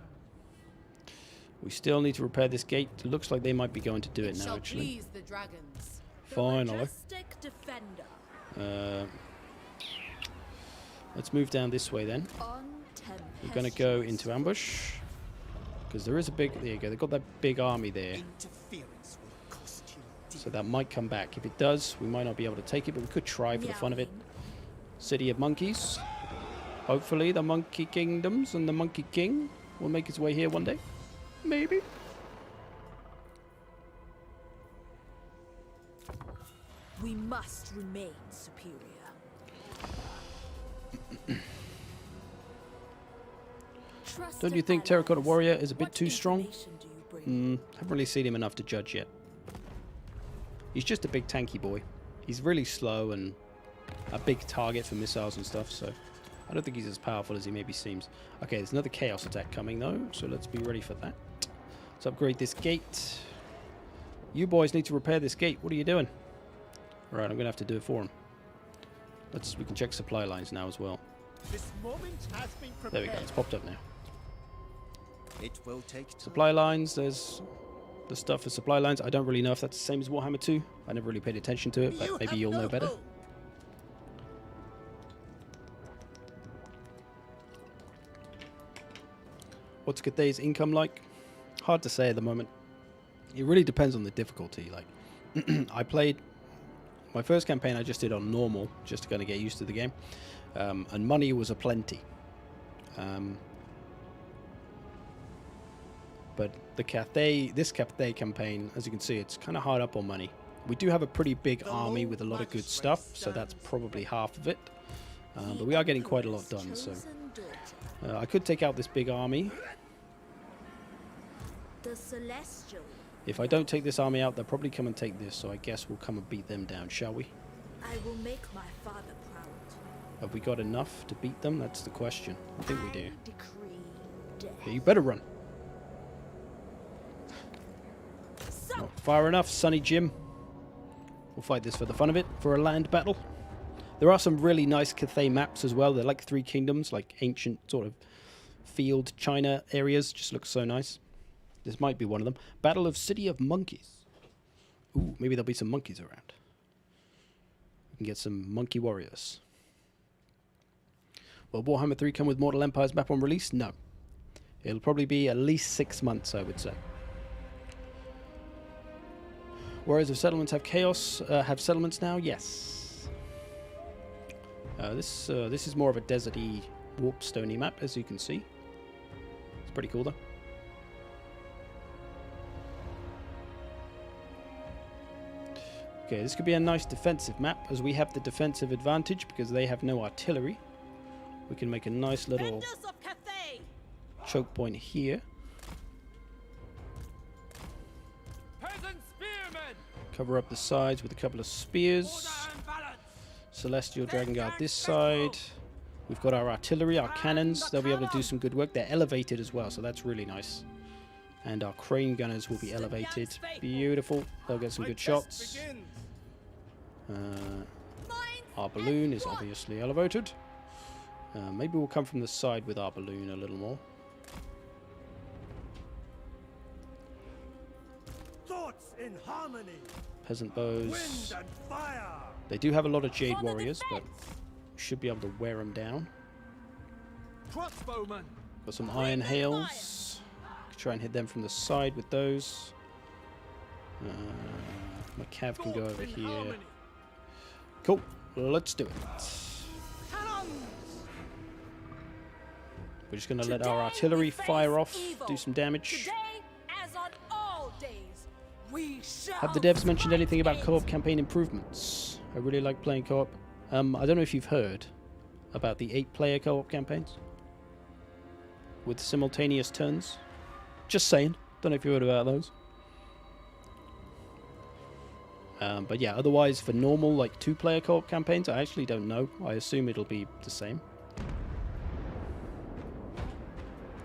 We still need to repair this gate. It looks like they might be going to do it It now, shall actually. please the dragons. Finally. Majestic defender. Let's move down this way then. On We're going to go into ambush. Because there is a big... There you go. They've got that big army there. Interference will cost you dear. So that might come back. If it does, we might not be able to take it, but we could try for the fun of it. City of Monkeys. Hopefully the Monkey Kingdoms and the Monkey King will make its way here one day. Maybe. We must remain superior. Don't you think Terracotta Warrior is a bit too strong? Information do you bring? Haven't really seen him enough to judge yet. He's just a big tanky boy. He's really slow and a big target for missiles and stuff, so I don't think he's as powerful as he maybe seems. Okay, there's another chaos attack coming though, so let's be ready for that. Let's upgrade this gate. You boys need to repair this gate. What are you doing? Right, I'm going to have to do it for him. We can check supply lines now as well. This moment has been There prepared. we go, it's popped up now. It will take time. Supply lines, there's the stuff for supply lines. I don't really know if that's the same as Warhammer 2. I never really paid attention to it, but maybe you'll know better. What's Cathay's income like? Hard to say at the moment. It really depends on the difficulty. Like, I played my first campaign. I just did on normal, just to kind of get used to the game, and money was aplenty. But this Cathay campaign, as you can see, it's kind of hard up on money. We do have a pretty big army with a lot of good stuff, so that's probably half of it. But we are getting quite a lot done, so I could take out this big army. The Celestial. If I don't take this army out, they'll probably come and take this, so I guess we'll come and beat them down, shall we? I will make my father proud. Have we got enough to beat them? That's the question. I think we do. Decree death. Yeah, you better run. Not far enough, Sonny Jim. We'll fight this for the fun of it, for a land battle. There are some really nice Cathay maps as well. They're like 3 kingdoms, like ancient sort of field China areas. Just looks so nice. This might be one of them. Battle of City of Monkeys. Ooh, maybe there'll be some monkeys around. We can get some monkey warriors. Will Warhammer 3 come with Mortal Empire's map on release? No. It'll probably be at least 6 months, I would say. Warriors of Settlements have chaos. Have settlements now? Yes. This is more of a deserty, warp stony map, as you can see. It's pretty cool, though. Okay, this could be a nice defensive map, as we have the defensive advantage because they have no artillery. We can make a nice little choke point here. Cover up the sides with a couple of spears. Celestial Dragon Guard this side. We've got our artillery, our cannons. They'll be able to do some good work. They're elevated as well, so that's really nice. And our crane gunners will be elevated. Beautiful. They'll get some good shots. Our balloon is obviously elevated. Maybe we'll come from the side with our balloon a little more. Thoughts in harmony. Peasant bows. Wind and fire. They do have a lot of Jade Warriors, but should be able to wear them down. Crossbowman. Got some Iron Hails. Try and hit them from the side with those. My cav can go over here. Cool. Let's do it. We're just going to let our artillery fire off, do some damage. Have the devs mentioned anything about co-op campaign improvements? I really like playing co-op. I don't know if you've heard about the 8-player co-op campaigns with simultaneous turns. Just saying. Don't know if you heard about those. But yeah, otherwise for normal like 2-player co-op campaigns, I actually don't know. I assume it'll be the same.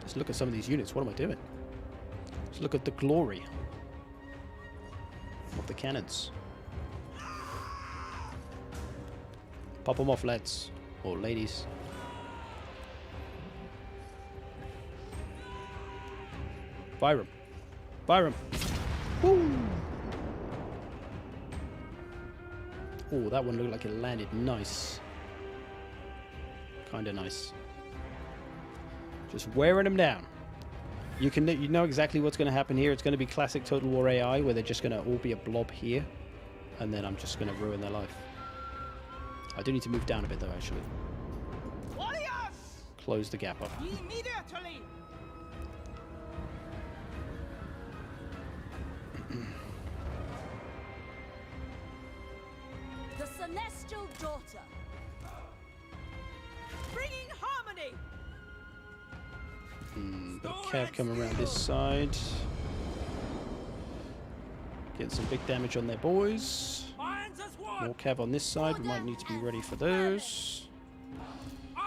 Let's look at some of these units. What am I doing? Let's look at the glory of the cannons. Pop them off, lads. Or ladies. Fire 'em. Fire 'em. Woo! Oh, that one looked like it landed nice. Kinda nice. Just wearing them down. You know exactly what's going to happen here. It's going to be classic Total War AI, where they're just going to all be a blob here, and then I'm just going to ruin their life. I do need to move down a bit, though, actually. Warriors! Close the gap up. Immediately! The Celestial Daughter. Bringing harmony. Bit of cav coming around this side. Getting some big damage on their boys. More cav on this side. We might need to be ready for those. Do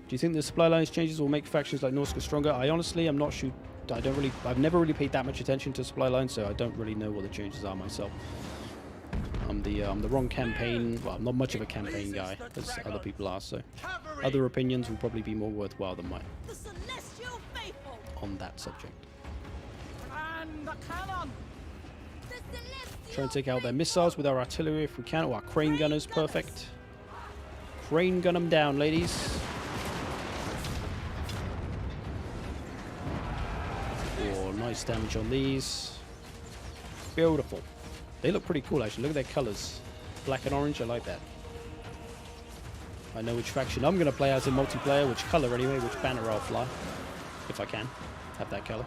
you think the supply lines changes will make factions like Norska stronger? I honestly am not sure. I've never really paid that much attention to supply lines, so I don't really know what the changes are myself. I'm the wrong campaign. Well, I'm not much of a campaign guy, as other people are. So, other opinions will probably be more worthwhile than mine The celestial faithful. on that subject. And the cannon. The celestial Try and take out their missiles with our artillery if we can. Oh, our crane gunners, perfect. Crane gun them down, ladies. Oh, nice damage on these. Beautiful. They look pretty cool, actually. Look at their colors. Black and orange, I like that. I know which faction I'm going to play as in multiplayer, which color anyway, which banner I'll fly. If I can have that color.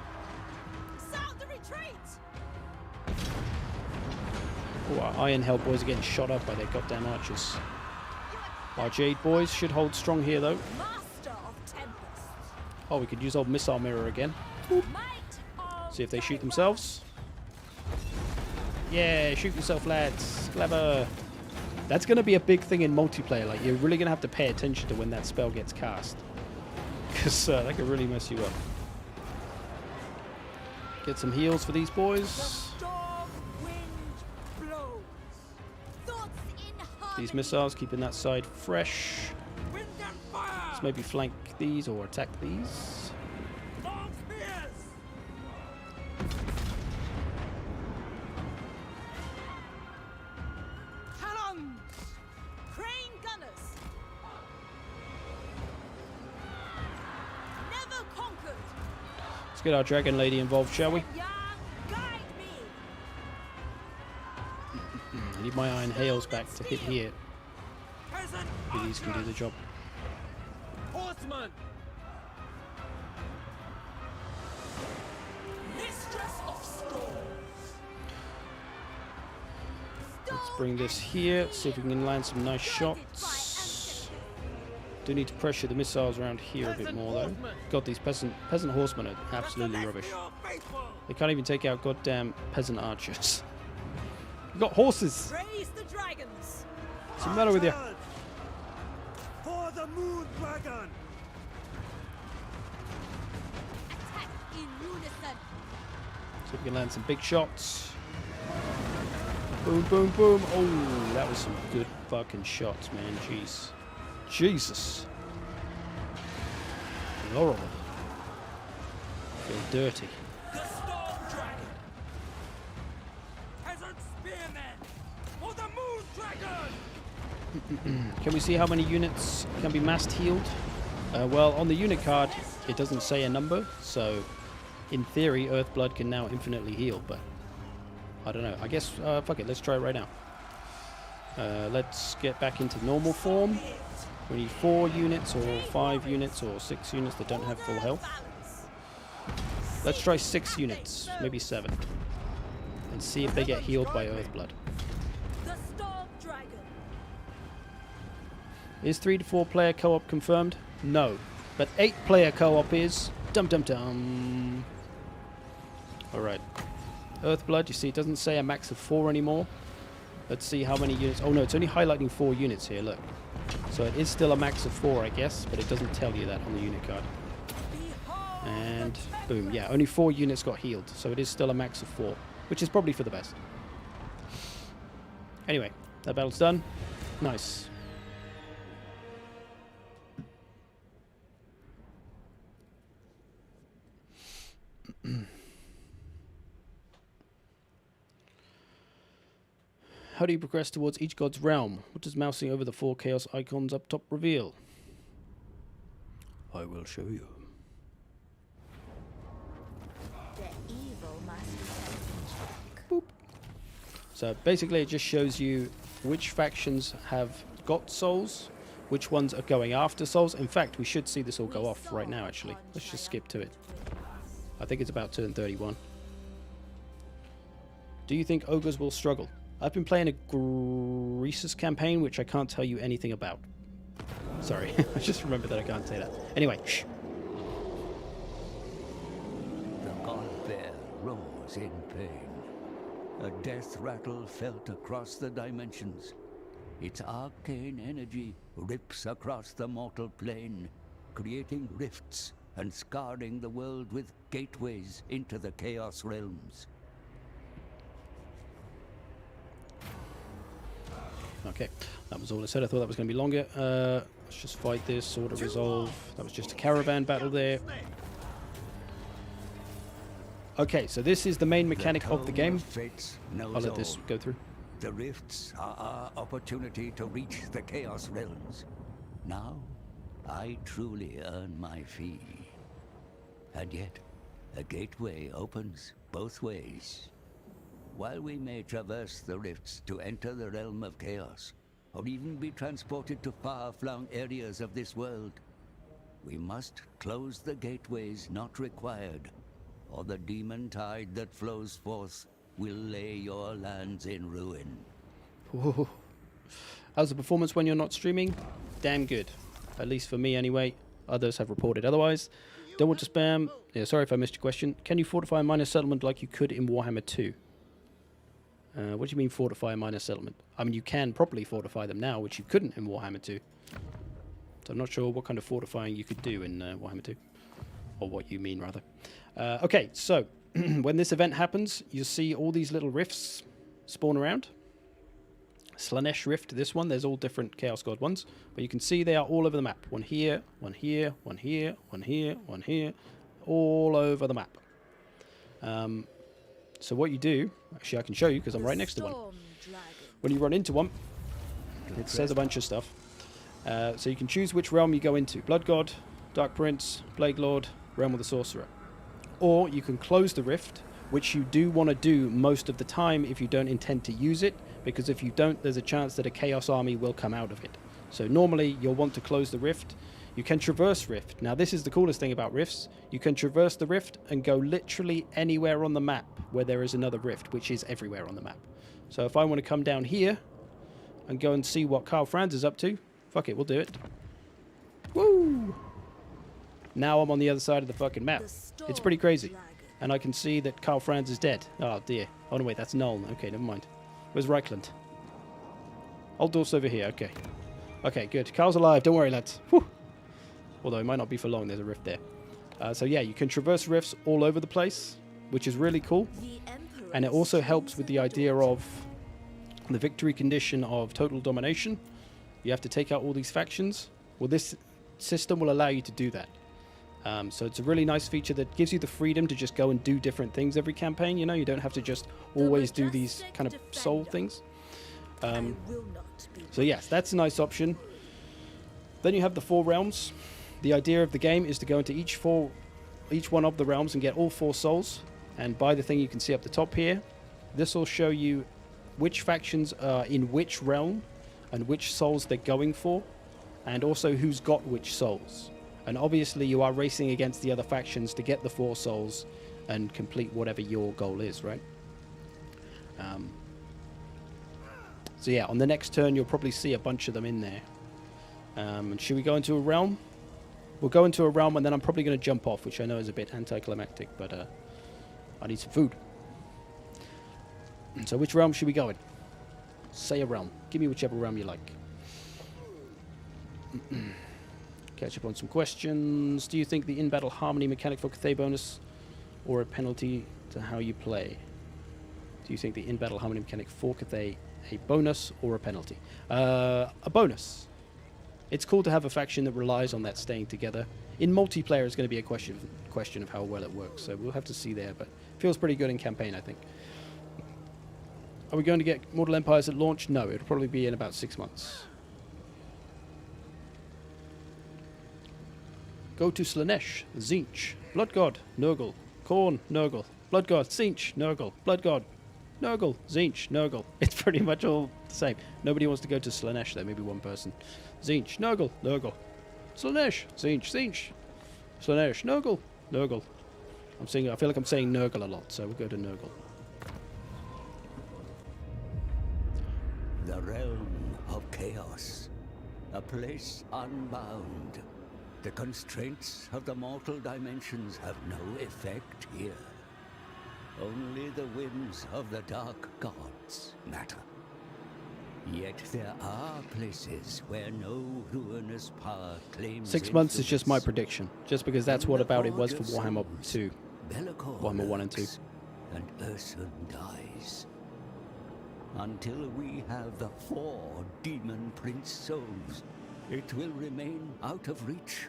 Sound the retreat. Oh, our Iron Hell boys are getting shot up by their goddamn archers. Our Jade boys should hold strong here, though. Master of tempest. Oh, we could use old missile mirror again. Might of See if they shoot themselves. Yeah, shoot yourself, lads. Clever. That's going to be a big thing in multiplayer. Like, you're really going to have to pay attention to when that spell gets cast. Because that could really mess you up. Get some heals for these the boys. storm wind blows. Thoughts in harmony. These missiles, keeping that side fresh. Wind and fire. Let's maybe flank these or attack these. Long spears. Cannons. Crane gunners. Never conquered. Let's get our dragon lady involved, shall we? Ya, guide me. I need my iron hails back to hit here. Peasant Maybe these can do the job. horseman. Mistress of storms. Let's bring this here, see if we can land some nice shots. Do need to pressure the missiles around here a bit more, though. God, these peasant horsemen are absolutely rubbish. Celestial faithful. They can't even take out goddamn peasant archers. We've got horses. Praise the dragons. What's the matter with you? Archers. For the moon dragon. Attack in unison. So we can land some big shots. Boom, boom, boom. Oh, that was some good fucking shots, man. Jeez. Jesus. Horrible. Feel dirty. The storm dragon. Peasant spearmen. For the moon dragon. Can we see how many units can be massed healed? Well, on the unit card, it doesn't say a number, so in theory, Earthblood can now infinitely heal, but I don't know. I guess, fuck it, let's try it right now. Let's get back into normal form. We need 4 units, or 5 units, or 6 units that don't have full health. Let's try 6 units, maybe 7, and see if they get healed by Earthblood. The storm dragon. Is 3 to 4 player co-op confirmed? No. But 8 player co-op is. Dum dum dum. Alright. Earthblood, you see, it doesn't say a max of 4 anymore. Let's see how many units. Oh no, it's only highlighting 4 units here, look. So it is still a max of 4, I guess, but it doesn't tell you that on the unit card. Behold And the boom, yeah, only 4 units got healed. So it is still a max of 4, which is probably for the best. Anyway, that battle's done. Nice. How do you progress towards each god's realm? What does mousing over the 4 chaos icons up top reveal? I will show you. The evil must be set in check. Boop. So basically it just shows you which factions have got souls, which ones are going after souls. In fact, we should see this all go off right now, actually. Let's just skip to it. I think it's about turn 31. Do you think ogres will struggle? I've been playing a Greasus campaign, which I can't tell you anything about. Sorry, I just remembered that I can't say that. Anyway, shh. The god bear rose in pain. A death rattle felt across the dimensions. Its arcane energy rips across the mortal plane, creating rifts and scarring the world with gateways into the chaos realms. Okay, that was all I said. I thought that was going to be longer. Let's just fight this. Sword of Resolve. That was just a caravan battle there. Okay, so this is the main mechanic of the game. I'll let this go through. The rifts are our opportunity to reach the Chaos Realms. Now, I truly earn my fee. And yet, a gateway opens both ways. While we may traverse the rifts to enter the realm of chaos, or even be transported to far-flung areas of this world, we must close the gateways not required, or the demon tide that flows forth will lay your lands in ruin. Ooh. How's the performance when you're not streaming? Damn good. At least for me anyway. Others have reported otherwise. Don't want to spam. Yeah, sorry if I missed your question. Can you fortify a minor settlement like you could in Warhammer 2? What do you mean fortify a minor settlement? I mean, you can properly fortify them now, which you couldn't in Warhammer 2. So I'm not sure what kind of fortifying you could do in Warhammer 2. Or what you mean, rather. Okay, so when this event happens, you see all these little rifts spawn around. Slaanesh Rift, this one. There's all different Chaos God ones. But you can see they are all over the map. One here, one here, one here, one here, one here. All over the map. So what you do, actually I can show you because I'm right next to one. When you run into one, it says a bunch of stuff. So you can choose which realm you go into. Blood God, Dark Prince, Plague Lord, Realm of the Sorcerer. Or you can close the rift, which you do want to do most of the time if you don't intend to use it, because if you don't, there's a chance that a Chaos army will come out of it. So normally you'll want to close the rift. You can traverse rift. Now this is the coolest thing about rifts. You can traverse the rift and go literally anywhere on the map where there is another rift, which is everywhere on the map. So if I want to come down here and go and see what Karl Franz is up to, fuck it, we'll do it. Woo! Now I'm on the other side of the fucking map. It's pretty crazy. And I can see that Karl Franz is dead. Oh dear. Oh no, wait, that's Nuln. Okay, never mind. Where's Reichland? Altdorf's over here, okay. Okay, good. Karl's alive, don't worry, lads. Whew. Although it might not be for long, there's a rift there. So yeah, you can traverse rifts all over the place, which is really cool. And it also helps with the idea of the victory condition of total domination. You have to take out all these factions. Well, this system will allow you to do that. So it's a really nice feature that gives you the freedom to just go and do different things every campaign. You know, you don't have to just always do these kind of soul things. So yes, that's a nice option. Then you have the 4 realms. The idea of the game is to go into each one of the realms and get all 4 souls. And by the thing you can see up the top here, this will show you which factions are in which realm and which souls they're going for, and also who's got which souls. And obviously you are racing against the other factions to get the 4 souls and complete whatever your goal is, right? So yeah, on the next turn you'll probably see a bunch of them in there. And should we go into a realm? We'll go into a realm and then I'm probably going to jump off, which I know is a bit anticlimactic, but I need some food. So which realm should we go in? Say a realm. Give me whichever realm you like. Catch up on some questions. Do you think the in-battle harmony mechanic for Cathay bonus or a penalty to how you play? Do you think the in-battle harmony mechanic for Cathay a bonus or a penalty? A bonus. It's cool to have a faction that relies on that staying together. In multiplayer, it's going to be a question of how well it works, so we'll have to see there, but it feels pretty good in campaign, I think. Are we going to get Mortal Empires at launch? No, it'll probably be in about 6 months. Go to Slaanesh, Tzeentch, Blood God, Nurgle, Khorne, Nurgle, Blood God, Tzeentch, Nurgle, Blood God, Nurgle, Tzeentch, Nurgle. It's pretty much all the same. Nobody wants to go to Slaanesh though, maybe one person. Tzeentch, Nurgle, Nurgle. Slaanesh, Tzeentch, Tzeentch. Slaanesh, Nurgle, Nurgle. I feel like I'm saying Nurgle a lot, so we'll go to Nurgle. The realm of chaos. A place unbound. The constraints of the mortal dimensions have no effect here. Only the whims of the dark gods matter. Yet there are places where no ruinous power claims 6 months is just my influence. prediction, just because that's what about it was for Warhammer 2. Bellicor Warhammer 1 and 2. lurks, and Ursun dies. Until we have the 4 Demon Prince souls, it will remain out of reach.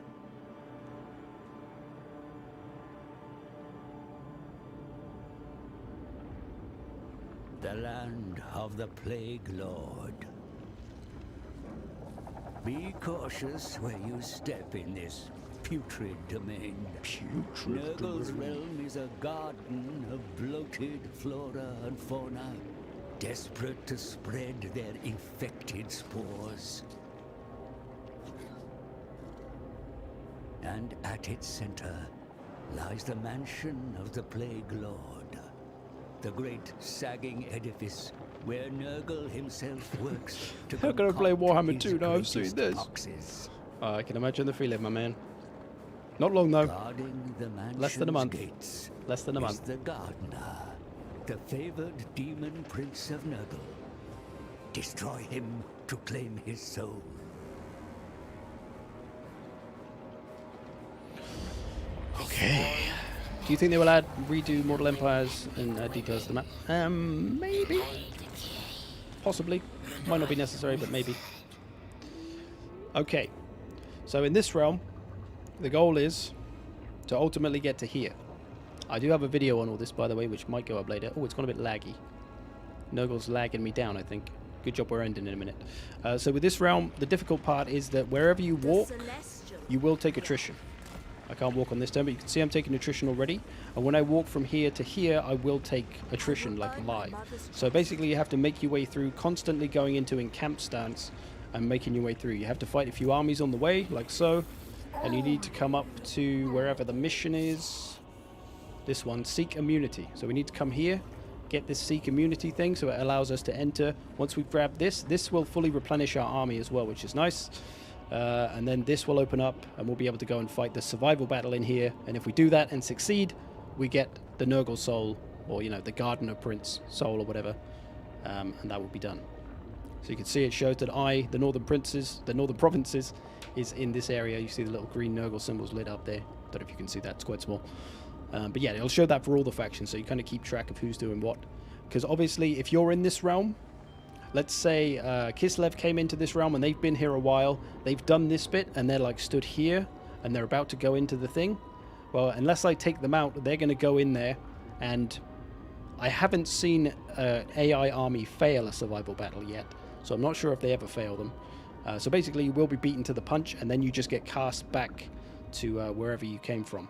The land of the Plague Lord. Be cautious where you step in this putrid domain. Nurgle's realm is a garden of bloated flora and fauna, desperate to spread their infected spores. And at its center lies the mansion of the Plague Lord. The great sagging edifice where Nurgle himself works to How can I play concoct Warhammer his 2 now I've seen greatest this? boxes. I can imagine the feeling, my man. Not long though. Guarding the Less than a month. gates Less than a is month. the Gardener, the favored demon prince of Nurgle. Destroy him to claim his soul. Okay. Do you think they will redo Mortal Empires and details of the map? Maybe. Possibly. Might not be necessary, but maybe. Okay. So in this realm, the goal is to ultimately get to here. I do have a video on all this, by the way, which might go up later. Oh, it's gone a bit laggy. Nurgle's lagging me down, I think. Good job we're ending in a minute. So with this realm, the difficult part is that wherever you walk, you will take attrition. I can't walk on this turn, but you can see I'm taking attrition already. And when I walk from here to here, I will take attrition, like live. So basically you have to make your way through, constantly going into encamp stance and making your way through. You have to fight a few armies on the way, like so. And you need to come up to wherever the mission is. This one, Seek Immunity. So we need to come here, get this Seek Immunity thing, so it allows us to enter. Once we've grabbed this will fully replenish our army as well, which is nice. And then this will open up and we'll be able to go and fight the survival battle in here. And if we do that and succeed, we get the Nurgle soul, or, you know, the Gardener Prince soul or whatever. And that will be done. So you can see it shows that the Northern Provinces is in this area. You see the little green Nurgle symbols lit up there. Don't know if you can see that, it's quite small. But yeah, it'll show that for all the factions, so you kind of keep track of who's doing what. Because obviously, if you're in this realm, let's say Kislev came into this realm and they've been here a while, they've done this bit, and they're like stood here, and they're about to go into the thing. Well, unless I take them out, they're going to go in there, and I haven't seen an AI army fail a survival battle yet, so I'm not sure if they ever fail them. So basically, you will be beaten to the punch, and then you just get cast back to wherever you came from.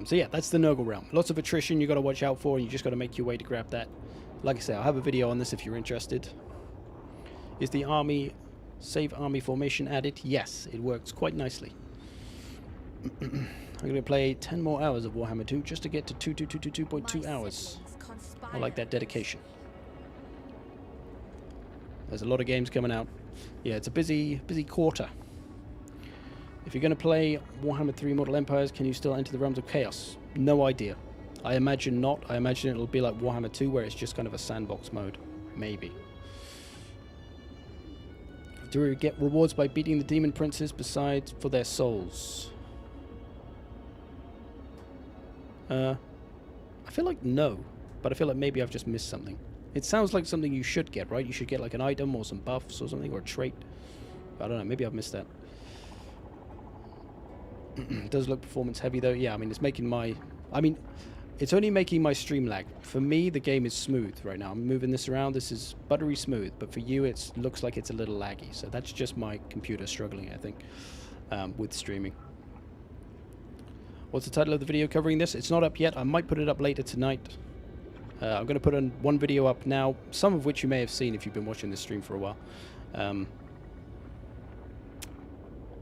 So yeah, that's the Nurgle realm. Lots of attrition you got to watch out for, and you just got to make your way to grab that. Like I say, I'll have a video on this if you're interested. Is the army save army formation added? Yes, it works quite nicely. I'm going to play 10 more hours of Warhammer 2 just to get to 2.2 hours. I like that dedication. There's a lot of games coming out. Yeah, it's a busy quarter. If you're going to play Warhammer 3 Mortal Empires, can you still enter the realms of chaos? No idea. I imagine not. I imagine it'll be like Warhammer 2, where it's just kind of a sandbox mode. Maybe. Do we get rewards by beating the demon princes besides for their souls? I feel like no, but I feel like maybe I've just missed something. It sounds like something you should get, right? You should get like an item or some buffs or something, or a trait. I don't know, maybe I've missed that. It does look performance heavy though. Yeah, I mean, it's making my... it's only making my stream lag. For me, the game is smooth right now. I'm moving this around. This is buttery smooth. But for you, it looks like it's a little laggy. So that's just my computer struggling, I think, with streaming. What's the title of the video covering this? It's not up yet. I might put it up later tonight. I'm going to put one video up now, some of which you may have seen if you've been watching this stream for a while. But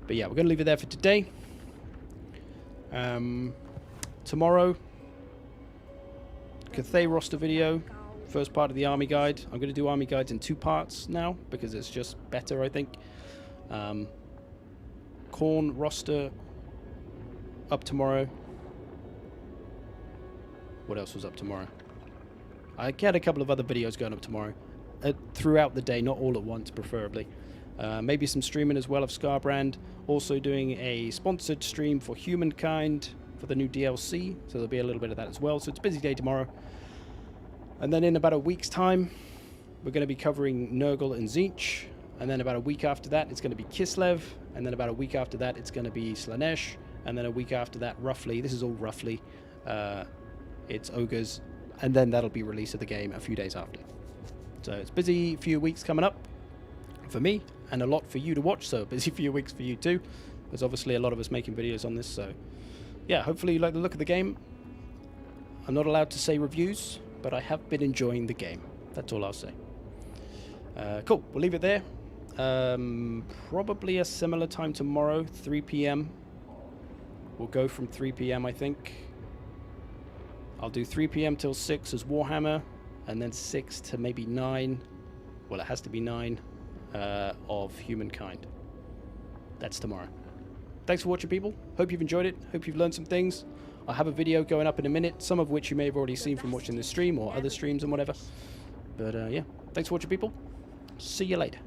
yeah, we're going to leave it there for today. Tomorrow, Cathay roster video, first part of the army guide. I'm going to do army guides in 2 parts now because it's just better, I think. Khorne roster up tomorrow. What else was up tomorrow? I get a couple of other videos going up tomorrow throughout the day, not all at once, preferably. Maybe some streaming as well of Scarbrand. Also doing a sponsored stream for Humankind for the new DLC, so there'll be a little bit of that as well. So it's a busy day tomorrow. And then in about a week's time, we're going to be covering Nurgle and Tzeentch. And then about a week after that, it's going to be Kislev. And then about a week after that, it's going to be Slanesh. And then a week after that, roughly, this is all roughly, it's Ogres. And then that'll be release of the game a few days after. So it's busy few weeks coming up for me, and a lot for you to watch. So busy few weeks for you too. There's obviously a lot of us making videos on this. So yeah, hopefully you like the look of the game. I'm not allowed to say reviews, but I have been enjoying the game. That's all I'll say. Cool, we'll leave it there. Probably a similar time tomorrow, 3 p.m. We'll go from 3 p.m. I think. I'll do 3 p.m. till 6 as Warhammer, and then 6 to maybe 9. Well, it has to be 9 of Humankind. That's tomorrow. Thanks for watching, people. Hope you've enjoyed it. Hope you've learned some things. I'll have a video going up in a minute, some of which you may have already seen from watching this stream or other streams and whatever. But yeah, thanks for watching, people. See you later.